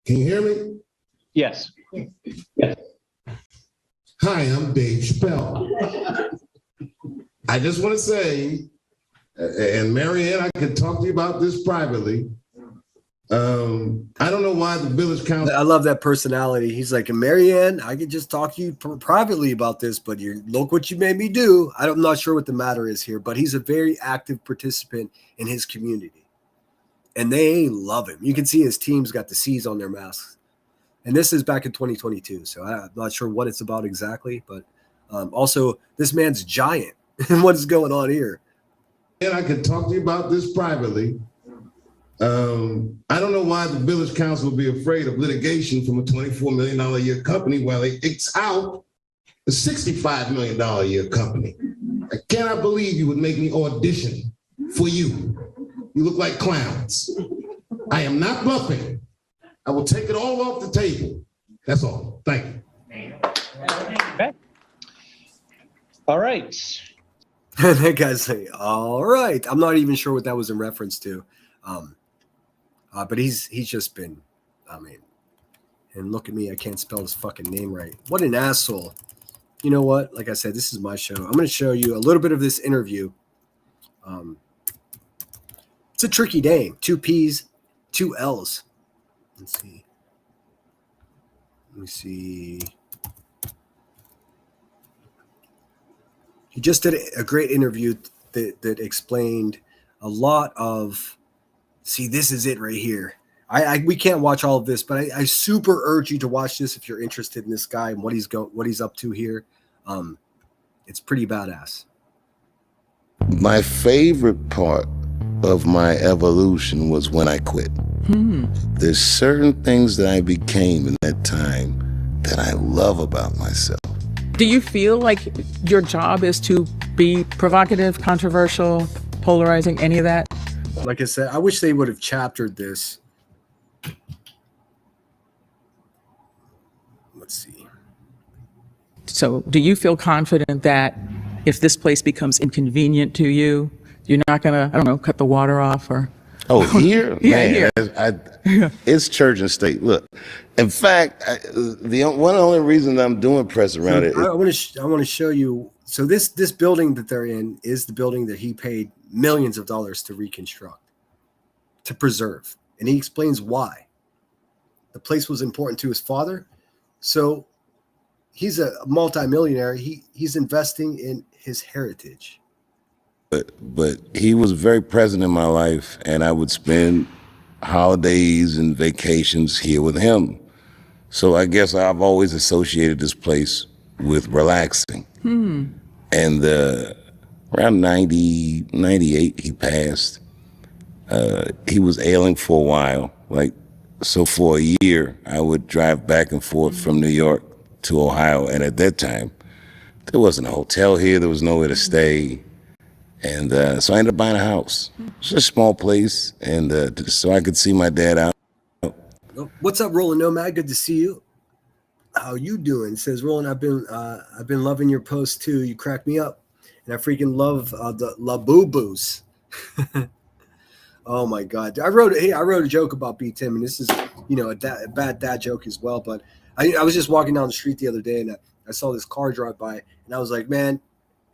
Can you hear me? Yes. Hi, Hi, I'm Dave Chappelle. I just want to say, and Marianne, I can talk to you about this privately. I don't know why the village council. I love that personality. He's like, Marianne, I could just talk to you privately about this, but look what you made me do. I'm not sure what the matter is here, but he's a very active participant in his community. And they love him. You can see his team's got the C's on their masks. And this is back in 2022, so I'm not sure what it's about exactly, but also this man's giant. What is going on here? And I can talk to you about this privately. I don't know why the village council would be afraid of litigation from a $24 million a year company while they X out a $65 million a year company. I cannot believe you would make me audition for you. You look like clowns. I am not bluffing. I will take it all off the table. That's all. Thank you. Okay. All right. That guy's saying, all right. I'm not even sure what that was in reference to. But he's just been, I mean, and look at me, I can't spell his fucking name right. What an asshole. You know what? Like I said, this is my show. I'm going to show you a little bit of this interview. It's a tricky name. 2 P's, 2 L's. Let's see. Let me see. He just did a great interview that explained a lot of. See, this is it right here. We can't watch all of this, but I super urge you to watch this if you're interested in this guy and what he's up to here. It's pretty badass. My favorite part of my evolution was when I quit. There's certain things that I became in that time that I love about myself. Do you feel like your job is to be provocative, controversial, polarizing, any of that? Like I said, I wish they would have chaptered this. Let's see. So do you feel confident that if this place becomes inconvenient to you, you're not going to, I don't know, cut the water off or... Oh, here? Yeah, Man, here. It's church and state. Look, in fact, the only reason I'm doing press around it. I want to show you. So this building that they're in is the building that he paid millions of dollars to reconstruct, to preserve, and he explains why. The place was important to his father, so he's a multimillionaire. He's investing in his heritage. But he was very present in my life, and I would spend holidays and vacations here with him. So I guess I've always associated this place with relaxing. And around 90, 98, he passed. He was ailing for a while. So for a year, I would drive back and forth from New York to Ohio. And at that time, there wasn't a hotel here. There was nowhere to stay. And so I ended up buying a house. It's a small place, and so I could see my dad out. What's up, Roland Nomad? Good to see you. How you doing? Says Roland. I've been loving your posts too. You crack me up, and I freaking love the La Boo Boos. Oh my God! I wrote a joke about B Tim, and this is a bad dad joke as well. But I was just walking down the street the other day, and I saw this car drive by, and I was like, man.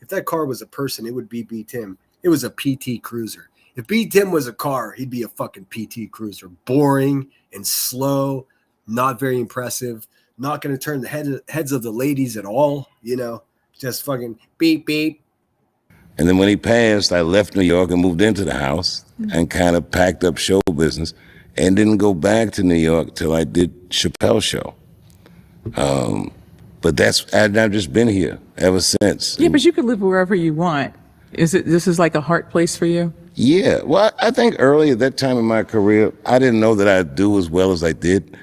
If that car was a person, it would be B. Tim. It was a PT Cruiser. If B. Tim was a car, he'd be a fucking PT Cruiser. Boring and slow, not very impressive, not going to turn the heads of the ladies at all, just fucking beep, beep. And then when he passed, I left New York and moved into the house and kind of packed up show business and didn't go back to New York till I did Chappelle Show. But I've just been here ever since. Yeah, but you could live wherever you want. This is like a heart place for you? Yeah. Well, I think early at that time in my career, I didn't know that I'd do as well as I did.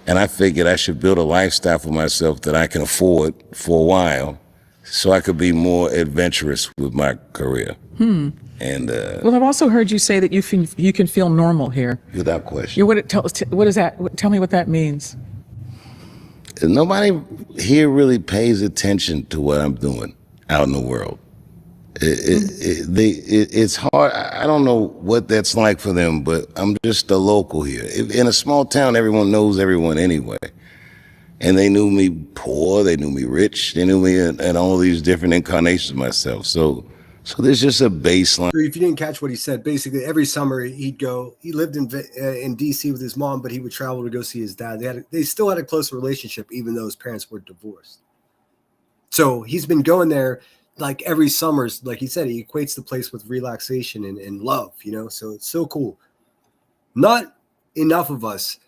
And I figured I should build a lifestyle for myself that I can afford for a while so I could be more adventurous with my career. And well, I've also heard you say that you can feel normal here. Without question. What is that? Tell me what that means. Nobody here really pays attention to what I'm doing out in the world. It's hard. I don't know what that's like for them, but I'm just a local here. In a small town, everyone knows everyone anyway. And they knew me poor, they knew me rich, they knew me in all these different incarnations of myself. So there's just a baseline. If you didn't catch what he said, basically every summer he'd go. He lived in DC with his mom, but he would travel to go see his dad. They still had a close relationship, even though his parents were divorced. So he's been going there like every summer. Like he said, he equates the place with relaxation and love. So it's so cool. Not enough of us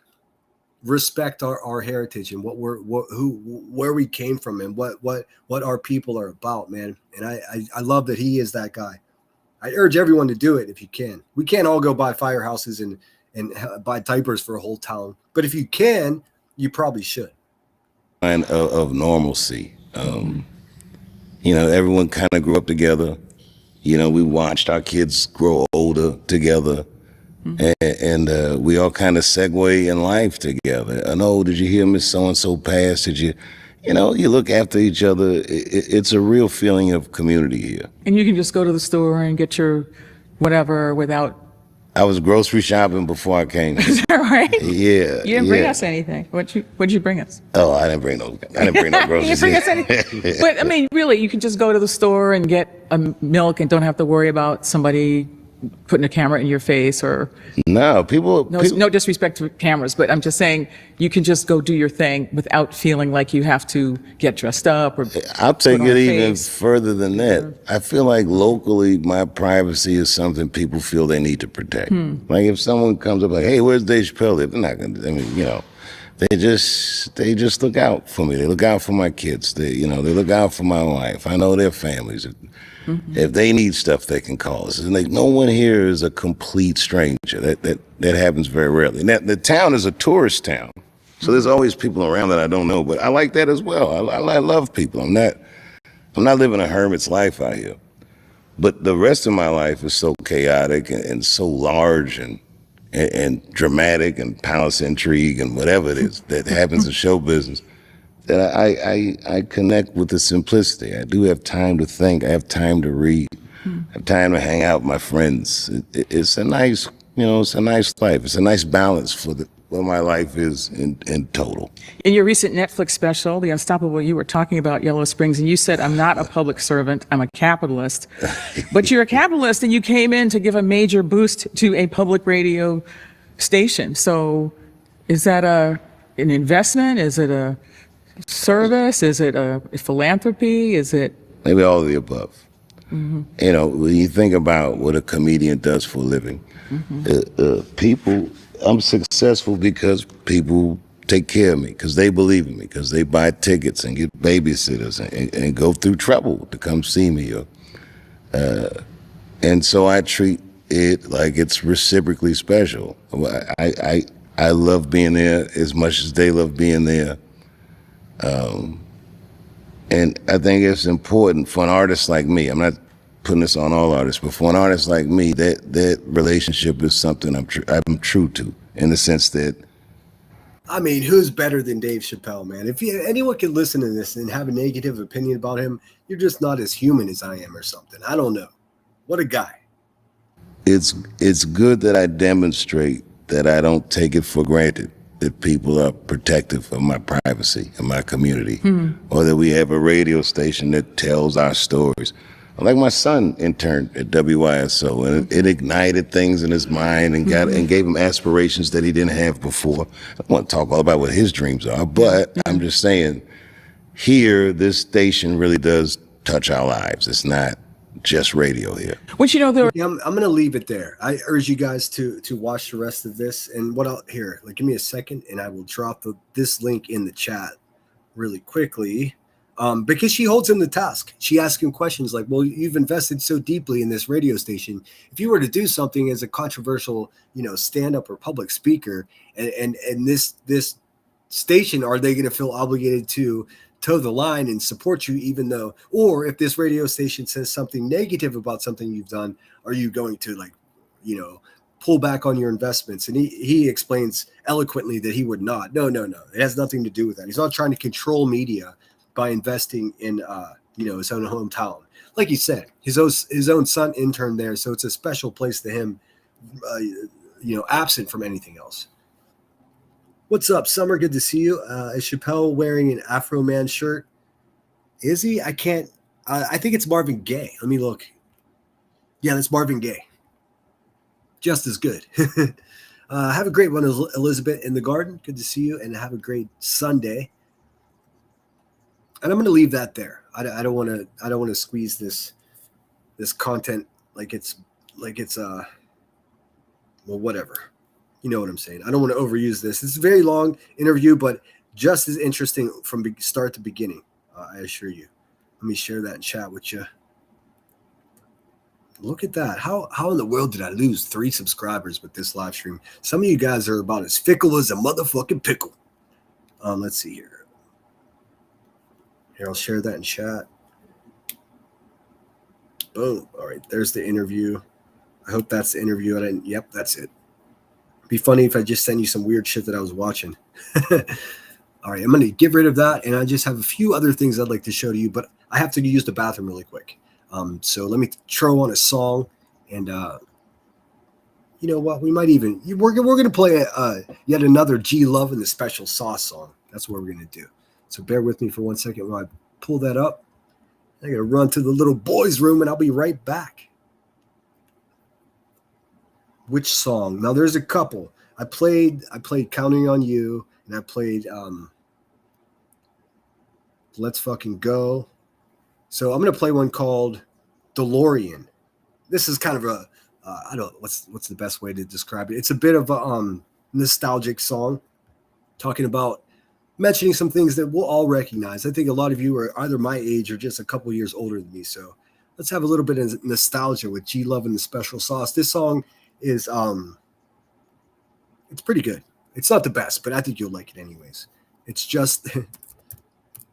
respect our heritage and where we came from and what our people are about, man. And I love that he is that guy. I urge everyone to do it if you can. We can't all go buy firehouses and buy diapers for a whole town, but if you can, you probably should. Of normalcy. Everyone kind of grew up together. We watched our kids grow older together. And we all kind of segue in life together. And did you hear Miss So-and-so pass? Did you look after each other. It's a real feeling of community here. And you can just go to the store and get your whatever without. I was grocery shopping before I came. Is that right? Yeah. You didn't bring us anything. What'd you bring us? Oh, I didn't bring no groceries. You didn't bring us anything. But I mean, really, you can just go to the store and get a milk and don't have to worry about somebody putting a camera in your face or no disrespect to cameras, but I'm just saying you can just go do your thing without feeling like you have to get dressed up or I'll take it even further than that. I feel like locally my privacy is something people feel they need to protect. Like if someone comes up like, hey, where's Dave Chappelle? They're not gonna, they just look out for me. They look out for my kids. They look out for my wife. I know their families. If they need stuff, they can call us. And no one here is a complete stranger. That happens very rarely. Now, the town is a tourist town, so there's always people around that I don't know. But I like that as well. I love people. I'm not living a hermit's life out here. But the rest of my life is so chaotic and so large and dramatic and palace intrigue and whatever it is that happens in show business. That I connect with the simplicity. I do have time to think. I have time to read. I have time to hang out with my friends. It's a nice, it's a nice life. It's a nice balance for what my life is in total. In your recent Netflix special, The Unstoppable, you were talking about Yellow Springs, and you said, I'm not a public servant, I'm a capitalist. But you're a capitalist, and you came in to give a major boost to a public radio station. So is that an investment? Is it a service? Is it a philanthropy? Is it maybe all of the above? When you think about what a comedian does for a living, I'm successful because people take care of me, because they believe in me, because they buy tickets and get babysitters and go through trouble to come see me. And so I treat it like it's reciprocally special. I love being there as much as they love being there. And I think it's important for an artist like me. I'm not putting this on all artists, but for an artist like me, that relationship is something I'm true to, in the sense that. I mean, who's better than Dave Chappelle, man? If anyone can listen to this and have a negative opinion about him, you're just not as human as I am or something. I don't know. What a guy. It's good that I demonstrate that I don't take it for granted that people are protective of my privacy and my community, or that we have a radio station that tells our stories. Like my son interned at WYSO, and it ignited things in his mind and gave him aspirations that he didn't have before. I don't want to talk all about what his dreams are, but I'm just saying, here, this station really does touch our lives. It's not just radio here. I'm going to leave it there. I urge you guys to watch the rest of this. And give me a second, and I will drop this link in the chat really quickly. Because she holds him to task. She asks him questions like, well, you've invested so deeply in this radio station. If you were to do something as a controversial, stand-up or public speaker, and this station, are they going to feel obligated to toe the line and support you, even though, or if this radio station says something negative about something you've done, are you going to pull back on your investments? And he explains eloquently that he would not. No. It has nothing to do with that. He's not trying to control media by investing in his own hometown. Like you said, his own son interned there, so it's a special place to him, absent from anything else. What's up, Summer? Good to see you. Is Chappelle wearing an Afro Man shirt? Is he? I can't. I think it's Marvin Gaye. Let me look. Yeah, that's Marvin Gaye. Just as good. Have a great one, Elizabeth in the garden. Good to see you, and have a great Sunday. And I'm going to leave that there. I don't want to squeeze this content like it's well, whatever. You know what I'm saying. I don't want to overuse this. It's a very long interview, but just as interesting from start to beginning. I assure you. Let me share that in chat with you. Look at that. How in the world did I lose 3 subscribers with this live stream? Some of you guys are about as fickle as a motherfucking pickle. Let's see here. Here, I'll share that in chat. Boom. All right, there's the interview. I hope that's the interview. Yep, that's it. It'd be funny if I just send you some weird shit that I was watching. All right, I'm going to get rid of that, and I just have a few other things I'd like to show to you, but I have to use the bathroom really quick. So let me throw on a song, and you know what? We might even we're going to play yet another G Love and the Special Sauce song. That's what we're going to do. So bear with me for 1 second while I pull that up. I got to run to the little boys' room, and I'll be right back. Which song? Now there's a couple. I played Counting on You, and I played Let's Fucking Go. So I'm going to play one called DeLorean. This is kind of a I don't know what's the best way to describe it. It's a bit of a nostalgic song talking about mentioning some things that we'll all recognize. I think a lot of you are either my age or just a couple years older than me. So let's have a little bit of nostalgia with G Love and the Special Sauce. This song is it's pretty good. It's not the best, but I think you'll like it anyways. It's just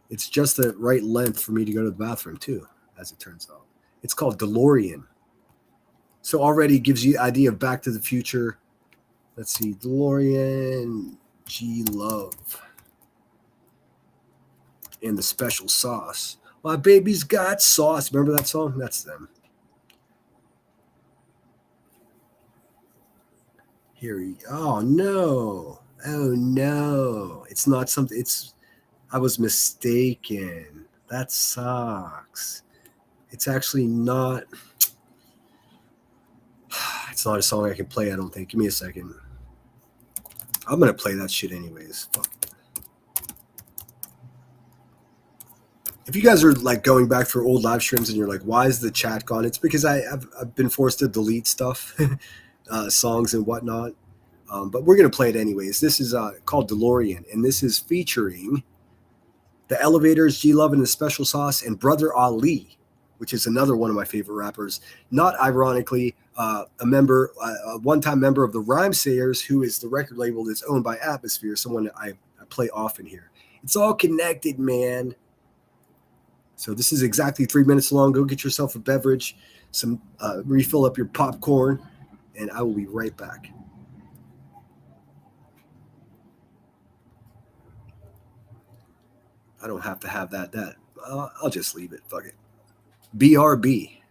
it's just the right length for me to go to the bathroom too, as it turns out. It's called DeLorean. So already gives you an idea of Back to the Future. Let's see, DeLorean, G Love, and the Special Sauce. My baby's got sauce. Remember that song? That's them. Oh no. It's not something. I was mistaken. That sucks. It's actually not. It's not a song I can play, I don't think. Give me a second. I'm going to play that shit anyways. Fuck. If you guys are like going back for old live streams and you're like, why is the chat gone? It's because I've been forced to delete stuff, songs and whatnot. But we're going to play it anyways. This is called DeLorean, and this is featuring the Elevators, G Love and the Special Sauce, and Brother Ali, which is another one of my favorite rappers. Not ironically, a one-time member of the Rhymesayers, who is the record label that's owned by Atmosphere, someone that I play often here. It's all connected, man. So this is exactly 3 minutes long. Go get yourself a beverage, refill up your popcorn, and I will be right back. I don't have to have that. I'll just leave it. Fuck it. BRB.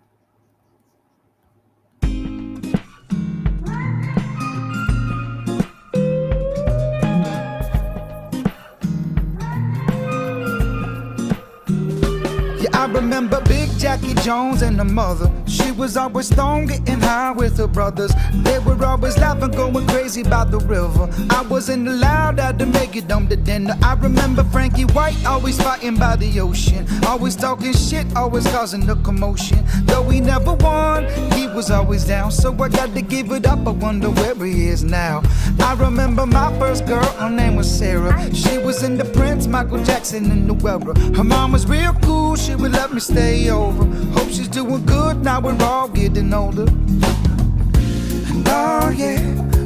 I remember Big Jackie Jones and her mother. She was always stoned, getting high with her brothers. They were always laughing, going crazy about the river. I wasn't allowed out to make it home to dinner. I remember Frankie White always fighting by the ocean, always talking shit, always causing a commotion. Though he never won, he was always down. So I got to give it up, I wonder where he is now. I remember my first girl, her name was Sarah. She was into Prince, Michael Jackson, and the Weather. Her mom was real cool, she would let me stay over. Hope she's doing good, now we're all getting older. And oh yeah,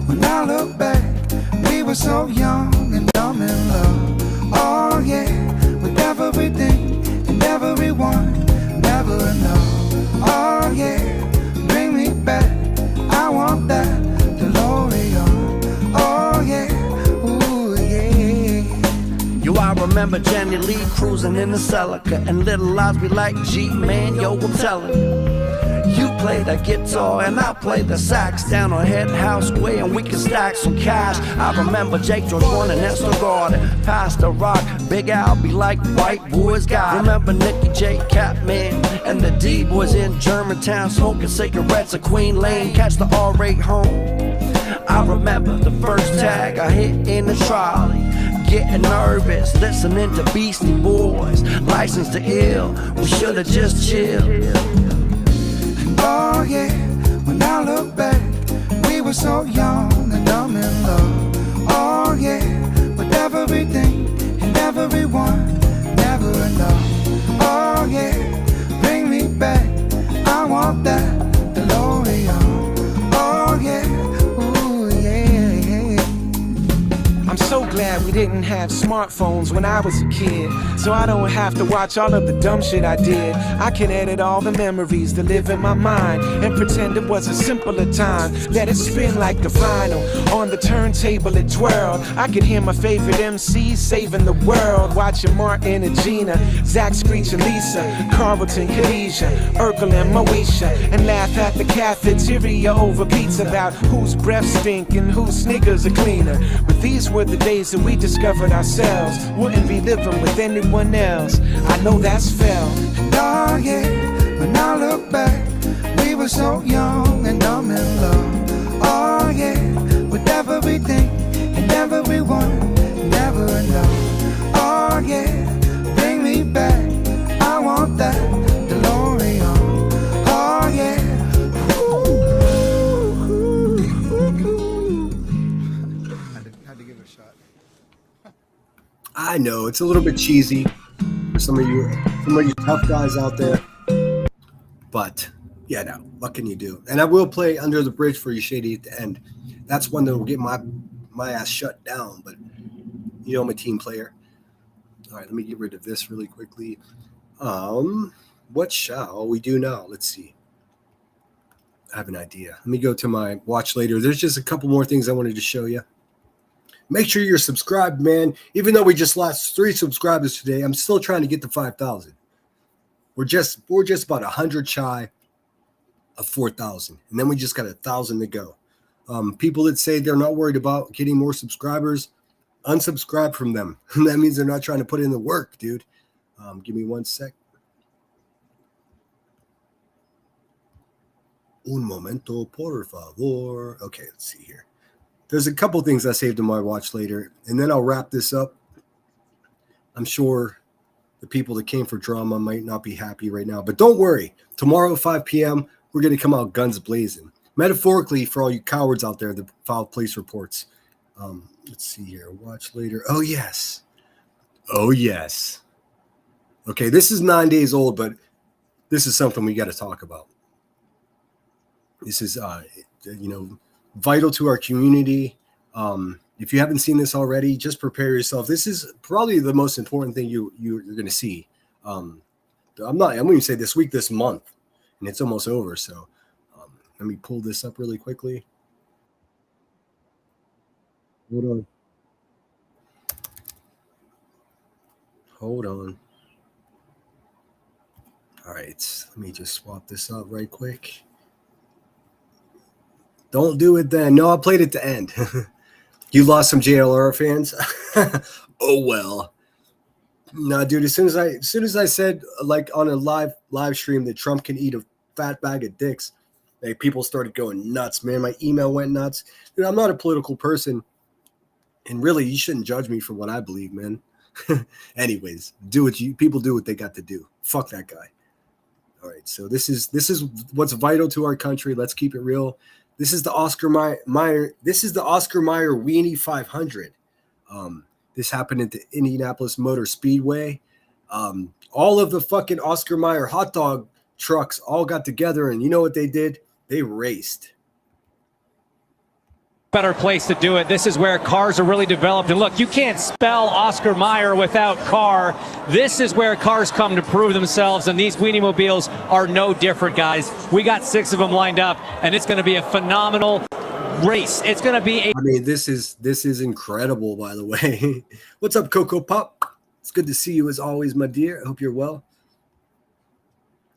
when I look back, we were so young and dumb in love. Oh yeah, with everything and everyone, never enough. Oh yeah, bring me back, I want that DeLorean. Oh yeah, ooh yeah. Yo, I remember Jenny Lee cruising in the Celica, and little lies be like, gee, man, yo, I'm telling you. You play the guitar and I play the sax down on Head House Way, and we can stack some cash. I remember Jake George one and Esther Garden, Pastor Rock, Big Al be like white boys got. Remember Nicky J, Catman, and the D boys in Germantown smoking cigarettes at Queen Lane, catch the R8 home. I remember the first tag I hit in the trolley, getting nervous, listening to Beastie Boys, License to Ill, we should've just chilled. Oh yeah, when I look back, we were so young and dumb in love. Oh yeah, with everything and everyone, never enough. Oh yeah, bring me back, I want that DeLorean. Oh yeah. I'm so glad we didn't have smartphones when I was a kid, so I don't have to watch all of the dumb shit I did. I can edit all the memories that live in my mind and pretend it was a simpler time. Let it spin like the vinyl on the turntable, it twirled. I could hear my favorite MCs saving the world, watching Martin and Gina, Zach Screech and Lisa, Carlton, Khadijah, Urkel and Moesha, and laugh at the cafeteria over pizza about whose breath stink and whose Snickers are cleaner. But these were the days that we discovered ourselves, wouldn't be living with anyone else. I know that's fell. Oh yeah, when I look back, we were so young and dumb in love. Oh yeah, with everything and everyone, never enough. Oh yeah, bring me back, I want that DeLorean. Oh yeah. I know it's a little bit cheesy for some of you tough guys out there, but yeah, no, what can you do? And I will play Under the Bridge for you, Shady, at the end. That's one that will get my ass shut down, but you know I'm a team player. All right, let me get rid of this really quickly. What shall we do now? Let's see. I have an idea. Let me go to my watch later. There's just a couple more things I wanted to show you. Make sure you're subscribed, man. Even though we just lost 3 subscribers today, I'm still trying to get to 5,000. We're just about 100 shy of 4,000, and then we just got 1,000 to go. People that say they're not worried about getting more subscribers, unsubscribe from them. That means they're not trying to put in the work, dude. Give me 1 sec. Un momento, por favor. Okay, let's see here. There's a couple things I saved in my watch later, and then I'll wrap this up. I'm sure the people that came for drama might not be happy right now, but don't worry. Tomorrow at 5 p.m., we're going to come out guns blazing. Metaphorically, for all you cowards out there that filed police reports. Let's see here. Watch later. Oh, yes. Oh, yes. Okay, this is 9 days old, but this is something we got to talk about. This is, vital to our community. If you haven't seen this already, just prepare yourself. This is probably the most important thing you're going to see. I'm going to say this week, this month, and it's almost over. So let me pull this up really quickly. Hold on. All right, let me just swap this up right quick. Don't do it then. No, I played at the end. You lost some JLR fans. Oh well. No, dude. As soon as I said, like on a live stream, that Trump can eat a fat bag of dicks, like people started going nuts. Man, my email went nuts. Dude, I'm not a political person, and really, you shouldn't judge me for what I believe, man. Anyways, people do what they got to do. Fuck that guy. All right, so this is what's vital to our country. Let's keep it real. This is the Oscar Mayer. This is the Oscar Mayer Weenie 500. This happened at the Indianapolis Motor Speedway. All of the fucking Oscar Mayer hot dog trucks all got together, and you know what they did? They raced. Better place to do it. This is where cars are really developed. And look, you can't spell Oscar Mayer without car. This is where cars come to prove themselves, and these Weenie Mobiles are no different, guys. We got 6 of them lined up, and it's going to be a phenomenal race. It's going to be I mean, this is incredible, by the way. What's up, Coco Pop? It's good to see you as always, my dear. I hope you're well.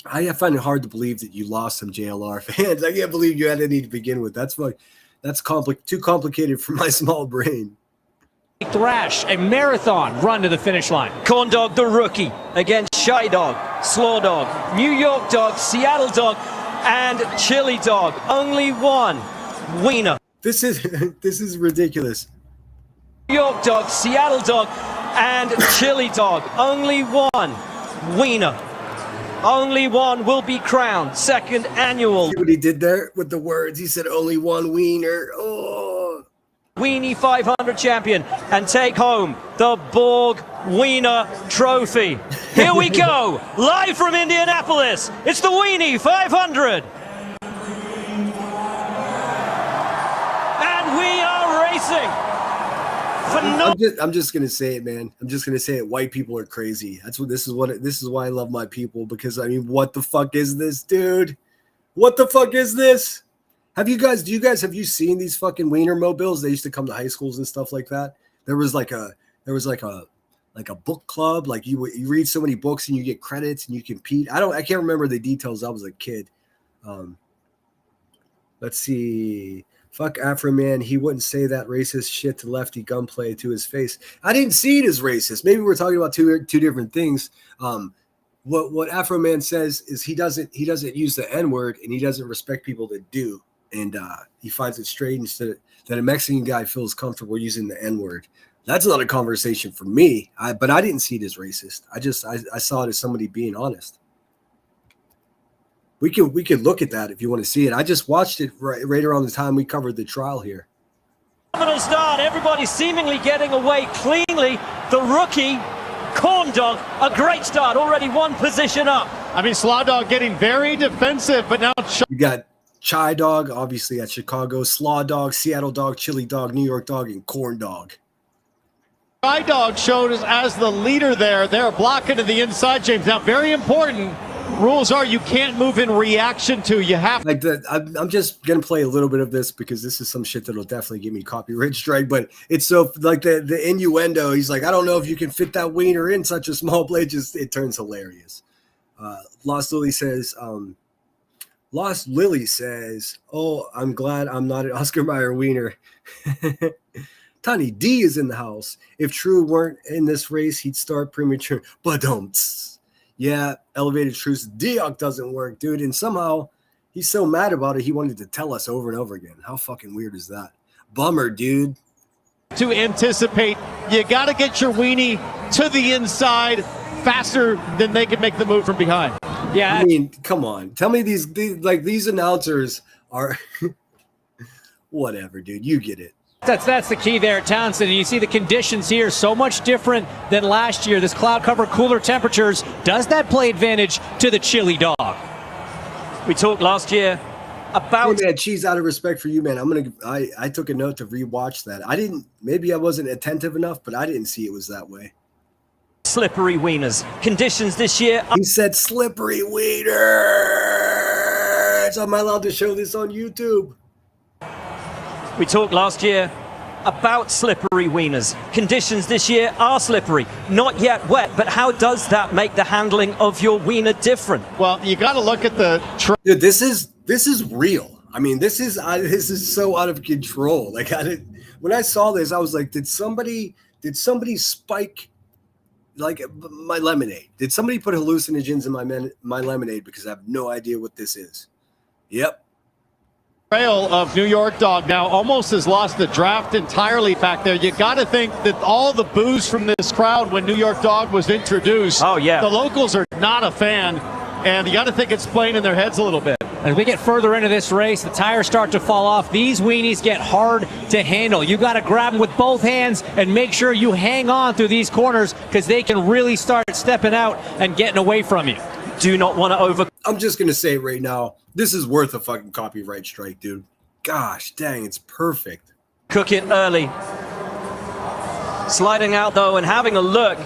I find it hard to believe that you lost some JLR fans. I can't believe you had any to begin with. That's too complicated for my small brain. Thrash, a marathon run to the finish line. Corn Dog, the rookie, against Shy Dog, Slaw Dog, New York Dog, Seattle Dog, and Chili Dog. Only one wiener. This is ridiculous. New York Dog, Seattle Dog, and Chili Dog. Only one wiener. Only one will be crowned. Second annual. See what he did there with the words? He said only one wiener. Oh. Weenie 500 champion and take home the Borg Wiener Trophy. Here we go, live from Indianapolis. It's the Weenie 500. And we are racing. I'm just gonna say it, man. I'm just gonna say it. White people are crazy. This is why I love my people, because I mean, what the fuck is this, dude? What the fuck is this? Have you seen these fucking wiener mobiles? They used to come to high schools and stuff like that. There was like a book club. Like you read so many books and you get credits and you compete. I can't remember the details. I was a kid. Let's see. Fuck Afro Man. He wouldn't say that racist shit to Lefty Gunplay to his face. I didn't see it as racist. Maybe we're talking about two different things. What Afro Man says is he doesn't use the N-word, and he doesn't respect people that do. And he finds it strange that a Mexican guy feels comfortable using the N-word. That's not a conversation for me. But I didn't see it as racist. I saw it as somebody being honest. We could look at that if you want to see it. I just watched it right around the time we covered the trial here. Phenomenal start. Everybody seemingly getting away cleanly. The rookie, Corn Dog, a great start. Already one position up. I mean, Slaw Dog getting very defensive, but now you got Chai Dog, obviously at Chicago, Slaw Dog, Seattle Dog, Chili Dog, New York Dog, and Corn Dog. Chai Dog showed us as the leader there. They're blocking to the inside, James. Now, very important. Rules are you can't move in reaction to. You have like that. I'm just gonna play a little bit of this because this is some shit that'll definitely give me copyright strike. But it's so like the innuendo. He's like, I don't know if you can fit that wiener in such a small plate. Just it turns hilarious. Lost Lily says, "Oh, I'm glad I'm not an Oscar Mayer wiener." Tiny D is in the house. If True weren't in this race, he'd start premature. But yeah, Elevated Truths. Diok doesn't work, dude. And somehow he's so mad about it, he wanted to tell us over and over again. How fucking weird is that? Bummer, dude. To anticipate, you got to get your weenie to the inside faster than they can make the move from behind. Yeah. I mean, come on. Tell me these announcers are whatever, dude. You get it. That's the key there, Townsend. And you see the conditions here so much different than last year. This cloud cover, cooler temperatures. Does that play advantage to the Chili Dog? We talked last year about. Hey man, Cheese, out of respect for you, man, I took a note to rewatch that. Maybe I wasn't attentive enough, but I didn't see it was that way. Slippery wieners. Conditions this year. He said slippery wieners. Am I allowed to show this on YouTube? We talked last year about slippery wieners. Conditions this year are slippery, not yet wet, but how does that make the handling of your wiener different? Well, you got to look at the dude, this is real. I mean, this is so out of control. Like when I saw this, I was like, did somebody spike like my lemonade? Did somebody put hallucinogens in my lemonade? Because I have no idea what this is. Yep. Trail of New York Dog now almost has lost the draft entirely back there. You got to think that all the boos from this crowd when New York Dog was introduced. Oh, yeah. The locals are not a fan, and you got to think it's playing in their heads a little bit. As we get further into this race, the tires start to fall off. These weenies get hard to handle. You got to grab them with both hands and make sure you hang on through these corners because they can really start stepping out and getting away from you. Do not want to over. I'm just going to say right now, this is worth a fucking copyright strike, dude. Gosh, dang, it's perfect. Cook it early. Sliding out, though, and having a look.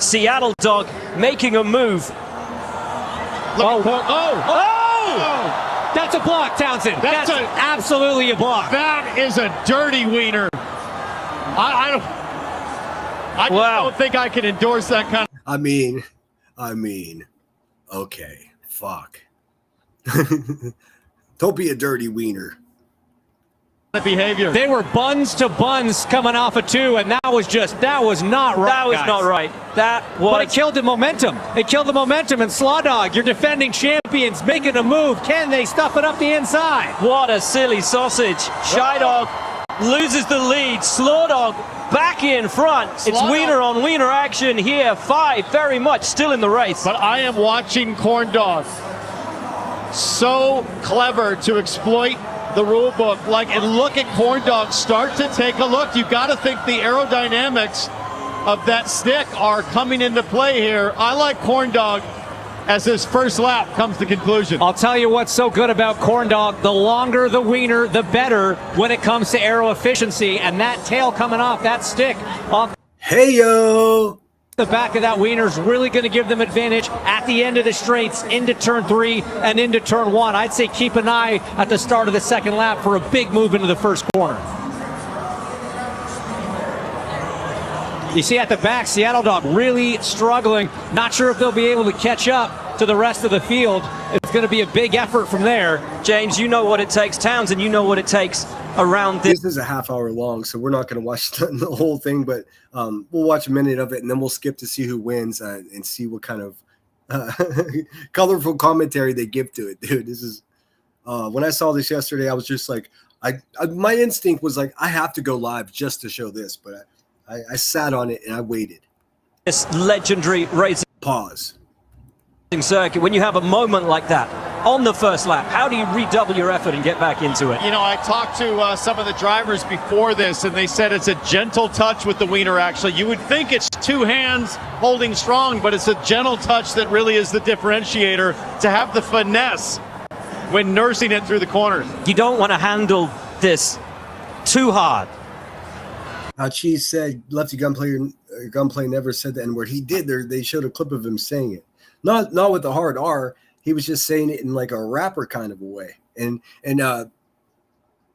Seattle Dog making a move. That's a block, Townsend. That's absolutely a block. That is a dirty wiener. I don't think I can endorse that kind of. I mean, okay. fuck. Don't be a dirty wiener. Behavior. They were buns to buns coming off of 2, and that was not right. That was guys. not right. That was. But it killed the momentum. It killed the momentum. And Slaw Dog, your defending champions, making a move. Can they stuff it up the inside? What a silly sausage. Shy Dog loses the lead. Slaw Dog back in front. It's wiener on wiener action here. 5 very much still in the race. But I am watching Corn Dog. So clever to exploit the rule book. And look at Corn Dog start to take a look. You got to think the aerodynamics of that stick are coming into play here. I like Corn Dog as his first lap comes to conclusion. I'll tell you what's so good about Corn Dog. The longer the wiener, the better when it comes to aero efficiency. And that tail coming off that stick off the back of that wiener is really going to give them advantage at the end of the straights into turn 3 and into turn 1. I'd say keep an eye at the start of the second lap for a big move into the first corner. You see at the back, Seattle Dog really struggling. Not sure if they'll be able to catch up to the rest of the field. It's going to be a big effort from there. James, you know what it takes. Townsend, you know what it takes around this. This is a half hour long, so we're not going to watch the whole thing, but we'll watch a minute of it, and then we'll skip to see who wins and see what kind of colorful commentary they give to it, dude. This is when I saw this yesterday, I was just like, my instinct was like, I have to go live just to show this, but I sat on it and I waited. This legendary racing circuit, when you have a moment like that on the first lap, how do you redouble your effort and get back into it? You know, I talked to some of the drivers before this, and they said it's a gentle touch with the wiener, actually. You would think it's 2 hands holding strong, but it's a gentle touch that really is the differentiator, to have the finesse when nursing it through the corners. You don't want to handle this too hard. Cheese said Lefty Gunplay never said the N-word. He did. They showed a clip of him saying it. Not with the hard R. He was just saying it in like a rapper kind of a way. And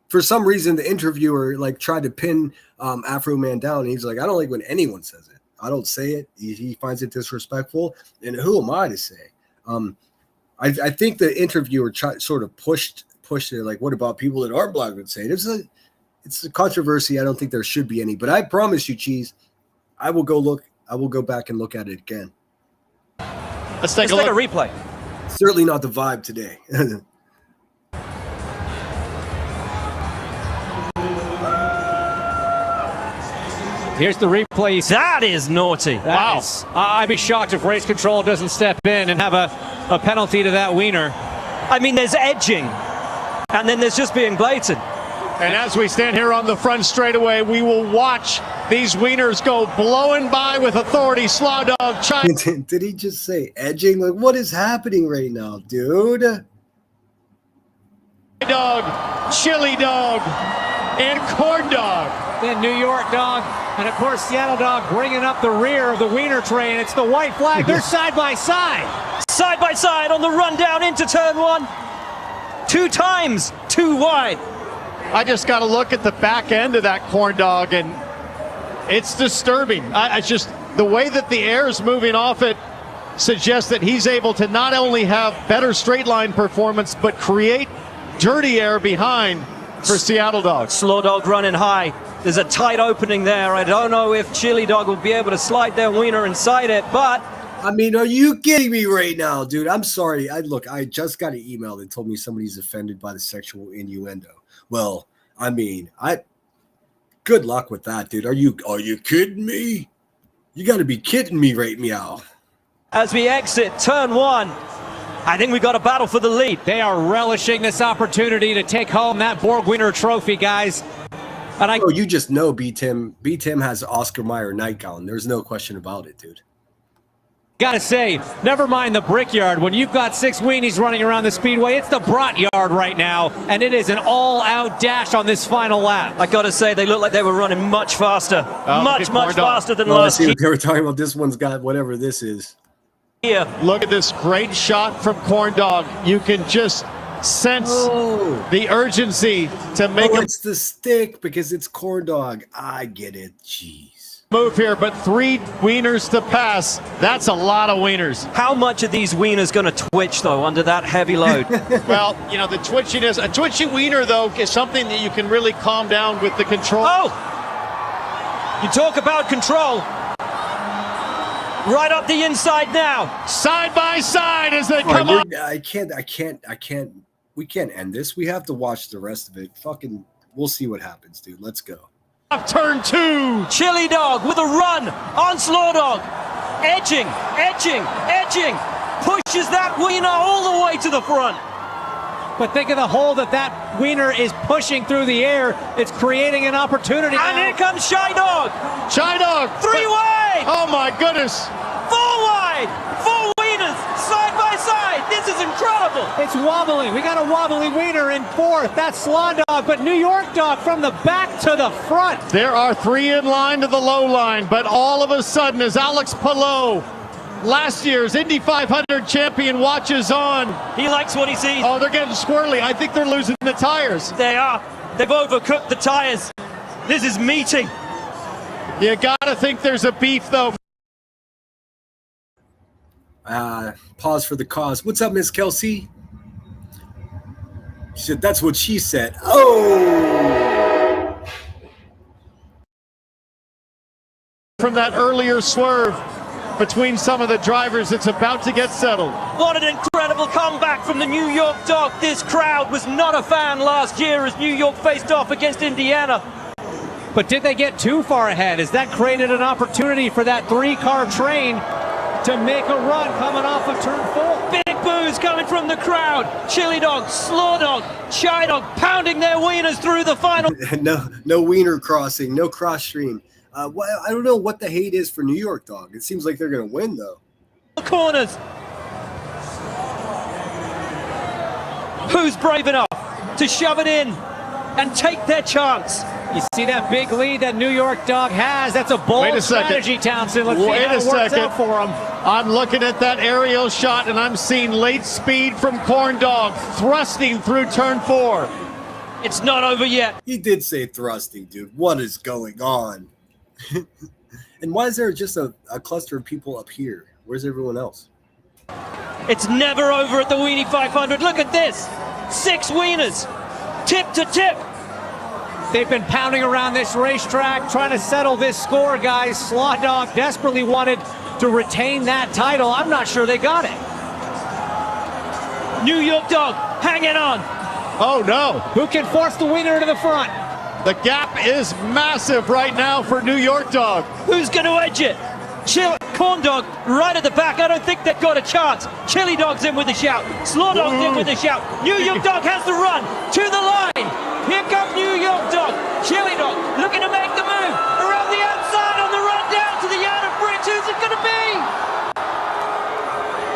for some reason, the interviewer like tried to pin Afro Man down. And he's like, I don't like when anyone says it. I don't say it. He finds it disrespectful. And who am I to say? I think the interviewer sort of pushed it. Like, what about people that are black would say it? It's a controversy. I don't think there should be any. But I promise you, Cheese, I will go back and look at it again. Let's take a replay. Certainly not the vibe today. Here's the replay. That is naughty. Wow. I'd be shocked if race control doesn't step in and have a penalty to that wiener. I mean, there's edging, and then there's just being blatant. And as we stand here on the front straightaway, we will watch these wieners go blowing by with authority. Slaw Dog. Did he just say edging? Like, what is happening right now, dude? Dog, Chili Dog, and Corn Dog. Then New York Dog, and of course Seattle Dog bringing up the rear of the wiener train. It's the white flag. They're side by side. Side by side on the run down into turn 1. 2 times, too wide. I just got to look at the back end of that Corn Dog, and it's disturbing. I just, the way that the air is moving off it suggests that he's able to not only have better straight line performance, but create dirty air behind for Seattle Dog. Slaw Dog running high. There's a tight opening there. I don't know if Chili Dog will be able to slide their wiener inside it, but... I mean, are you kidding me right now, dude? I'm sorry. I just got an email that told me somebody's offended by the sexual innuendo. Well, I mean, good luck with that, dude. Are you kidding me? You got to be kidding me right meow. As we exit turn 1, I think we got a battle for the lead. They are relishing this opportunity to take home that Borg Wiener trophy, guys. And you just know B-Tim has Oscar Mayer nightgown. There's no question about it, dude. Gotta say, never mind the Brickyard. When you've got 6 weenies running around the speedway, it's the Brat Yard right now, and it is an all-out dash on this final lap. I gotta say, they look like they were running much faster, much faster than last year. They were talking about this one's got whatever this is. Here, look at this great shot from Corn Dog. You can just sense the urgency to make Oh, a it's the stick because it's corn dog. I get it. Jeez. move here, but 3 wieners to pass. That's a lot of wieners. How much are these wieners going to twitch, though, under that heavy load? Well, you know, the twitchiness, a twitchy wiener, though, is something that you can really calm down with the control. Oh! You talk about control. Right up the inside now. Side by side as they come All up. right, I can't. We can't end this. We have to watch the rest of it. Fucking, we'll see what happens, dude. Let's go. Turn 2. Chili Dog with a run on Slaw Dog. Edging. Pushes that wiener all the way to the front. But think of the hole that wiener is pushing through the air. It's creating an opportunity. And here comes Shy Dog. Shy Dog. 3 wide. Oh, my goodness. 4 wide. 4 wieners side by side. This is incredible. It's wobbling. We got a wobbly wiener in 4th. That's Slaw Dog, but New York Dog from the back to the front. There are 3 in line to the low line, but all of a sudden, as Alex Palou, last year's Indy 500 champion, watches on. He likes what he sees. Oh, they're getting squirrely. I think they're losing the tires. They are. They've overcooked the tires. This is meaty. You gotta think there's a beef, though. Pause for the cause. What's up, Miss Kelsey? She said, that's what she said. Oh! From that earlier swerve between some of the drivers, it's about to get settled. What an incredible comeback from the New York Dog. This crowd was not a fan last year as New York faced off against Indiana. But did they get too far ahead? Has that created an opportunity for that 3-car train to make a run coming off of turn 4? Big boos coming from the crowd. Chili Dog, Slaw Dog, Shy Dog pounding their wieners through the final. no wiener crossing, no cross stream. I don't know what the hate is for New York Dog. It seems like they're going to win, though. Corners. Who's brave enough to shove it in and take their chance? You see that big lead that New York Dog has? That's a bold strategy, Townsend. Let's see how it works out for him. I'm looking at that aerial shot, and I'm seeing late speed from Corn Dog thrusting through turn 4. It's not over yet. He did say thrusting, dude. What is going on? And why is there just a cluster of people up here? Where's everyone else? It's never over at the Weenie 500. Look at this. 6 wieners. Tip to tip. They've been pounding around this racetrack, trying to settle this score, guys. Slaw Dog desperately wanted to retain that title. I'm not sure they got it. New York Dog hanging on. Oh, no. Who can force the wiener to the front? The gap is massive right now for New York Dog. Who's going to edge it? Corn Dog right at the back. I don't think they've got a chance. Chili Dog's in with a shout. Slaw Dog's in with a shout. New York Dog has the run to the line. Here comes New York Dog. Chili Dog looking to make the move around the outside on the run down to the yard of bridge. Who's it going to be?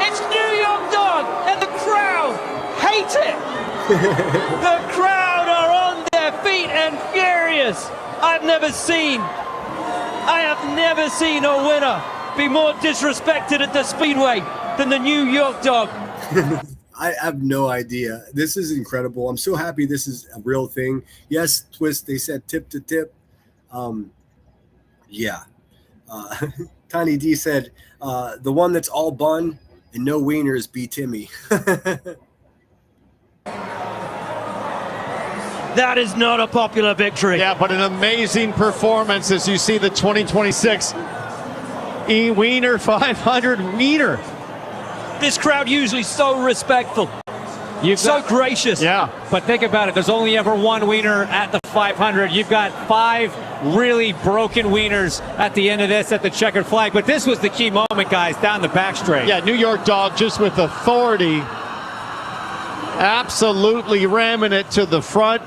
It's New York Dog, and the crowd hate it. The crowd are on their feet and furious. I have never seen a winner be more disrespected at the Speedway than the New York Dog. I have no idea. This is incredible. I'm so happy this is a real thing. Yes, Twist, they said tip to tip. Yeah. Tiny D said, the one that's all bun and no wieners be Timmy. That is not a popular victory. Yeah, but an amazing performance as you see the 2026 Wiener 500 Wiener. This crowd usually so respectful. So gracious. Yeah. But think about it. There's only ever one wiener at the 500. You've got 5 really broken wieners at the end of this at the checkered flag. But this was the key moment, guys, down the back straight. Yeah, New York Dog just with authority. Absolutely ramming it to the front.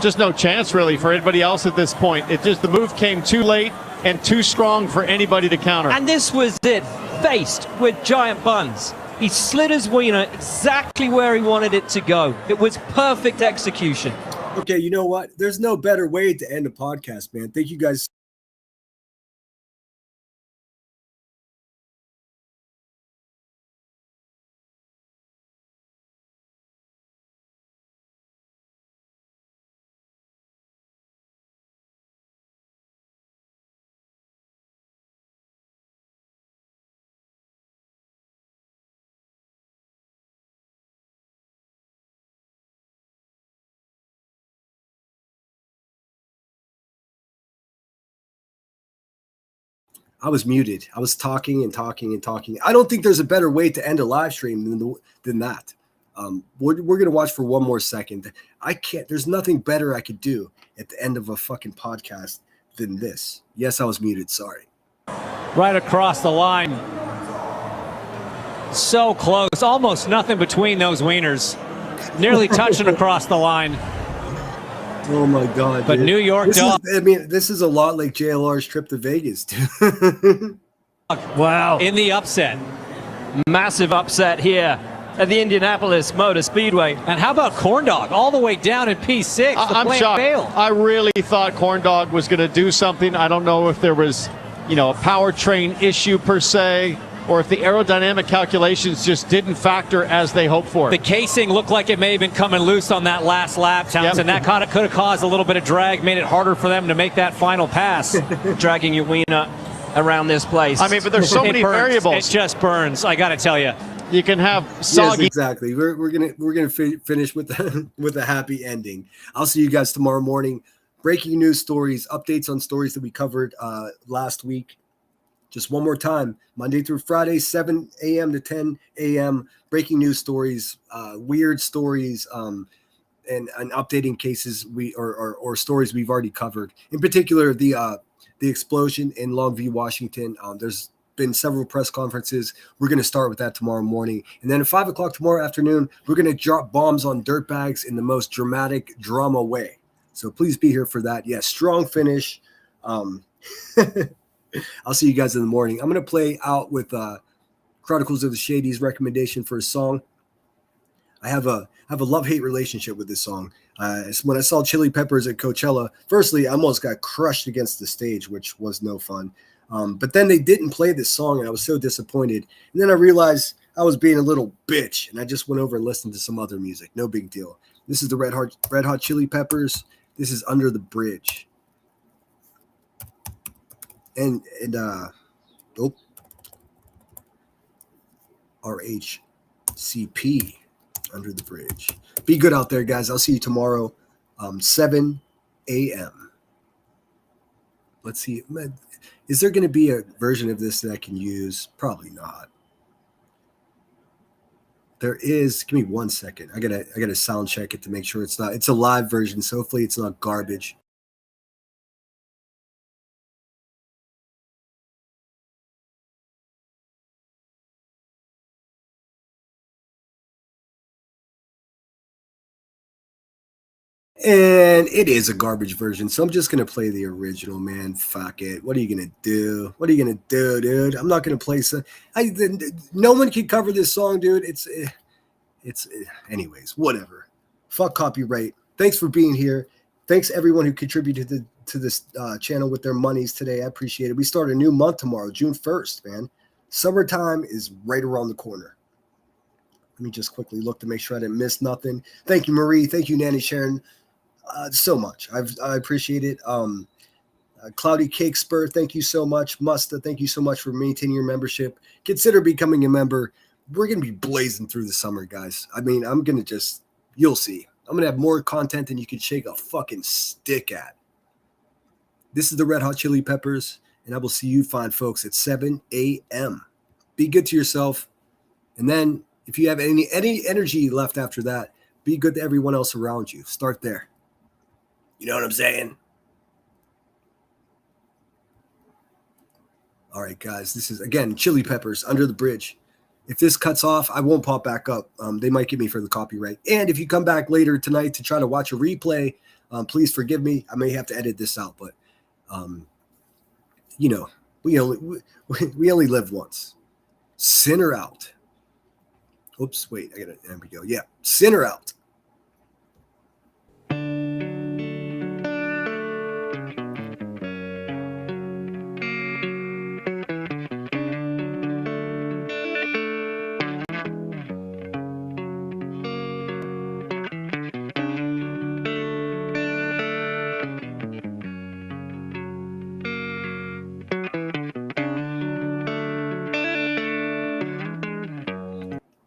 Just no chance really for anybody else at this point. The move came too late and too strong for anybody to counter. And this was it, faced with giant buns. He slid his wiener exactly where he wanted it to go. It was perfect execution. Okay, you know what? There's no better way to end a podcast, man. Thank you guys I was muted. I was talking and talking and talking. I don't think there's a better way to end a live stream than that. We're going to watch for one more second. I can't. There's nothing better I could do at the end of a fucking podcast than this. Yes, I was muted. Sorry. Right across the line. So close. Almost nothing between those wieners. Nearly touching across the line. Oh my God! But dude. New York this is a lot like JLR's trip to Vegas. Wow. in the upset. Massive upset here at the Indianapolis Motor Speedway. And how about Corn Dog all the way down in P6? I'm shocked. I really thought Corn Dog was going to do something. I don't know if there was, a powertrain issue per se, or if the aerodynamic calculations just didn't factor as they hoped for. The casing looked like it may have been coming loose on that last lap, Townsend. Yep. That could have caused a little bit of drag, made it harder for them to make that final pass. Dragging your wiener around this place. I mean, but there's so many burns. variables. It just burns. I got to tell you. You can have Yes, soggy. exactly. We're gonna finish with with a happy ending. I'll see you guys tomorrow morning. Breaking news stories, updates on stories that we covered last week. Just one more time, Monday through Friday, 7 a.m. to 10 a.m. Breaking news stories, weird stories, and updating cases or stories we've already covered. In particular, the explosion in Longview, Washington. There's been several press conferences. We're going to start with that tomorrow morning, and then at 5 o'clock tomorrow afternoon, we're going to drop bombs on dirtbags in the most dramatic drama way. So please be here for that. Yes, strong finish. I'll see you guys in the morning. I'm going to play out with Chronicles of the Shady's recommendation for a song. I have a love-hate relationship with this song. When I saw Chili Peppers at Coachella, firstly, I almost got crushed against the stage, which was no fun. But then they didn't play this song, and I was so disappointed. And then I realized I was being a little bitch, and I just went over and listened to some other music. No big deal. This is the Red Hot Chili Peppers. This is Under the Bridge. And RHCP, Under the Bridge. Be good out there, guys. I'll see you tomorrow, 7 a.m. Let's see. Is there going to be a version of this that I can use? Probably not. There is. Give me 1 second. I gotta sound check it to make sure it's not. It's a live version, so hopefully it's not garbage. And it is a garbage version, so I'm just going to play the original, man. Fuck it. What are you going to do? What are you going to do, dude? I'm not going to play some. No one can cover this song, dude. Anyways, whatever. Fuck copyright. Thanks for being here. Thanks everyone who contributed to this channel with their monies today. I appreciate it. We start a new month tomorrow, June 1st, man. Summertime is right around the corner. Let me just quickly look to make sure I didn't miss nothing. Thank you, Marie. Thank you, Nanny Sharon. So much. I appreciate it. Cloudy Cake Spur, thank you so much. Musta, thank you so much for maintaining your membership. Consider becoming a member. We're going to be blazing through the summer, guys. I mean, I'm going to you'll see. I'm going to have more content than you can shake a fucking stick at. This is the Red Hot Chili Peppers, and I will see you fine folks at 7 a.m. Be good to yourself. And then if you have any energy left after that, be good to everyone else around you. Start there. You know what I'm saying? All right, guys. This is, again, Chili Peppers, Under the Bridge. If this cuts off, I won't pop back up. They might get me for the copyright. And if you come back later tonight to try to watch a replay, please forgive me. I may have to edit this out, but, we only live once. Sinner out. Oops, wait. There we go. Yeah, sinner out.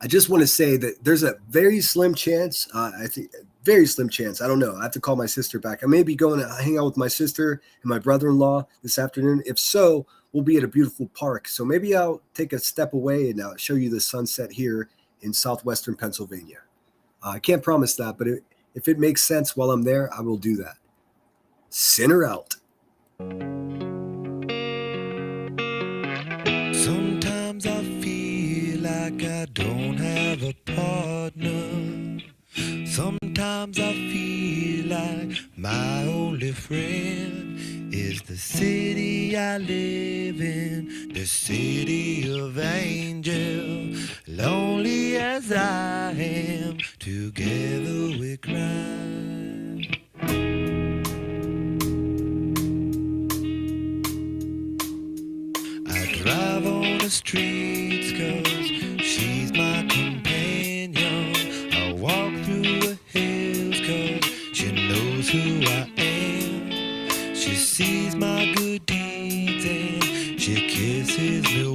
I just want to say that there's a very slim chance, I think Very slim chance. I don't know. I have to call my sister back. I may be going to hang out with my sister and my brother-in-law this afternoon. If so, we'll be at a beautiful park. So maybe I'll take a step away and show you the sunset here in southwestern Pennsylvania. I can't promise that, but if it makes sense while I'm there, I will do that. Sinner out. Sometimes I feel like I don't have a partner. Sometimes I feel like my only friend is the city I live in, the city of angel. Lonely as I am, together we cry. I drive on the streets 'cause she's my companion. I walk through the hills 'cause she knows who I am. She sees my good deeds and she kisses me